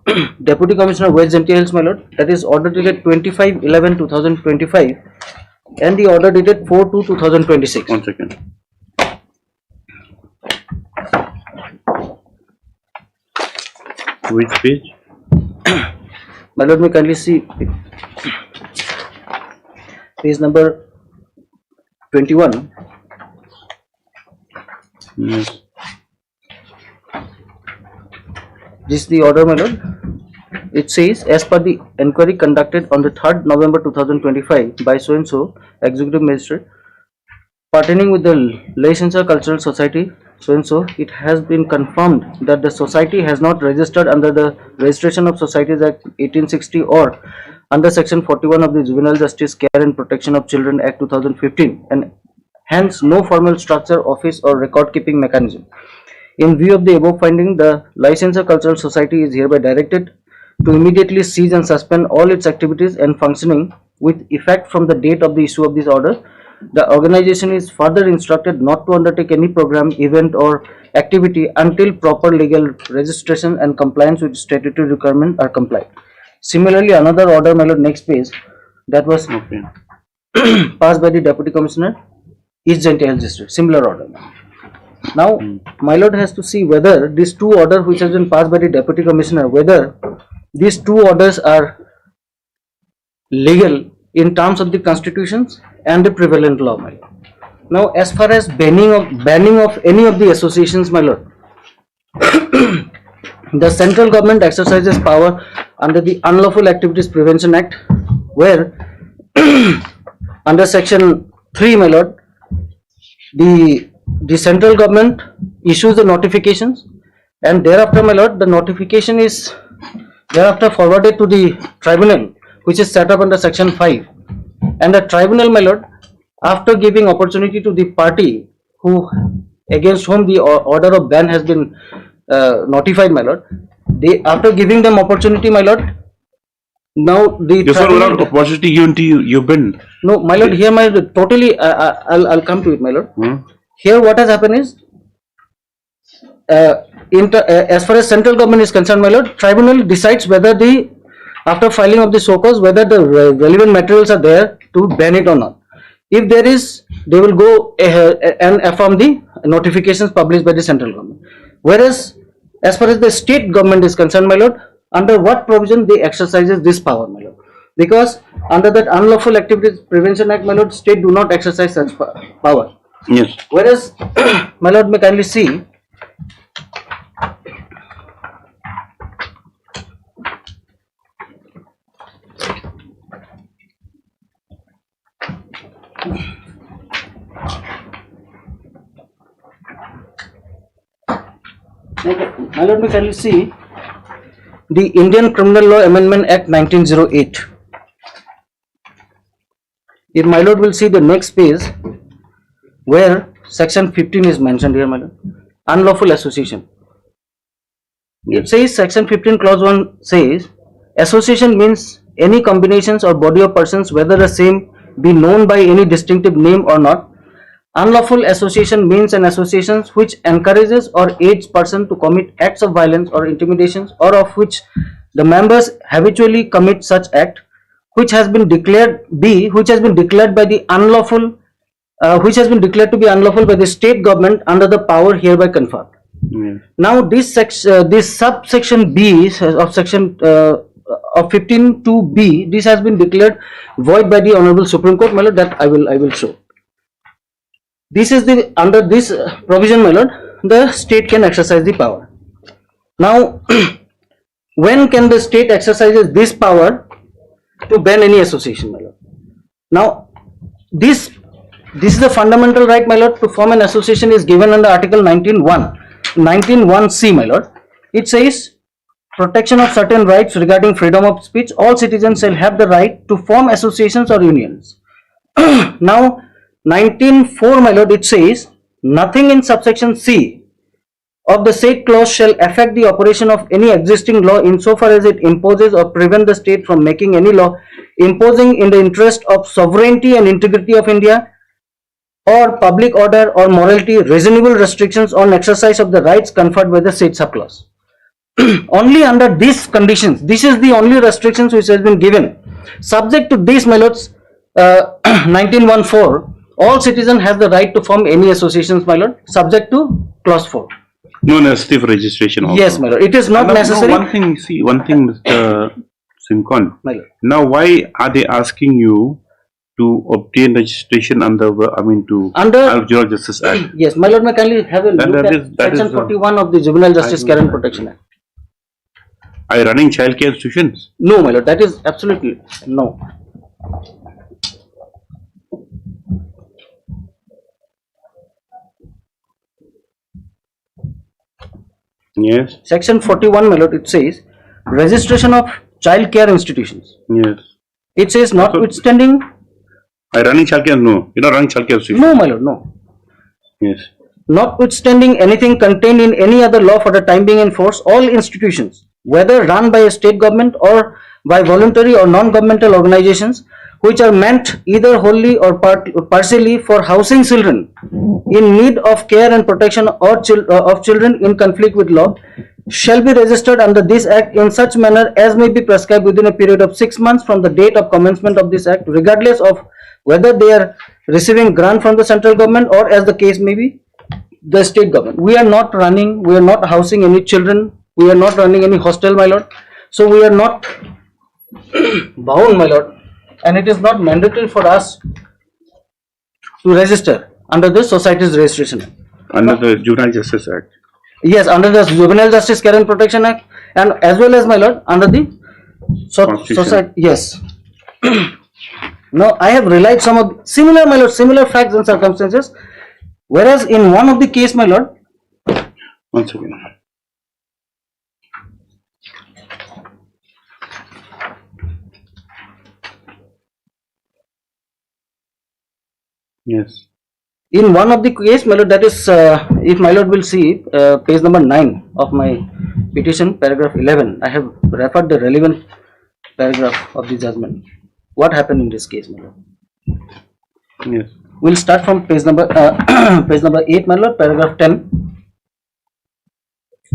Deputy Commissioner West Empty Hills, my lord. That is order dated 25/11/2025 and the order dated 4/2/2026. 1 second. Which page? My lord, may kindly see page number 21. Yes. This is the order, my lord. It says, as per the inquiry conducted on the 3rd November 2025 by so and so executive magistrate pertaining with the Licensure Cultural Society so and so, it has been confirmed that the society has not registered under the Registration of Societies Act 1860 or under Section 41 of the Juvenile Justice Care and Protection of Children Act 2015 and hence no formal structure, office or record keeping mechanism. In view of the above finding, the Licensure Cultural Society is hereby directed to immediately cease and suspend all its activities and functioning with effect from the date of the issue of this order. The organization is further instructed not to undertake any program, event or activity until proper legal registration and compliance with statutory requirements are complied. Similarly, another order, my lord, next page, that was passed by the Deputy Commissioner East Gentile District, similar order. Now, my lord has to see whether these two orders which has been passed by the Deputy Commissioner, whether these two orders are legal in terms of the constitutions and the prevalent law, my lord. Now, as far as banning of any of the associations, my lord, the central government exercises power under the Unlawful Activities Prevention Act, where under Section 3, my lord, the central government issues the notifications, and thereafter, my lord, the notification is thereafter forwarded to the tribunal, which is set up under Section 5, and the tribunal, my lord, after giving opportunity to the party who against whom the order of ban has been notified, my lord, they after giving them opportunity, my lord, now the without opportunity given to you, you've been. No, my lord, here my lord, totally I'll come to it, my lord. Here what has happened is as far as central government is concerned, my lord, tribunal decides whether the after filing of the so cause whether the relevant materials are there to ban it or not. If there is, they will go and affirm the notifications published by the central government. Whereas as far as the state government is concerned, my lord, under what provision they exercises this power, my lord? Because under that Unlawful Activities Prevention Act, my lord, state do not exercise such power. Yes. Whereas, my lord, may kindly see Now let me kindly see the Indian Criminal Law Amendment Act 1908. Here my lord will see the next page where section 15 is mentioned here, my lord. Unlawful association. It says section 15 clause 1 says association means any combinations or body of persons whether the same be known by any distinctive name or not. Unlawful association means an association which encourages or aids person to commit acts of violence or intimidations or of which the members habitually commit such act which has been declared which has been declared by the unlawful which has been declared to be unlawful by the state government under the power hereby conferred. Now this subsection B of section of 15(2)(b), this has been declared void by the Honorable Supreme Court, my lord. That I will show. This is the under this provision, my lord, the state can exercise the power. Now, when can the state exercises this power to ban any association, my lord? Now, this is the fundamental right, my lord, to form an association is given under Article 19(1)(c), my lord. It says protection of certain rights regarding freedom of speech. All citizens shall have the right to form associations or unions. Now, 19(4), my lord, it says nothing in subsection C of the said clause shall affect the operation of any existing law insofar as it imposes or prevent the state from making any law imposing in the interest of sovereignty and integrity of India or public order or morality reasonable restrictions on exercise of the rights conferred by the said subclause. Only under these conditions, this is the only restrictions which has been given. Subject to this, my lords, 19(1)(4), all citizens have the right to form any associations, my lord, subject to clause 4. No necessary for registration also. Yes, my lord. It is not necessary. One thing, Mr. Simcon. My lord. Now, why are they asking you to obtain registration under, under Juvenile Justice Act? Yes, my lord, may kindly have a look at section 41 of the Juvenile Justice Care and Protection Act. Are you running child care institutions? No, my lord, that is absolutely no. Yes. Section 41, my lord, it says registration of child care institutions. Yes. It says notwithstanding. Are you running child care? No. You're not running child care institutions? No, my lord, no. Yes. Notwithstanding anything contained in any other law for the time being in force, all institutions, whether run by a state government or by voluntary or non-governmental organizations, which are meant either wholly or partially for housing children in need of care and protection or of children in conflict with law, shall be registered under this act in such manner as may be prescribed within a period of 6 months from the date of commencement of this act, regardless of whether they are receiving grant from the central government or, as the case may be, the state government. We are not running, we are not housing any children, we are not running any hostel, my lord. So we are not bound, my lord, and it is not mandatory for us to register under the Society's Registration Act. Under the Juvenile Justice Act? Yes, under the Juvenile Justice Care and Protection Act, and as well as, my lord, under the Society. Yes. Now, I have relied some of similar, my lord, similar facts and circumstances, whereas in one of the case, my lord. One second. Yes. In one of the case, my lord, that is, if my lord will see page number 9 of my petition, paragraph 11, I have referred the relevant paragraph of the judgment. What happened in this case, my lord? Yes. We'll start from page number 8, my lord, paragraph 10.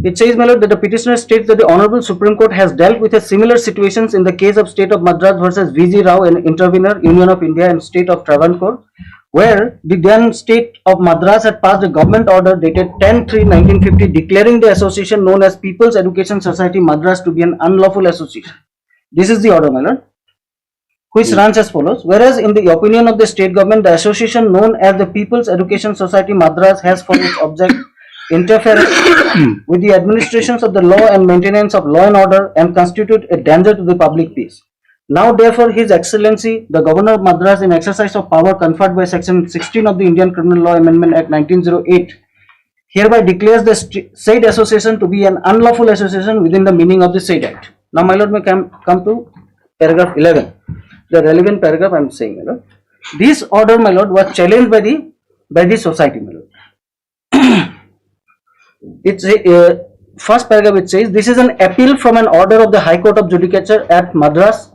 It says, my lord, that the petitioner states that the Honorable Supreme Court has dealt with a similar situations in the case of State of Madras versus V.G. Rao, an intervener, Union of India, and State of Travancore, where the then State of Madras had passed a government order dated 10/3/1950 declaring the association known as People's Education Society Madras to be an unlawful association. This is the order, my lord, which runs as follows. Whereas in the opinion of the state government, the association known as the People's Education Society Madras has for its object interference with the administrations of the law and maintenance of law and order and constitute a danger to the public peace. Now therefore His Excellency the Governor of Madras, in exercise of power conferred by Section 16 of the Indian Criminal Law Amendment Act 1908, hereby declares the said association to be an unlawful association within the meaning of the said act. Now my lord, may come to paragraph 11, the relevant paragraph I am saying, my lord. This order, my lord, was challenged by the society, my lord. It's first paragraph, it says, this is an appeal from an order of the High Court of Judicature at Madras,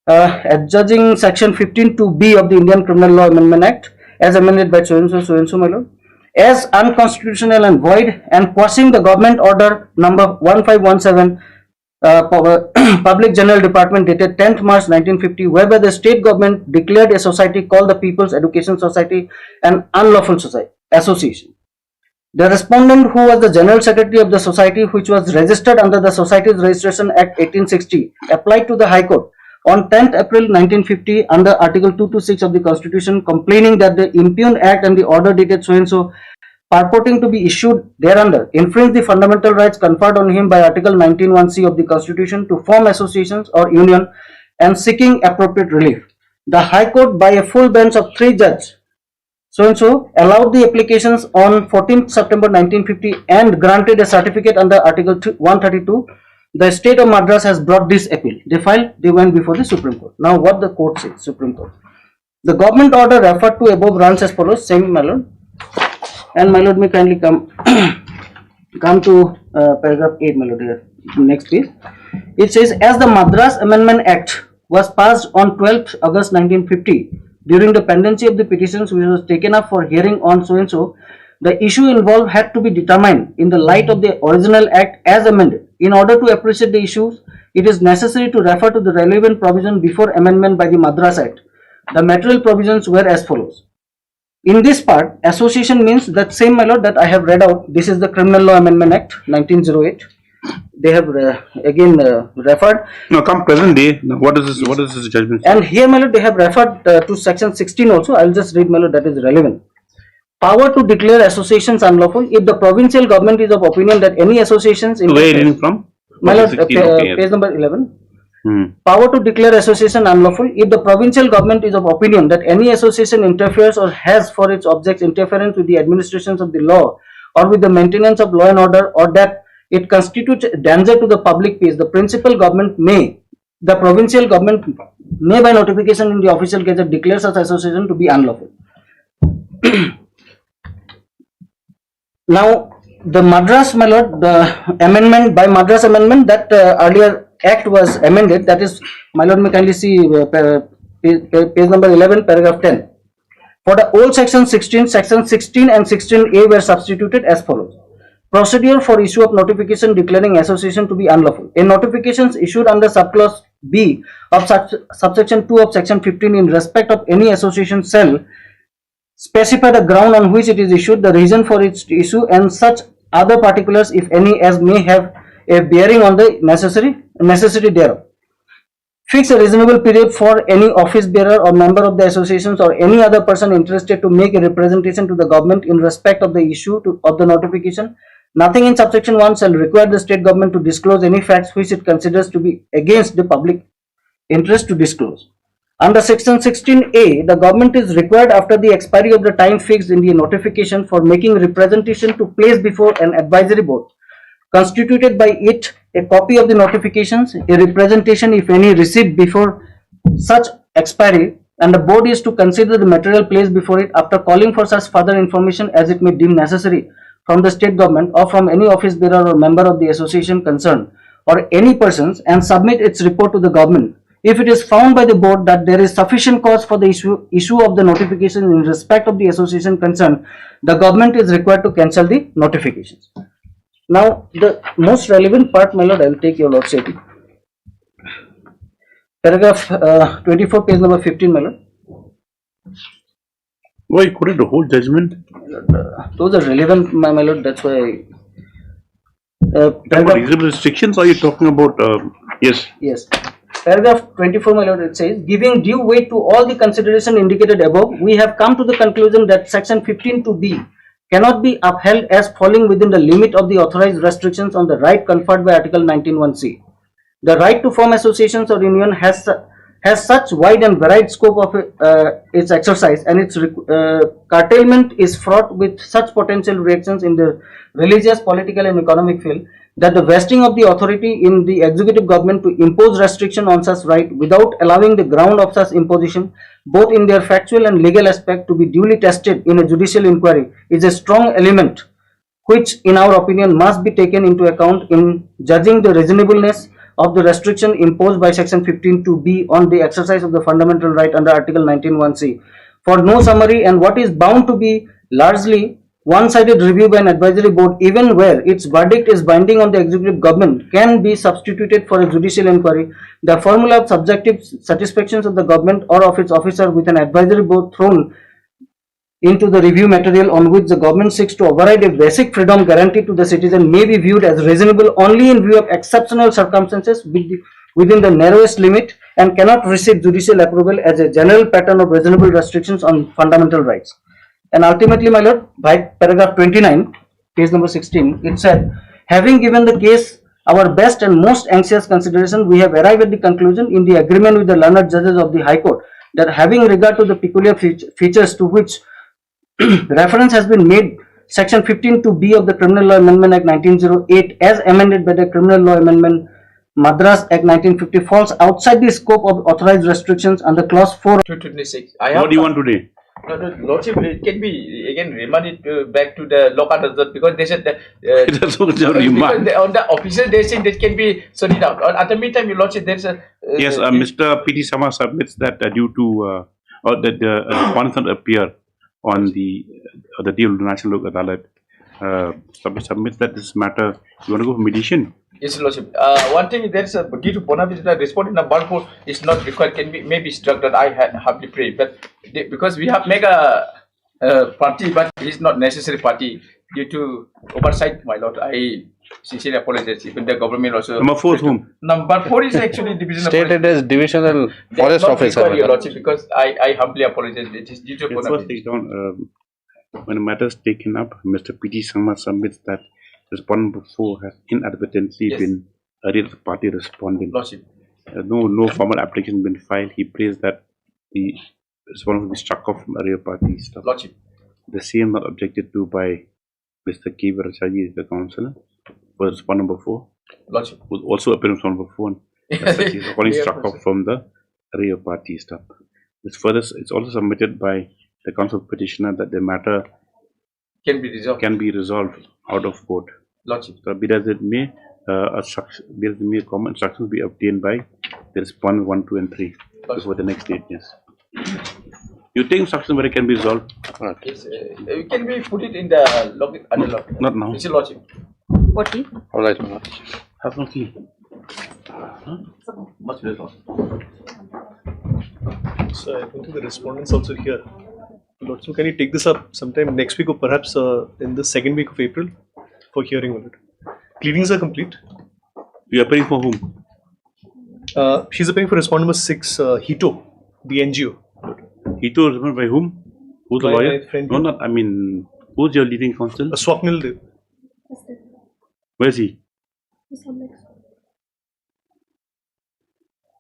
adjudging Section 15(2)(b) of the Indian Criminal Law Amendment Act as amended by so and so, my lord, as unconstitutional and void, and quashing the government order number 1517, Public General Department dated 10th March 1950, whereby the state government declared a society called the People's Education Society an unlawful association. The respondent, who was the General Secretary of the society, which was registered under the Societies Registration Act 1860, applied to the High Court on 10th April 1950 under Article 226 of the Constitution, complaining that the impugned act and the order dated so and so, purporting to be issued thereunder, infringe the fundamental rights conferred on him by Article 19(1)(c) of the Constitution to form associations or union, and seeking appropriate relief. The High Court, by a full bench of 3 judges, so and so, allowed the applications on 14th September 1950 and granted a certificate under Article 132. The state of Madras has brought this appeal. They went before the Supreme Court. Now what the court says, Supreme Court. The government order referred to above runs as follows, same, my lord. And my lord, may kindly come to paragraph 8, my lord, here. Next page. It says, as the Madras Amendment Act was passed on 12th August 1950, during the pendency of the petitions which was taken up for hearing on so and so, the issue involved had to be determined in the light of the original act as amended. In order to appreciate the issues, it is necessary to refer to the relevant provision before amendment by the Madras Act. The material provisions were as follows. In this part, association means that same, my lord, that I have read out. This is the Criminal Law Amendment Act 1908. They have again referred. No, come present day. What is this judgment? And here, my lord, they have referred to Section 16 also. I will just read, my lord, that is relevant. Power to declare associations unlawful if the provincial government is of opinion that any associations. Where are you reading from? My lord, page number 11. Power to declare association unlawful if the provincial government is of opinion that any association interferes or has for its objects interference with the administrations of the law or with the maintenance of law and order, or that it constitutes danger to the public peace. The provincial government may by notification in the official gazette declare such association to be unlawful. Now the Madras, my lord, the amendment by Madras amendment, that earlier act was amended, that is, my lord, may kindly see page number 11, paragraph 10. For the old section 16, section 16 and 16A were substituted as follows. Procedure for issue of notification declaring association to be unlawful. A notifications issued under subclause B of subsection 2 of section 15 in respect of any association shall specify the ground on which it is issued, the reason for its issue, and such other particulars, if any, as may have a bearing on the necessity thereof. Fix a reasonable period for any office bearer or member of the associations or any other person interested to make a representation to the government in respect of the issue of the notification. Nothing in subsection 1 shall require the state government to disclose any facts which it considers to be against the public interest to disclose. Under section 16A, the government is required, after the expiry of the time fixed in the notification, for making representation to place before an advisory board constituted by it a copy of the notifications, a representation, if any, received before such expiry, and the board is to consider the material placed before it after calling for such further information as it may deem necessary from the state government or from any office bearer or member of the association concerned or any persons, and submit its report to the government. If it is found by the board that there is sufficient cause for the issue of the notification in respect of the association concerned, the government is required to cancel the notifications. Now, the most relevant part, my lord, I will take your lordship. Paragraph 24, page number 15, my lord. Why you quoted the whole judgment? Those are relevant, my lord, that's why. Reasonable restrictions, are you talking about? Yes. Yes. Paragraph 24, my lord, it says, giving due weight to all the consideration indicated above, we have come to the conclusion that section 15(2)(b) cannot be upheld as falling within the limit of the authorized restrictions on the right conferred by Article 19(1)(c). The right to form associations or union has such wide and varied scope of its exercise, and its curtailment is fraught with such potential reactions in the religious, political and economic field, that the vesting of the authority in the executive government to impose restriction on such right without allowing the ground of such imposition, both in their factual and legal aspect, to be duly tested in a judicial inquiry is a strong element which in our opinion must be taken into account in judging the reasonableness of the restriction imposed by section 15(2)(b) on the exercise of the fundamental right under article 19(1)(c). For no summary and what is bound to be largely one-sided review by an advisory board, even where its verdict is binding on the executive government, can be substituted for a judicial inquiry, the formula of subjective satisfactions of the government or of its officer with an advisory board thrown into the review material on which the government seeks to override a basic freedom guaranteed to the citizen may be viewed as reasonable only in view of exceptional circumstances within the narrowest limit, and cannot receive judicial approval as a general pattern of reasonable restrictions on fundamental rights. And ultimately, my lord, by paragraph 29, page number 16, it said, having given the case our best and most anxious consideration, we have arrived at the conclusion, in the agreement with the learned judges of the High Court, that having regard to the peculiar features to which reference has been made, section 15(2)(b) of the Criminal Law Amendment Act 1908 as amended by the Criminal Law Amendment Madras Act 1950 falls outside the scope of authorized restrictions under clause 4 to 26. What do you want today? No, Lordship, it can be again remanded back to the local resort, because they said that That's not your remand. on the official they said that can be sorted out. At the meantime, Your Lordship, there's a Yes, Mr. P.T. Sama submits that due to or that the response not appear on the deal of the National Lok Adalat, submits that this matter, you want to go for mediation? Yes, Lordship. One thing, there's a due to bona fide responding number 4 is not required, can be maybe struck that I had humbly pray, but because we have make a party, but it's not necessary party due to oversight, my lord. I sincerely apologize. Even the government also. Number 4 is whom? Number 4 is actually divisional. Stated as divisional forest not officer. required, Your Lordship, because I humbly apologize. It is due to bona First fide. take down, when a matter is taken up, Mr. P.T. Sama submits that respondent before has inadvertently been a real party responding. Lordship. No formal application been filed. He prays that the respondent will be struck off from area party stuff. Lordship. The same not objected to by Mr. K. Virachaji, the councillor, for respondent number 4. Lordship. Who also appeared on number 4. He's according struck off from the area party stuff. This further, it's also submitted by the council petitioner that the matter Can be resolved. Out of court. Lordship. So be as it may, common instructions be obtained by the respondent 1, 2 and 3 before the next date. Yes. You take instruction where it can be resolved? Yes, can we put it in the log? Not now. It's a Lordship. What key? All right, have no key. Much better. So I think the respondents also here. Lord, so can you take this up sometime next week or perhaps in the second week of April for hearing on it? Pleadings are complete. You are paying for whom? She's appearing for respondent number 6, Hito, the NGO. Hito is by whom? Who's the By lawyer? my friend. No, not, I mean, who's your leading counsel? Swapnil Dev. Where is he?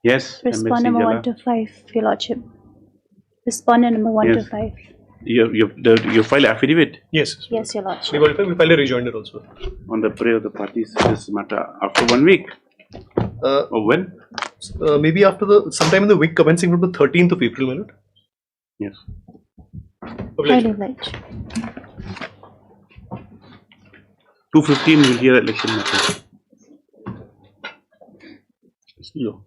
Yes. Respondent number 1 to 5, Your Lordship. Respondent number 1 to 5. You file affidavit? Yes. Yes, Your Lordship. We file a rejoinder also. On the prayer of the parties, this matter after 1 week? Or when? Maybe after sometime in the week commencing from the 13th of April, my lord. Yes. Highly obliged. 2:15 we'll hear election matter. Slow.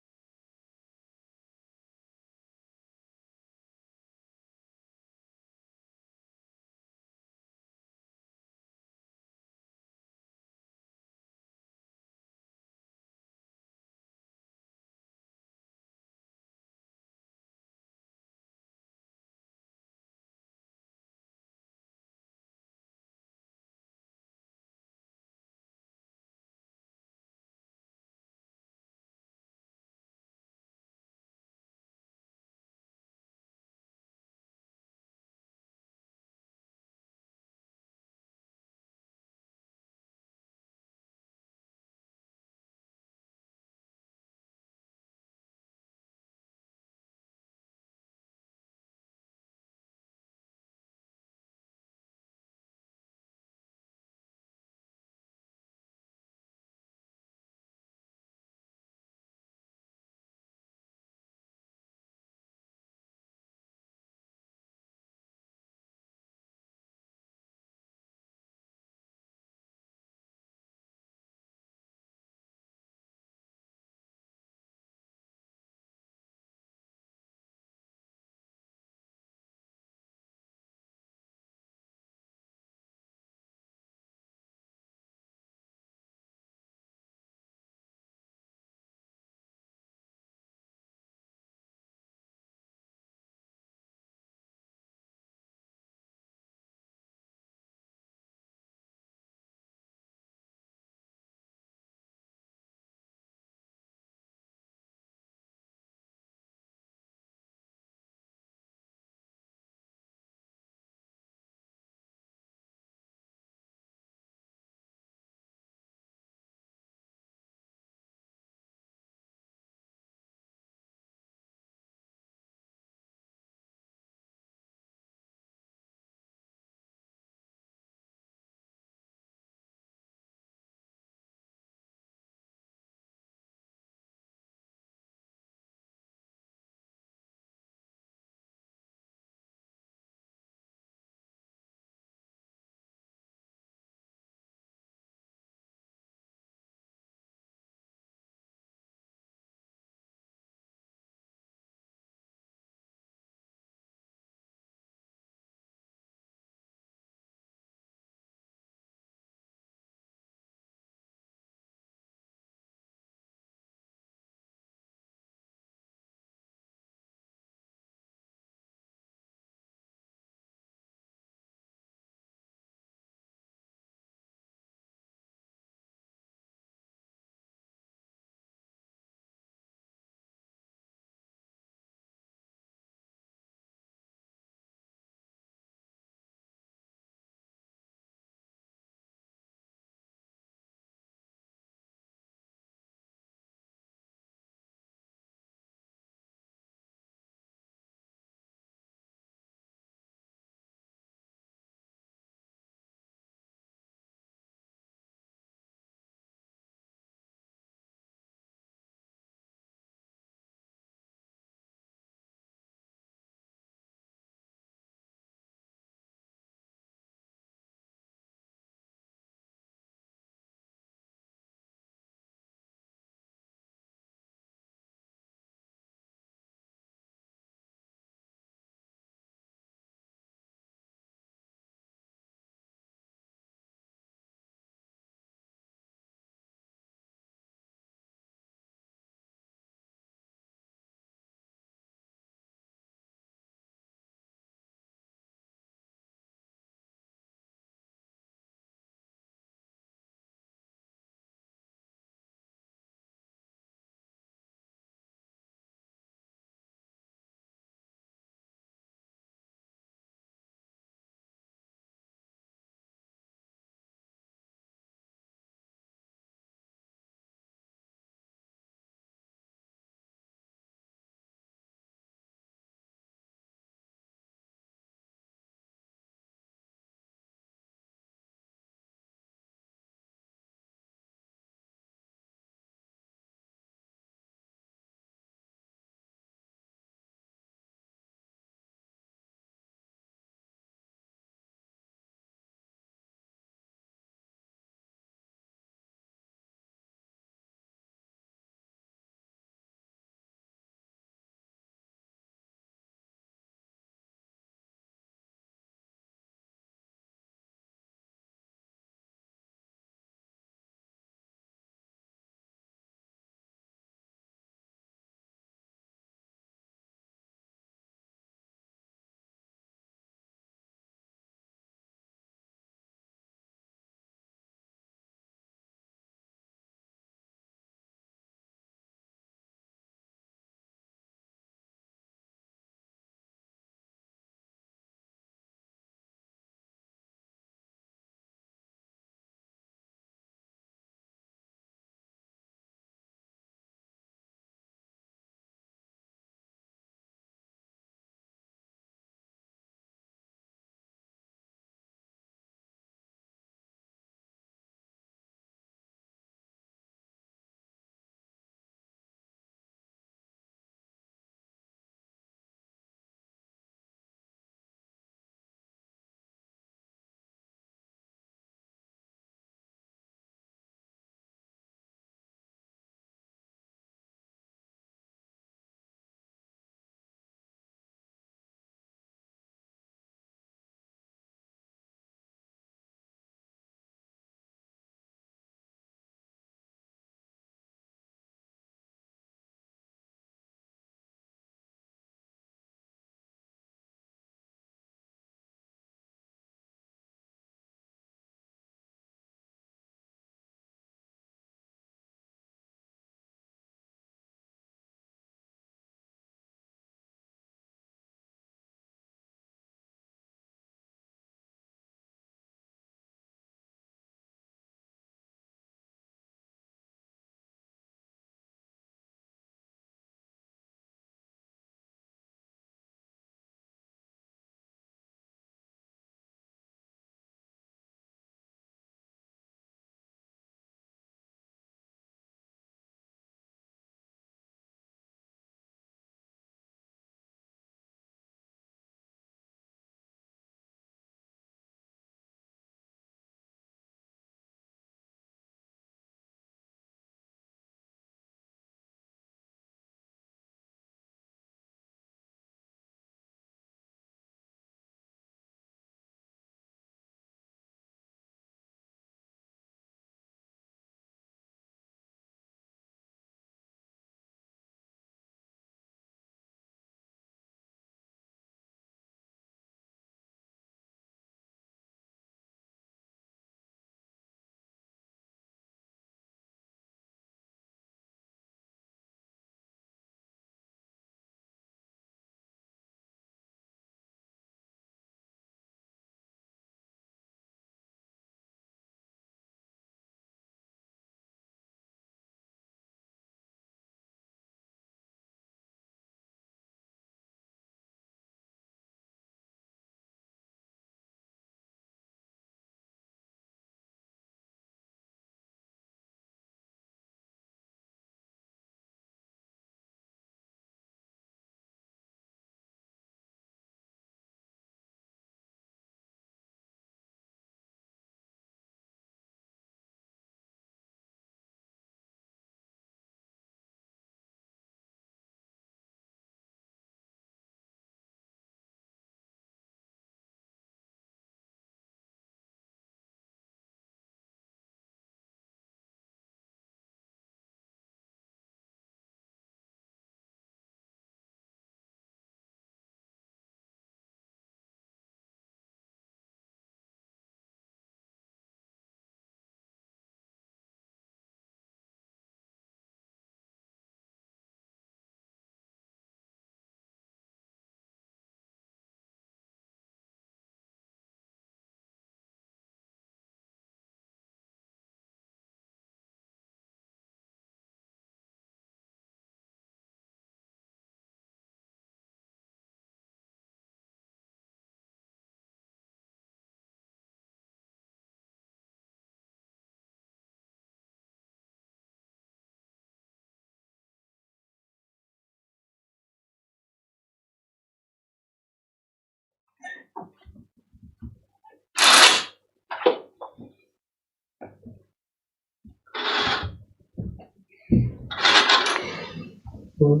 What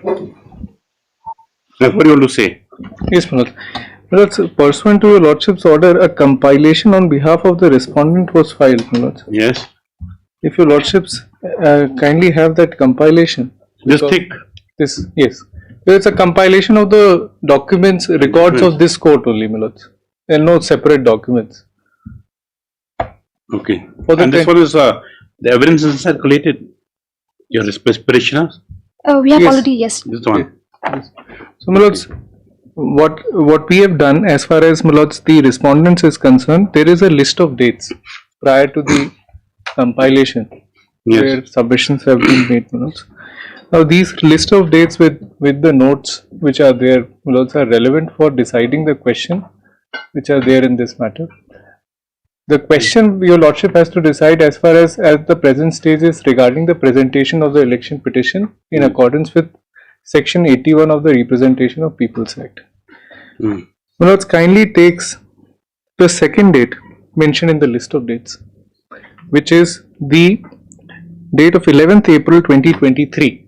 do you want to say? Yes, my lord. My lords, pursuant to your lordship's order, a compilation on behalf of the respondent was filed, my lords. Yes. If your lordships kindly have that compilation. Just thick. This, yes. It's a compilation of the documents, records of this court only, my lords. And no separate documents. Okay. And this one is the evidence is circulated. Your petitioners? We have Yes. already, yes. This one. So, my lords, what we have done as far as, my lords, the respondents is concerned, there is a list of dates prior to the compilation where submissions have been made, my lords. Now, these list of dates with the notes which are there, my lords, are relevant for deciding the question which are there in this matter. The question your lordship has to decide as far as at the present stage is regarding the presentation of the election petition in accordance with Section 81 of the Representation of People's Act. My lords, kindly takes the second date mentioned in the list of dates, which is the date of 11th April 2023,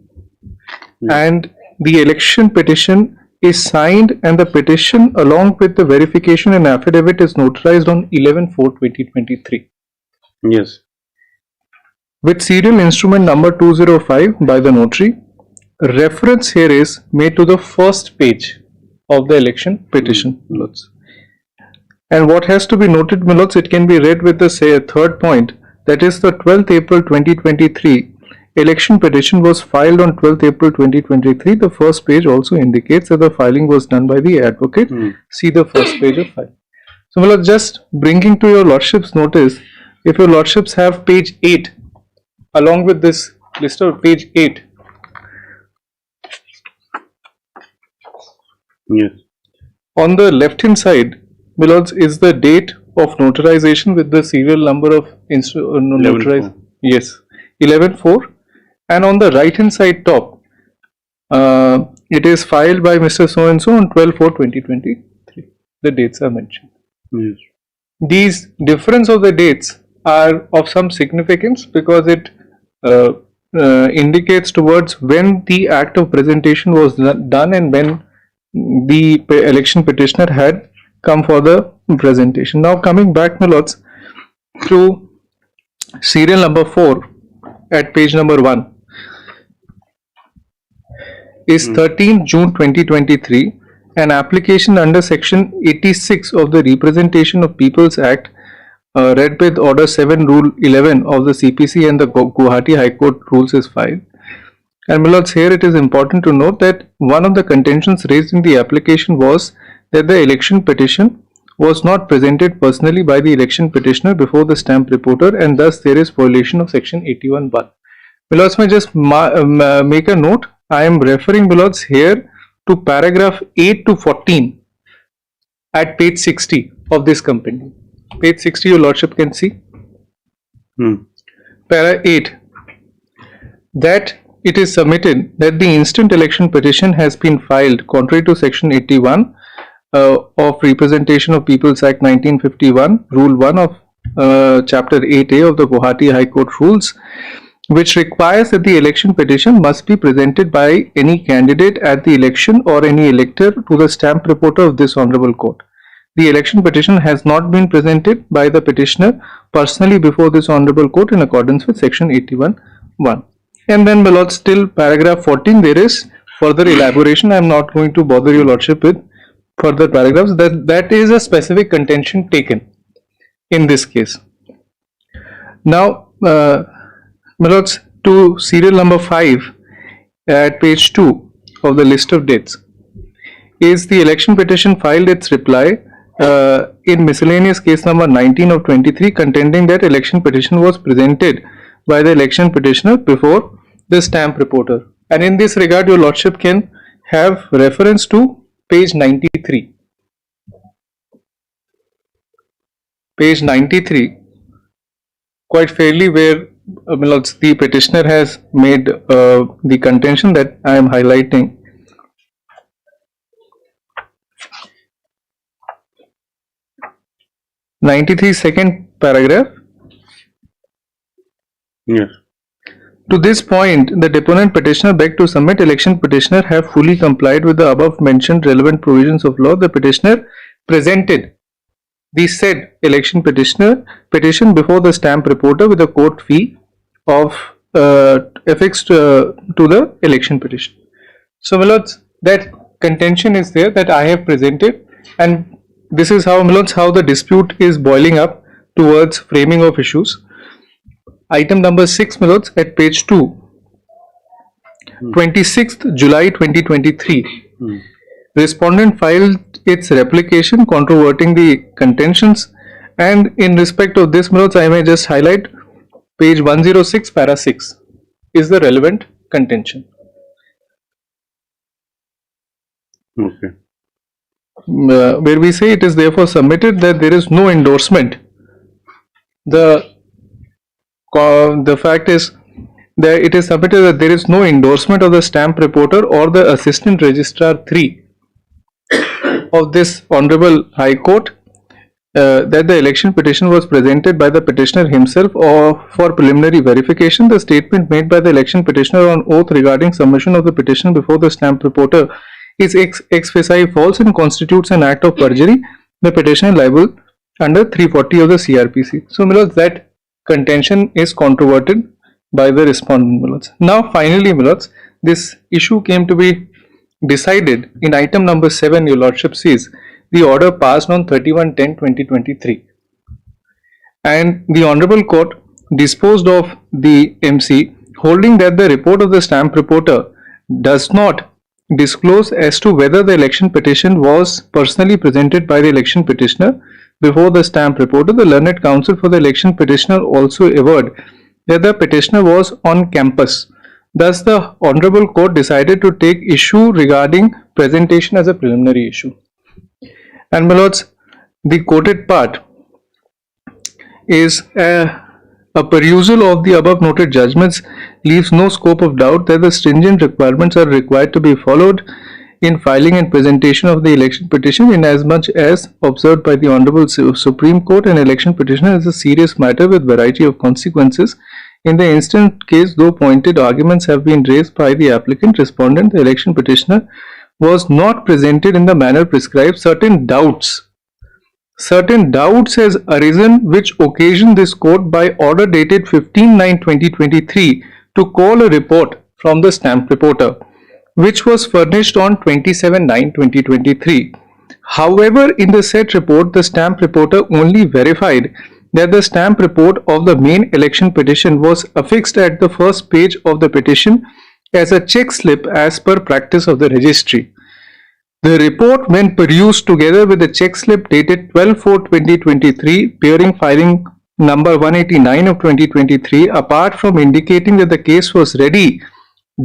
and the election petition is signed and the petition along with the verification and affidavit is notarized on 11/4/2023. Yes. With serial instrument number 205 by the notary. Reference here is made to the first page of the election petition, my lords. And what has to be noted, my lords, it can be read with the third point, that is the 12th April 2023 election petition was filed on 12th April 2023. The first page also indicates that the filing was done by the advocate. See the first page of file. So, my lords, just bringing to your lordship's notice, if your lordships have page 8 along with this list of page 8. Yes. On the left hand side, my lords, is the date of notarization with the serial number of notarized. Yes, 11/4. And on the right hand side top, it is filed by Mr. So and so on 12/4/2023. The dates are mentioned. Yes. These difference of the dates are of some significance because it indicates towards when the act of presentation was done and when the election petitioner had come for the presentation. Now, coming back, my lords, to serial number 4 at page number 1 is 13 June 2023. An application under section 86 of the Representation of People's Act, read with order 7 rule 11 of the CPC and the Guwahati High Court rules is filed. And my lords, here it is important to note that one of the contentions raised in the application was that the election petition was not presented personally by the election petitioner before the stamp reporter, and thus there is violation of section 81(1). My lords, may just make a note. I am referring, my lords, here to paragraph 8 to 14 at page 60 of this compendium. Page 60 your lordship can see. Para 8, that it is submitted that the instant election petition has been filed contrary to section 81 of Representation of People's Act 1951, rule 1 of chapter 8A of the Guwahati High Court rules, which requires that the election petition must be presented by any candidate at the election or any elector to the stamp reporter of this honorable court. The election petition has not been presented by the petitioner personally before this honorable court in accordance with section 81(1). And then, my lords, still paragraph 14, there is further elaboration. I am not going to bother your lordship with further paragraphs. That is a specific contention taken in this case. Now, my lords, to serial number 5 at page 2 of the list of dates is the election petition filed its reply in miscellaneous case number 19 of 23, contending that election petition was presented by the election petitioner before the stamp reporter. And in this regard, your lordship can have reference to page 93. Page 93, quite fairly, where my lords, the petitioner has made the contention that I am highlighting. (93) second paragraph. Yes. To this point, the deponent petitioner begged to submit election petitioner have fully complied with the above mentioned relevant provisions of law. The petitioner presented the said election petition before the stamp reporter with a court fee of affixed to the election petition. So, my lords, that contention is there that I have presented, and this is how, my lords, how the dispute is boiling up towards framing of issues. Item number 6, my lords, at page 2, 26th July 2023. Respondent filed its replication controverting the contentions, and in respect of this, my lords, I may just highlight page 106 para 6 is the relevant contention. Okay. Where we say it is therefore submitted that there is no endorsement. The fact is that it is submitted that there is no endorsement of the stamp reporter or the assistant registrar 3 of this Honorable High Court that the election petition was presented by the petitioner himself or for preliminary verification. The statement made by the election petitioner on oath regarding submission of the petition before the stamp reporter is ex facie false and constitutes an act of perjury. The petitioner liable under 340 of the CRPC. So, my lords, that contention is controverted by the respondent, my lords. Now, finally, my lords, this issue came to be decided in item number 7, your lordship sees the order passed on 31/10/2023, and the Honorable Court disposed of the MC, holding that the report of the stamp reporter does not disclose as to whether the election petition was personally presented by the election petitioner before the stamp reporter. The learned counsel for the election petitioner also averred that the petitioner was on campus. Thus, the Honorable Court decided to take issue regarding presentation as a preliminary issue. And, my lords, the quoted part is a perusal of the above noted judgments leaves no scope of doubt that the stringent requirements are required to be followed in filing and presentation of the election petition, inasmuch as observed by the Honorable Supreme Court, an election petition is a serious matter with variety of consequences. In the instant case, though pointed arguments have been raised by the applicant respondent, the election petitioner was not presented in the manner prescribed. Certain doubts has arisen which occasioned this court by order dated 15/9/2023 to call a report from the stamp reporter, which was furnished on 27/9/2023. However, in the said report, the stamp reporter only verified that the stamp report of the main election petition was affixed at the first page of the petition as a check slip as per practice of the registry. The report, when perused together with the check slip dated 12/4/2023 bearing filing number 189 of 2023, apart from indicating that the case was ready,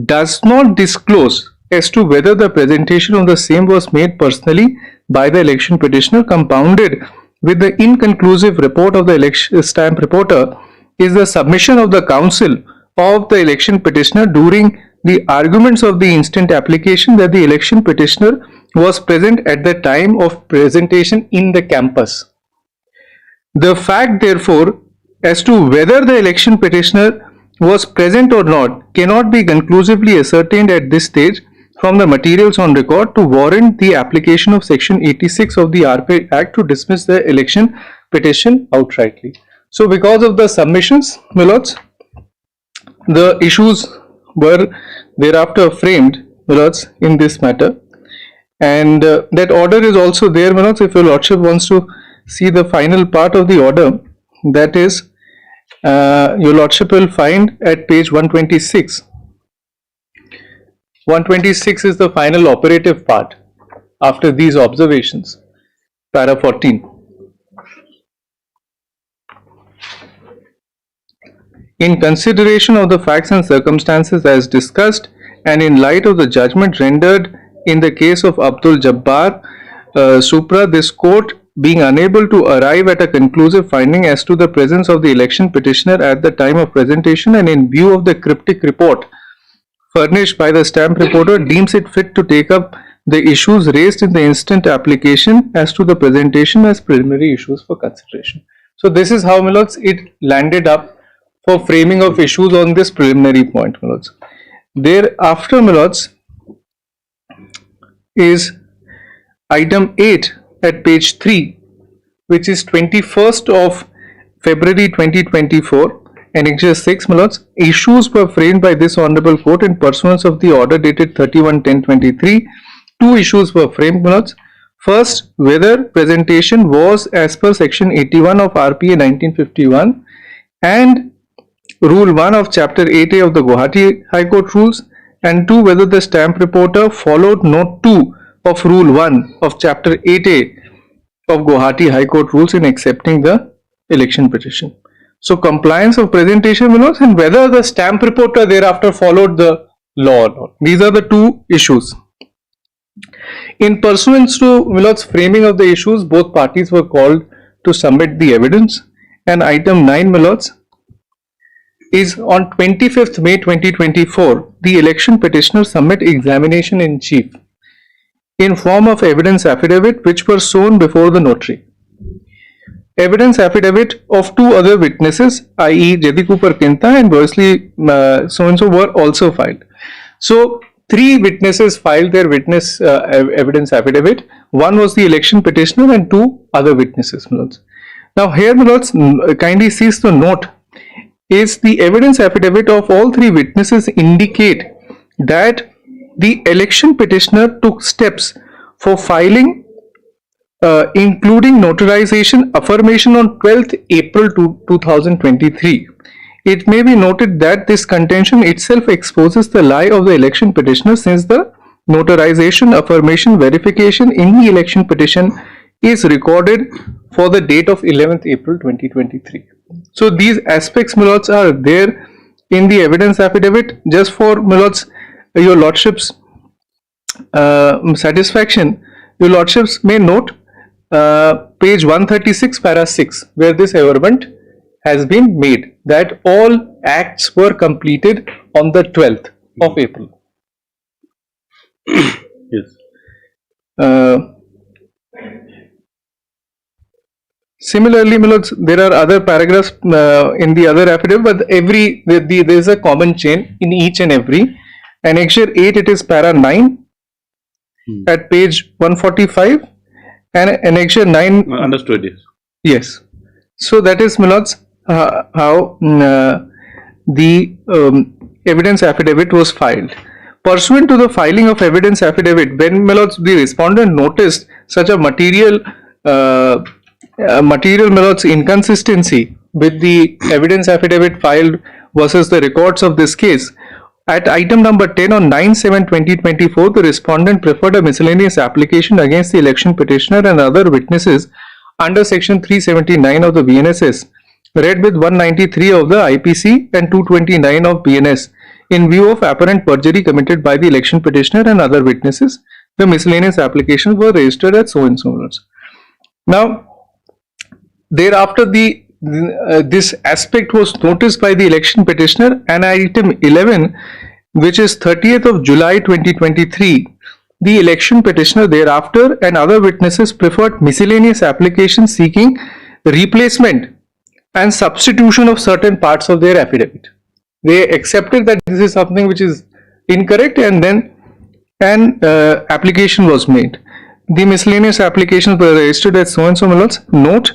does not disclose as to whether the presentation of the same was made personally by the election petitioner. Compounded with the inconclusive report of the election stamp reporter is the submission of the counsel of the election petitioner during the arguments of the instant application that the election petitioner was present at the time of presentation in the campus. The fact, therefore, as to whether the election petitioner was present or not cannot be conclusively ascertained at this stage from the materials on record to warrant the application of section 86 of the RP Act to dismiss the election petition outrightly. So, because of the submissions, my lords, the issues were thereafter framed, my lords, in this matter, and that order is also there, my lords. If your lordship wants to see the final part of the order, that is, your lordship will find at page 126. 126 is the final operative part after these observations, para 14. In consideration of the facts and circumstances as discussed, and in light of the judgment rendered in the case of Abdul Jabbar Supra, this court, being unable to arrive at a conclusive finding as to the presence of the election petitioner at the time of presentation, and in view of the cryptic report furnished by the stamp reporter, deems it fit to take up the issues raised in the instant application as to the presentation as preliminary issues for consideration. So, this is how, my lords, it landed up for framing of issues on this preliminary point, my lords. Thereafter, my lords, is item 8 at page 3, which is 21st of February 2024, Annexure 6, my lords. Issues were framed by this Honorable Court in pursuance of the order dated 31/10/23. Two issues were framed, my lords. First, whether presentation was as per section 81 of RPA 1951 and Rule 1 of Chapter 8A of the Guwahati High Court rules, and 2, whether the stamp reporter followed Note 2 of Rule 1 of Chapter 8A of Guwahati High Court rules in accepting the election petition. So, compliance of presentation, my lords, and whether the stamp reporter thereafter followed the law or not. These are the two issues. In pursuance to, my lords, framing of the issues, both parties were called to submit the evidence, and item 9, my lords, is on 25th May 2024, the election petitioner submit examination in chief in form of evidence affidavit which were shown before the notary. Evidence affidavit of two other witnesses, i.e. Jedi Cooper Kinta and Boysley so-and-so, were also filed. So, three witnesses filed their witness evidence affidavit. One was the election petitioner and two other witnesses, my lords. Now, here, my lords, kindly seize the note, is the evidence affidavit of all three witnesses indicate that the election petitioner took steps for filing including notarization affirmation on 12th April 2023. It may be noted that this contention itself exposes the lie of the election petitioner, since the notarization affirmation verification in the election petition is recorded for the date of 11th April 2023. So these aspects, my lords, are there in the evidence affidavit. Just for, my lords, your lordships satisfaction, your lordships may note page 136 para 6, where this averment has been made that all acts were completed on the 12th of April. Yes. Similarly, my lords, there are other paragraphs in the other affidavit, but there is a common chain in each and every. Annexure 8, it is para 9 at page 145, and Annexure 9. Understood, yes. Yes. So that is, my lords, how the evidence affidavit was filed. Pursuant to the filing of evidence affidavit, when, my lords, the respondent noticed such a material, my lords, inconsistency with the evidence affidavit filed versus the records of this case, at item number 10 on 9/7/2024, the respondent preferred a miscellaneous application against the election petitioner and other witnesses under section 379 of the BNSS, read with 193 of the IPC and 229 of BNS, in view of apparent perjury committed by the election petitioner and other witnesses. The miscellaneous applications were registered at so and so. Now, thereafter, this aspect was noticed by the election petitioner, and item 11, which is 30th of July 2023, the election petitioner thereafter and other witnesses preferred miscellaneous applications seeking replacement and substitution of certain parts of their affidavit. They accepted that this is something which is incorrect, and then an application was made. The miscellaneous applications were registered as so and so, my lords. Note,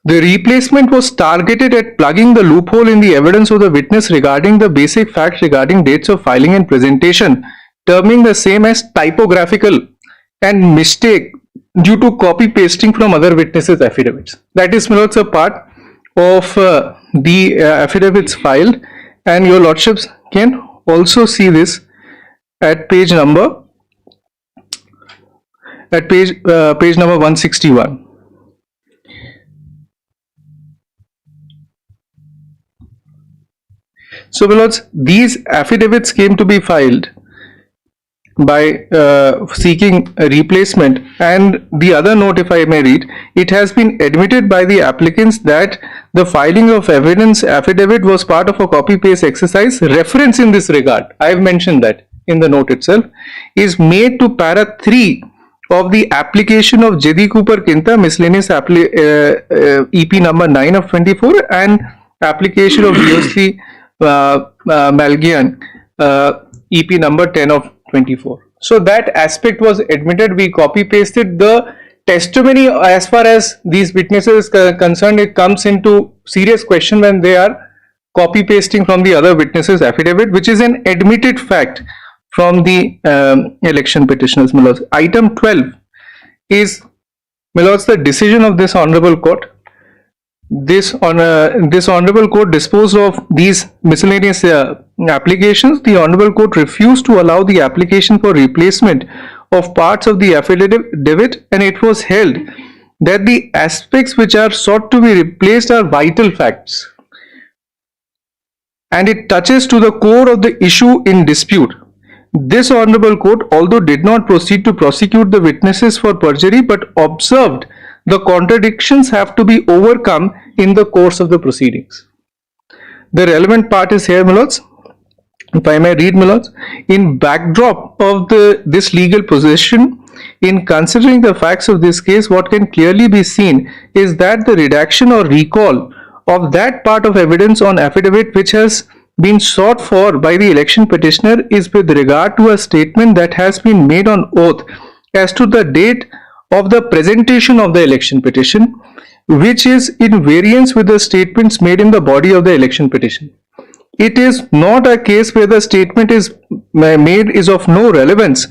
the replacement was targeted at plugging the loophole in the evidence of the witness regarding the basic facts regarding dates of filing and presentation, terming the same as typographical and mistake due to copy pasting from other witnesses' affidavits. That is, my lords, a part of the affidavits filed, and your lordships can also see this at page number 161. So, my lords, these affidavits came to be filed by seeking a replacement, and the other note, if I may read, it has been admitted by the applicants that the filing of evidence affidavit was part of a copy paste exercise. Reference in this regard, I have mentioned that in the note itself, is made to para 3 of the application of Jedi Cooper Kinta miscellaneous EP number 9 of 24, and application of DOC Malgian, EP number 10 of 24. So that aspect was admitted. We copy pasted the testimony. As far as these witnesses concerned, it comes into serious question when they are copy pasting from the other witnesses affidavit, which is an admitted fact from the election petitioners, my lords. Item 12 is, my lords, the decision of this honorable court. This honorable court disposed of these miscellaneous applications. The honorable court refused to allow the application for replacement of parts of the affidavit, and it was held that the aspects which are sought to be replaced are vital facts, and it touches to the core of the issue in dispute. This honorable court, although did not proceed to prosecute the witnesses for perjury, but observed the contradictions have to be overcome in the course of the proceedings. The relevant part is here, my lords. If I may read, my lords, in backdrop of this legal position, in considering the facts of this case, what can clearly be seen is that the redaction or recall of that part of evidence on affidavit which has been sought for by the election petitioner is with regard to a statement that has been made on oath as to the date of the presentation of the election petition, which is in variance with the statements made in the body of the election petition. It is not a case where the statement is made is of no relevance,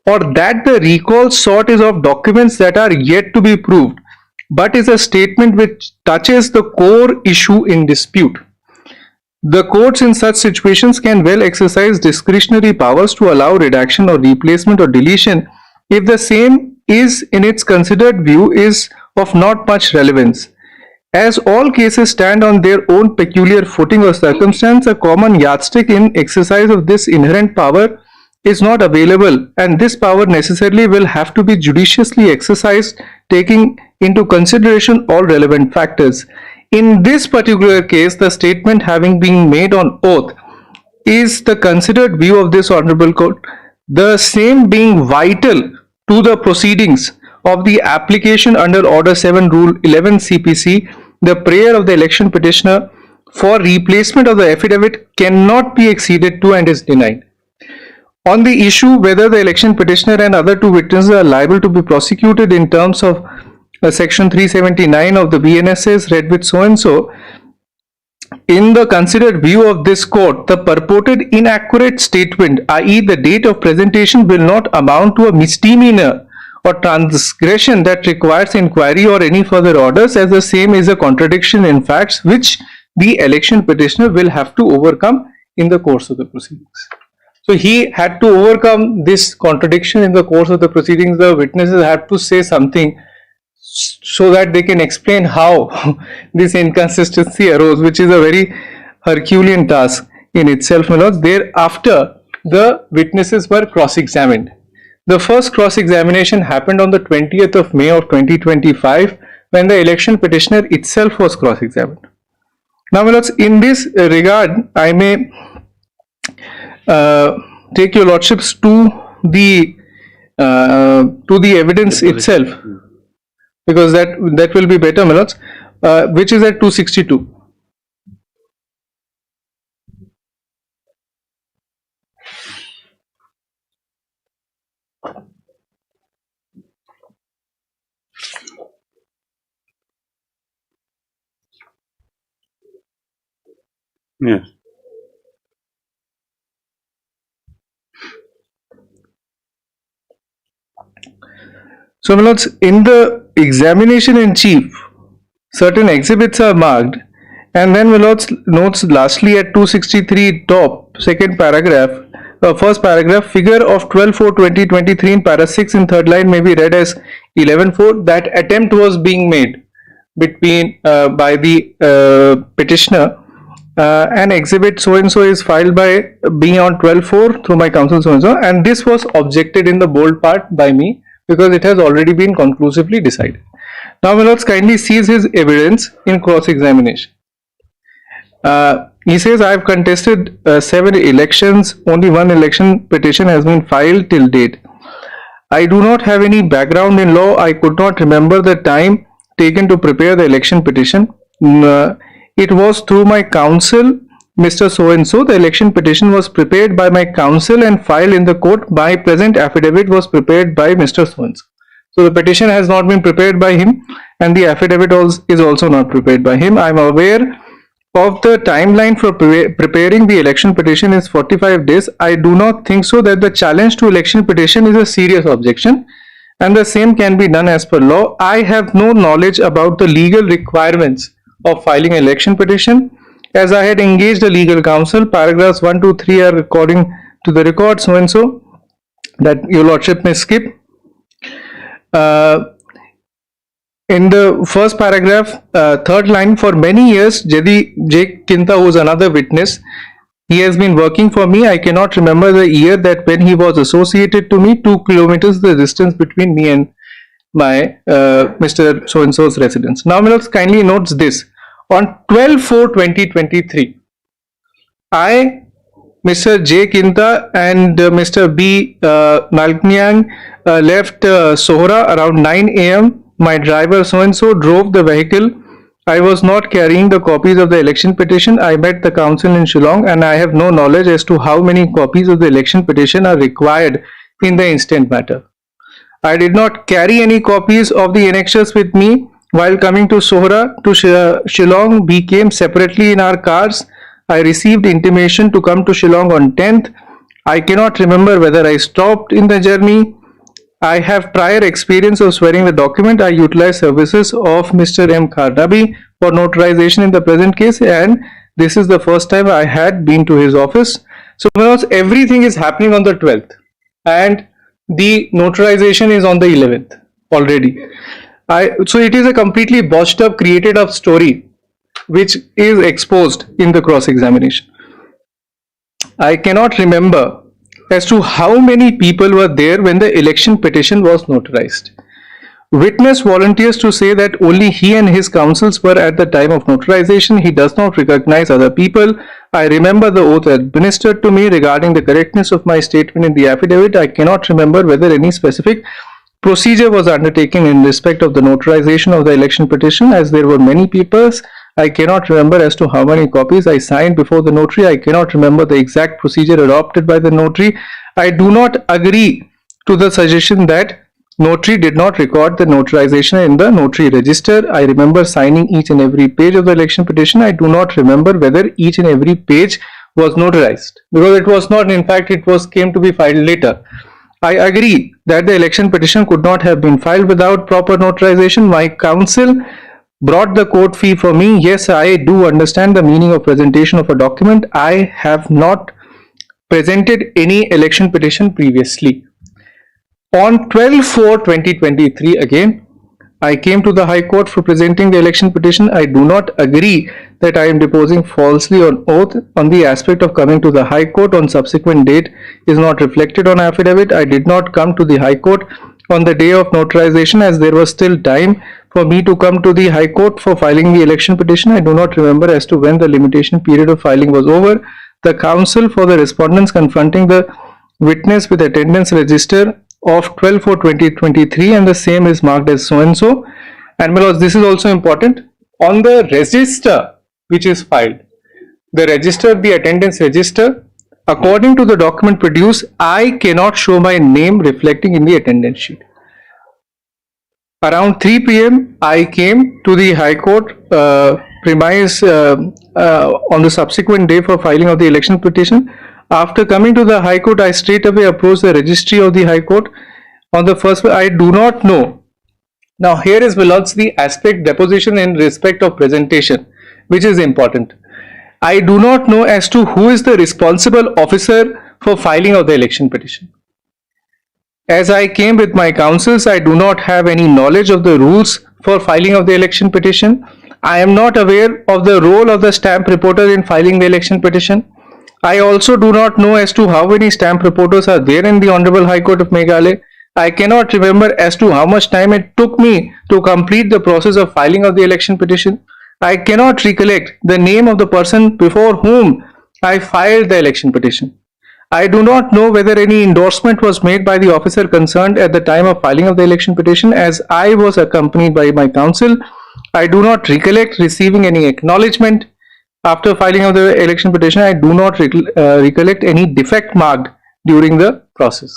or that the recall sought is of documents that are yet to be proved, but is a statement which touches the core issue in dispute. The courts in such situations can well exercise discretionary powers to allow redaction or replacement or deletion if the same is, in its considered view, is of not much relevance. As all cases stand on their own peculiar footing or circumstance, a common yardstick in exercise of this inherent power is not available, and this power necessarily will have to be judiciously exercised, taking into consideration all relevant factors. In this particular case, the statement having been made on oath is the considered view of this honorable court, the same being vital to the proceedings of the application under Order 7 Rule 11 CPC. The prayer of the election petitioner for replacement of the affidavit cannot be acceded to and is denied. On the issue whether the election petitioner and other two witnesses are liable to be prosecuted in terms of Section 379 of the BNSS read with so and so, in the considered view of this court, the purported inaccurate statement, i.e. the date of presentation, will not amount to a misdemeanor or transgression that requires inquiry or any further orders, as the same is a contradiction in facts which the election petitioner will have to overcome in the course of the proceedings. So he had to overcome this contradiction in the course of the proceedings. The witnesses had to say something so that they can explain how this inconsistency arose, which is a very Herculean task in itself, my lords. Thereafter, the witnesses were cross-examined. The first cross-examination happened on the 20th of May of 2025, when the election petitioner itself was cross-examined. Now, my lords, in this regard, I may take your lordships to the evidence itself, because that will be better, my lords, which is at 262. Yes. So, my lords, in the examination in chief, certain exhibits are marked, and then, my lords, notes lastly at 263 top, second paragraph, first paragraph, figure of 12/4/2023 in para 6 in third line may be read as 11/4. That attempt was being made between by the petitioner. An exhibit so and so is filed by me on 12/4 through my counsel so and so, and this was objected in the bold part by me, because it has already been conclusively decided. Now, my lords, kindly sees his evidence in cross-examination. He says, I have contested 7 elections, only 1 election petition has been filed till date. I do not have any background in law. I could not remember the time taken to prepare the election petition. it was through my counsel, Mr. So-and-so. The election petition was prepared by my counsel and filed in the court. My present affidavit was prepared by Mr. So-and-so. So the petition has not been prepared by him, and the affidavit is also not prepared by him. I am aware of the timeline for preparing the election petition is 45 days. I do not think so that the challenge to election petition is a serious objection, and the same can be done as per law. I have no knowledge about the legal requirements of filing an election petition, as I had engaged a legal counsel. Paragraphs 1, 2, 3 are according to the record so and so that your lordship may skip. In the first paragraph, third line, for many years, J. Kinta, who is another witness, he has been working for me. I cannot remember the year that when he was associated to me. 2 kilometers the distance between me and my Mr. So-and-so's residence. Now, Mills kindly notes this. On 12/4/2023, I, Mr. J. Kinta and Mr. B. Malkniang left Sohra around 9 a.m. My driver so-and-so drove the vehicle. I was not carrying the copies of the election petition. I met the council in Shillong, and I have no knowledge as to how many copies of the election petition are required in the instant matter. I did not carry any copies of the annexures with me while coming to Sohra to Shillong. We came separately in our cars. I received intimation to come to Shillong on 10th. I cannot remember whether I stopped in the journey. I have prior experience of swearing the document. I utilized services of Mr. M. Kharnabi for notarization in the present case, and this is the first time I had been to his office. So everything is happening on the 12th, and the notarization is on the 11th already. So it is a completely botched up, created up story which is exposed in the cross-examination. I cannot remember as to how many people were there when the election petition was notarized. Witness volunteers to say that only he and his counsels were at the time of notarization. He does not recognize other people. I remember the oath administered to me regarding the correctness of my statement in the affidavit. I cannot remember whether any specific procedure was undertaken in respect of the notarization of the election petition, as there were many papers. I cannot remember as to how many copies I signed before the notary. I cannot remember the exact procedure adopted by the notary. I do not agree to the suggestion that notary did not record the notarization in the notary register. I remember signing each and every page of the election petition. I do not remember whether each and every page was notarized, because it was not. In fact, it came to be filed later. I agree that the election petition could not have been filed without proper notarization. My counsel brought the court fee for me. Yes, I do understand the meaning of presentation of a document. I have not presented any election petition previously. On 12/4/2023, again, I came to the High Court for presenting the election petition. I do not agree that I am deposing falsely on oath on the aspect of coming to the High Court on subsequent date is not reflected on affidavit. I did not come to the High Court on the day of notarization, as there was still time for me to come to the High Court for filing the election petition. I do not remember as to when the limitation period of filing was over. The counsel for the respondents confronting the witness with attendance register of 12/4/2023, and the same is marked as so and so. And my lords, this is also important. On the register which is filed, the attendance register, according to the document produced, I cannot show my name reflecting in the attendance sheet. Around 3 p.m. I came to the High Court premise on the subsequent day for filing of the election petition. After coming to the High Court, I straight away approached the registry of the High Court. On the first, I do not know. Now here is the aspect deposition in respect of presentation, which is important. I do not know as to who is the responsible officer for filing of the election petition. As I came with my counsels, I do not have any knowledge of the rules for filing of the election petition. I am not aware of the role of the stamp reporter in filing the election petition. I also do not know as to how many stamp reporters are there in the Honorable High Court of Meghalaya. I cannot remember as to how much time it took me to complete the process of filing of the election petition. I cannot recollect the name of the person before whom I filed the election petition. I do not know whether any endorsement was made by the officer concerned at the time of filing of the election petition, as I was accompanied by my counsel. I do not recollect receiving any acknowledgement after filing of the election petition. I do not recollect any defect marked during the process.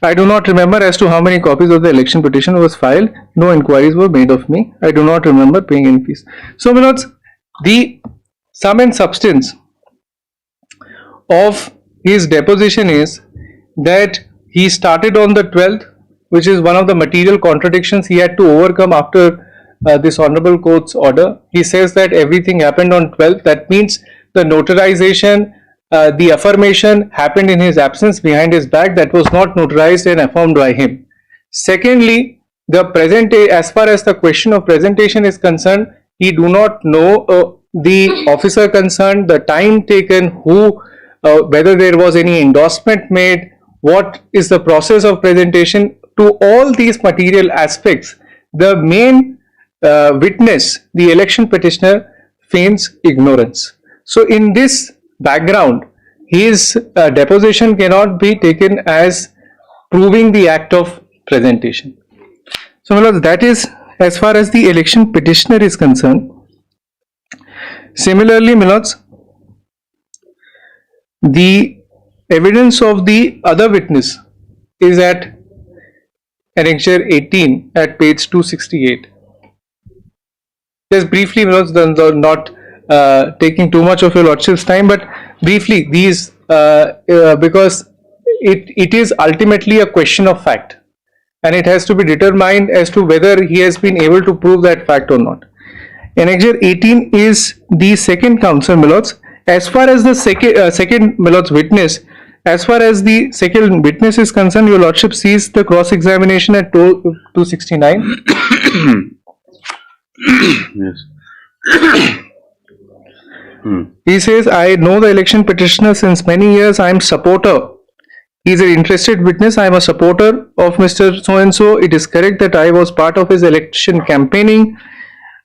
I do not remember as to how many copies of the election petition was filed. No inquiries were made of me. I do not remember paying any fees. So, my lords, the sum and substance of his deposition is that he started on the 12th, which is one of the material contradictions he had to overcome after this honorable court's order. He says that everything happened on 12th. That means the notarization, the affirmation happened in his absence behind his back. That was not notarized and affirmed by him. Secondly, as far as the question of presentation is concerned, he do not know the officer concerned, the time taken, whether there was any endorsement made, what is the process of presentation. To all these material aspects, the main witness, the election petitioner, feigns ignorance. So in this background, his deposition cannot be taken as proving the act of presentation. So, my lords, that is as far as the election petitioner is concerned. Similarly, my lords, the evidence of the other witness is at Annexure 18 at page 268. Just briefly, my lords, not taking too much of your lordship's time, but briefly, these because it is ultimately a question of fact, and it has to be determined as to whether he has been able to prove that fact or not. Annexure 18 is the second counsel, my lords. As far as the second my lords witness, as far as the second witness is concerned, your lordship sees the cross-examination at 269. Yes. He says, I know the election petitioner since many years. I am supporter. He is an interested witness. I am a supporter of Mr. So-and-so. It is correct that I was part of his election campaigning.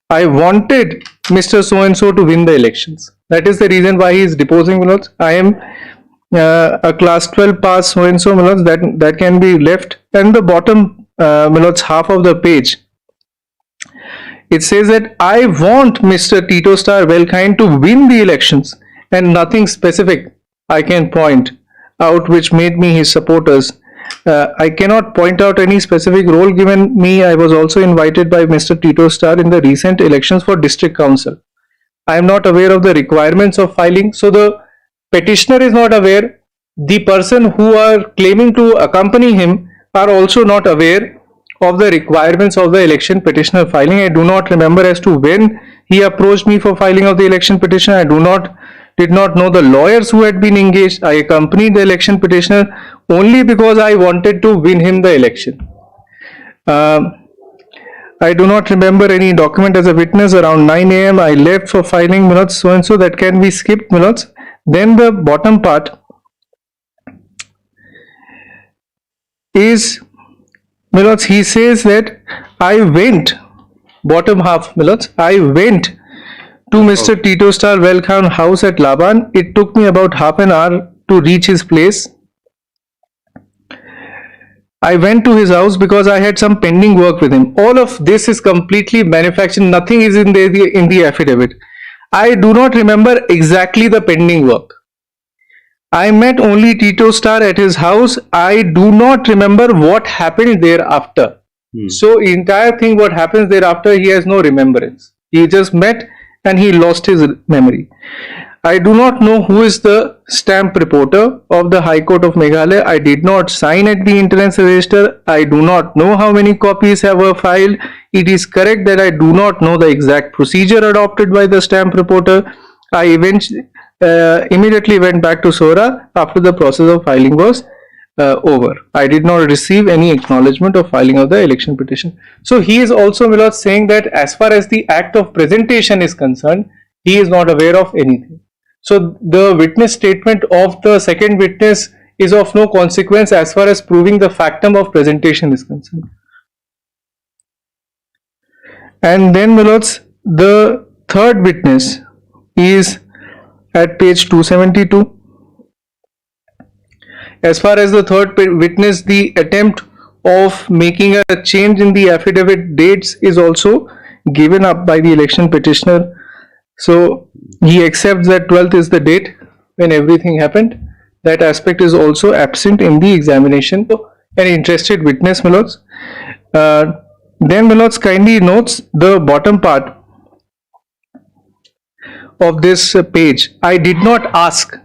I wanted Mr. So-and-so to win the elections. That is the reason why he is deposing, my lords. I am a class 12 pass so-and-so, my lords. That can be left. And the bottom, my lords, half of the page, it says that I want Mr. Tito Star Wellkind to win the elections, and nothing specific I can point out which made me his supporters. I cannot point out any specific role given me. I was also invited by Mr. Tito Star in the recent elections for district council. I am not aware of the requirements of filing. So the petitioner is not aware. The person who are claiming to accompany him are also not aware of the requirements of the election petitioner filing. I do not remember as to when he approached me for filing of the election petition. I did not know the lawyers who had been engaged. I accompanied the election petitioner only because I wanted to win him the election. I do not remember any document as a witness. Around 9 a.m. I left for filing, minutes, so and so. That can be skipped, minutes. Then the bottom part is, Milots, he says that I went, bottom half, Milots, I went to Mr. Tito Star Wellkind house at Laban. It took me about half an hour to reach his place. I went to his house because I had some pending work with him. All of this is completely manufactured. Nothing is in the affidavit. I do not remember exactly the pending work. I met only Tito Star at his house. I do not remember what happened thereafter. So entire thing what happens thereafter, he has no remembrance. He just met and he lost his memory. I do not know who is the stamp reporter of the High Court of Meghalaya. I did not sign at the entrance register. I do not know how many copies were filed. It is correct that I do not know the exact procedure adopted by the stamp reporter. I immediately went back to Sora after the process of filing was over. I did not receive any acknowledgement of filing of the election petition. So he is also, Milord, saying that as far as the act of presentation is concerned, he is not aware of anything. So the witness statement of the second witness is of no consequence as far as proving the factum of presentation is concerned. And then, Milords, the third witness is at page 272. As far as the third witness, the attempt of making a change in the affidavit dates is also given up by the election petitioner. So he accepts that 12th is the date when everything happened. That aspect is also absent in the examination. So, an interested witness, my lords. Then, my lords, kindly notes the bottom part of this page. I did not ask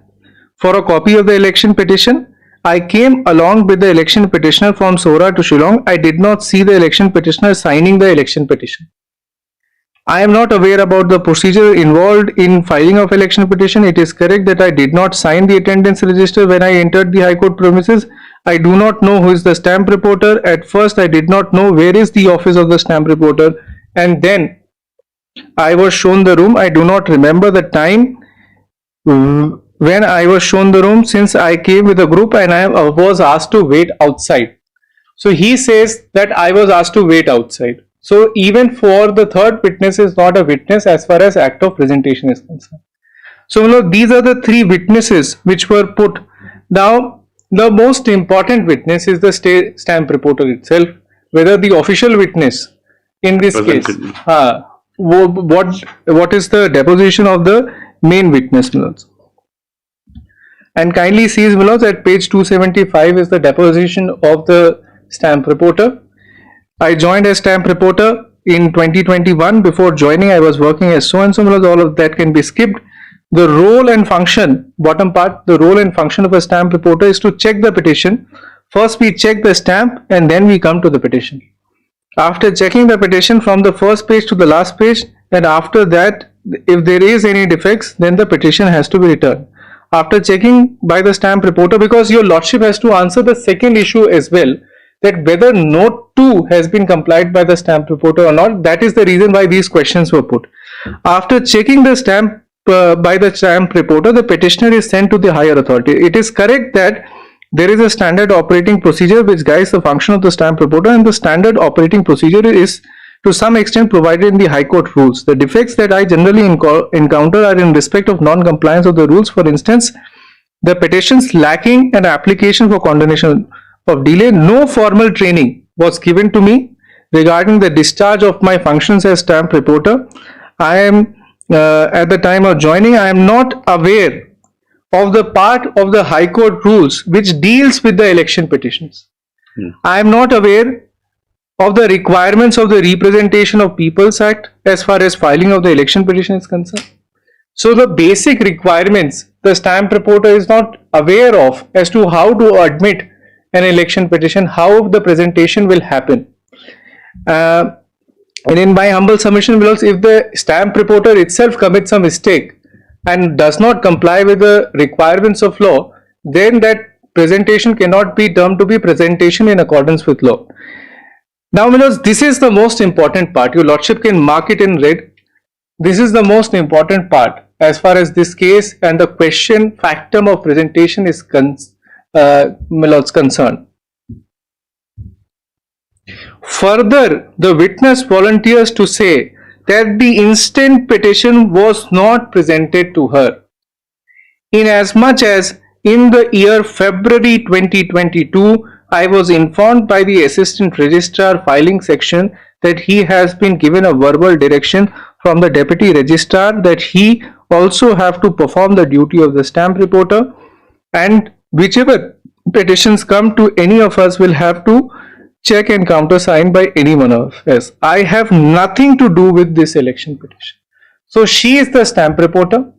for a copy of the election petition. I came along with the election petitioner from Sora to Shillong. I did not see the election petitioner signing the election petition. I am not aware about the procedure involved in filing of election petition. It is correct that I did not sign the attendance register when I entered the High Court premises. I do not know who is the stamp reporter. At first, I did not know where is the office of the stamp reporter, and then I was shown the room. I do not remember the time when I was shown the room, since I came with a group and I was asked to wait outside. So he says that I was asked to wait outside. So even for the third witness is not a witness as far as act of presentation is concerned. So look, these are the three witnesses which were put. Now the most important witness is the stamp reporter itself, whether the official witness in this case, what is the deposition of the main witness, Milords. And kindly sees, Milords, at page 275 is the deposition of the stamp reporter. I joined as stamp reporter in 2021. Before joining, I was working as so and so. All of that can be skipped. The role and function, bottom part, the role and function of a stamp reporter is to check the petition. First we check the stamp and then we come to the petition. After checking the petition from the first page to the last page, and after that, if there is any defects, then the petition has to be returned. After checking by the stamp reporter, because your lordship has to answer the second issue as well, that whether note 2 has been complied by the stamp reporter or not. That is the reason why these questions were put. After checking the stamp by the stamp reporter, the petitioner is sent to the higher authority. It is correct that there is a standard operating procedure which guides the function of the stamp reporter, and the standard operating procedure is to some extent provided in the High Court rules. The defects that I generally encounter are in respect of non-compliance of the rules. For instance, the petitions lacking an application for condonation of delay. No formal training was given to me regarding the discharge of my functions as stamp reporter. I am at the time of joining, I am not aware of the part of the High Court rules which deals with the election petitions. I am not aware of the requirements of the Representation of People's Act as far as filing of the election petition is concerned. So the basic requirements the stamp reporter is not aware of as to how to admit an election petition, how the presentation will happen. And in my humble submission, if the stamp reporter itself commits a mistake and does not comply with the requirements of law, then that presentation cannot be termed to be presentation in accordance with law. Now, this is the most important part. Your lordship can mark it in red. This is the most important part as far as this case and the question factum of presentation is concerned. Further, the witness volunteers to say that the instant petition was not presented to her, inasmuch as in the year February 2022, I was informed by the Assistant Registrar Filing Section that he has been given a verbal direction from the Deputy Registrar that he also have to perform the duty of the stamp reporter, and whichever petitions come to any of us will have to check and countersign by any one of us. I have nothing to do with this election petition. So she is the stamp reporter.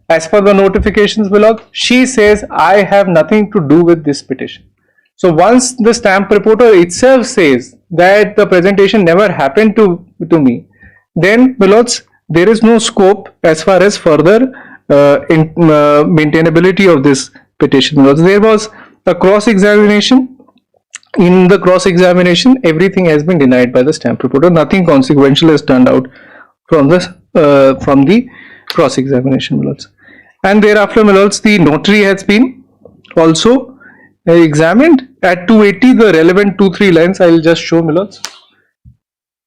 As per the notifications below, she says I have nothing to do with this petition. So once the stamp reporter itself says that the presentation never happened to me, then Milords, there is no scope as far as further maintainability of this petition. Milords, there was a cross-examination. In the cross-examination, everything has been denied by the stamp reporter. Nothing consequential has turned out from the cross-examination, Milords. And thereafter, Milords, the notary has been also examined. At 280, the relevant 2-3 lines I will just show, Milords.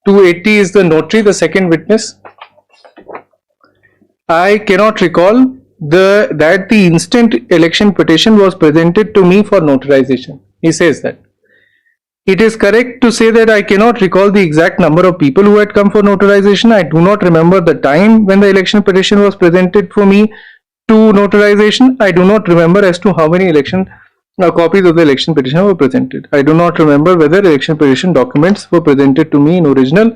280 is the notary, the second witness. I cannot recall that the instant election petition was presented to me for notarization. He says that. It is correct to say that I cannot recall the exact number of people who had come for notarization. I do not remember the time when the election petition was presented for me to notarization. I do not remember as to how many election copies of the election petition were presented. I do not remember whether election petition documents were presented to me in original.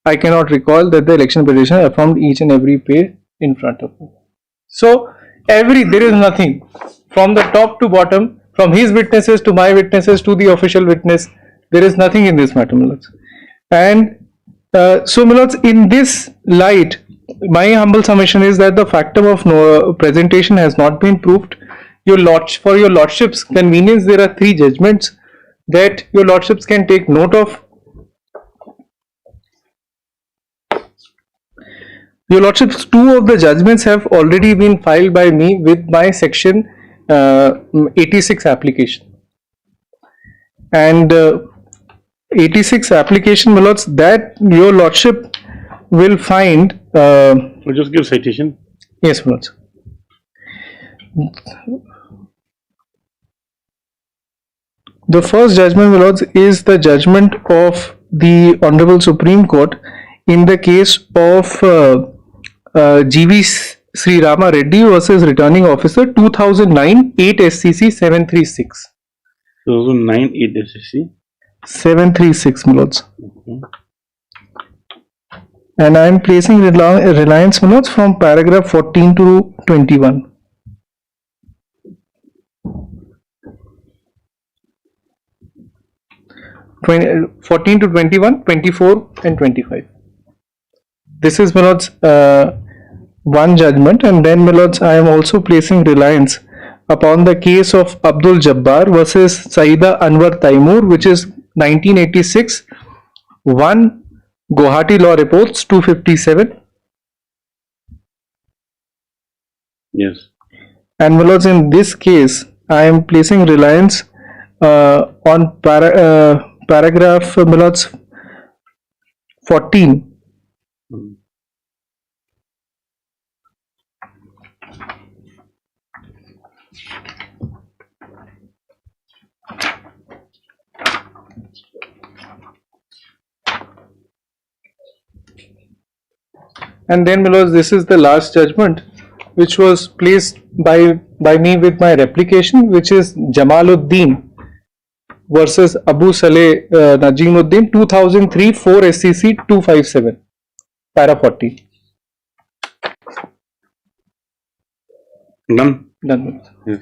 I cannot recall that the election petition affirmed each and every page in front of me. So there is nothing from the top to bottom, from his witnesses to my witnesses to the official witness. There is nothing in this matter, my lords. And so, my lords, in this light, my humble submission is that the factum of no presentation has not been proved. For your lordship's convenience, there are 3 judgments that your lordships can take note of. Your lordships, 2 of the judgments have already been filed by me with my section 86 application. And 86 application, my lords, that your lordship will find. We'll just give citation. Yes, my lords. The first judgment, my lords, is the judgment of the Honorable Supreme Court in the case of G.V. Sri Rama Reddy versus Returning Officer 2009 8 SCC 736. 2009 8 SCC 736, my lords. And I am placing reliance, my lords, from paragraph 14 to 21. From 14 to 21, 24 and 25. This is, my lords, one judgment, and then, my lords, I am also placing reliance upon the case of Abdul Jabbar versus Saida Anwar Taimur, which is 1986, 1 Guwahati Law Reports 257. Yes. And, my lords, in this case, I am placing reliance on paragraph, my lords, 14. And then, my lords, this is the last judgment which was placed by me with my replication, which is Jamaluddin versus Abu Saleh Najimuddin 2003 4 SCC 257 para 40. Done. Done. Yes.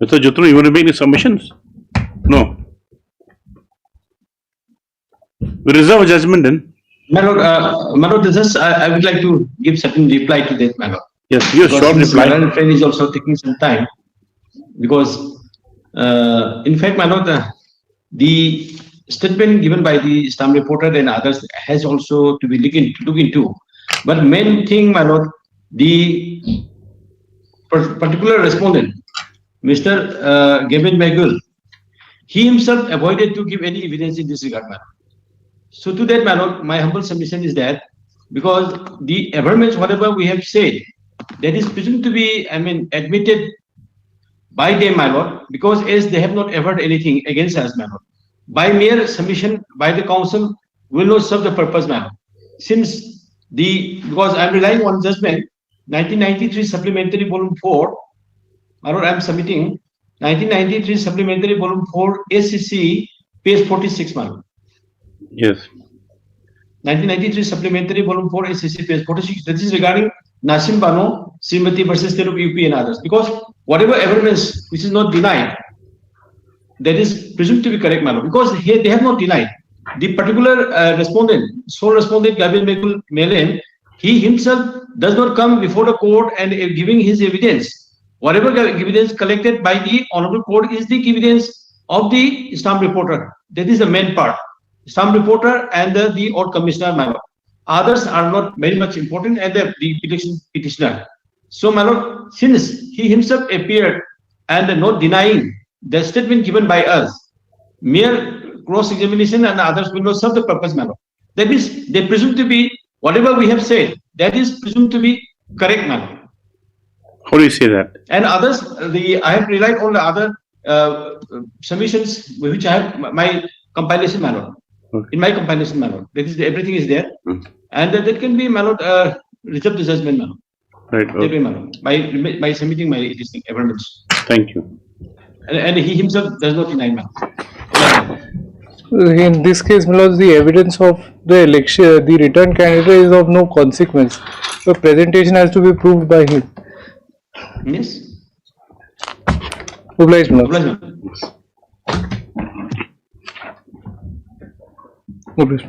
Mr. Jutru, you want to make any submissions? No. We reserve a judgment then. My lord, I would like to give certain reply to that, my lord. Yes, your short reply. My learned friend is also taking some time because, in fact, my lord, the statement given by the stamp reporter and others has also to be looked into. But main thing, my lord, the particular respondent, Mr. Gavin Magul, he himself avoided to give any evidence in this regard, my lord. So to that, my lord, my humble submission is that because the averments, whatever we have said, that is presumed to be, admitted by them, my lord, because as they have not averred anything against us, my lord. By mere submission by the council will not serve the purpose, my lord. Because I am relying on judgment, 1993 supplementary volume 4, my lord, I am submitting 1993 supplementary volume 4 ACC page 46, my lord. Yes. 1993 supplementary volume 4 ACC page 46. This is regarding Nasim Bano, Srimati versus State of UP and others. Because whatever evidence which is not denied, that is presumed to be correct, my lord. Because here they have not denied. The particular respondent, sole respondent Gabriel Melen, he himself does not come before the court and giving his evidence. Whatever evidence collected by the honorable court is the evidence of the stamp reporter. That is the main part. Stamp reporter and the odd commissioner, my lord. Others are not very much important, and the petitioner. So, my lord, since he himself appeared and not denying the statement given by us, mere cross-examination and others will not serve the purpose, my lord. That is, they presume to be, whatever we have said, that is presumed to be correct, my lord. How do you say that? And others, I have relied on the other submissions which I have my compilation manual. In my compilation manual, that is everything is there, and that can be manual reserve the judgment manual. Right. By submitting my existing evidence. Thank you. And he himself does not deny manual. In this case, my lords, the evidence of the election, the return candidate is of no consequence. The presentation has to be proved by him. Yes. Obliged, my lords. Obliged. Obliged.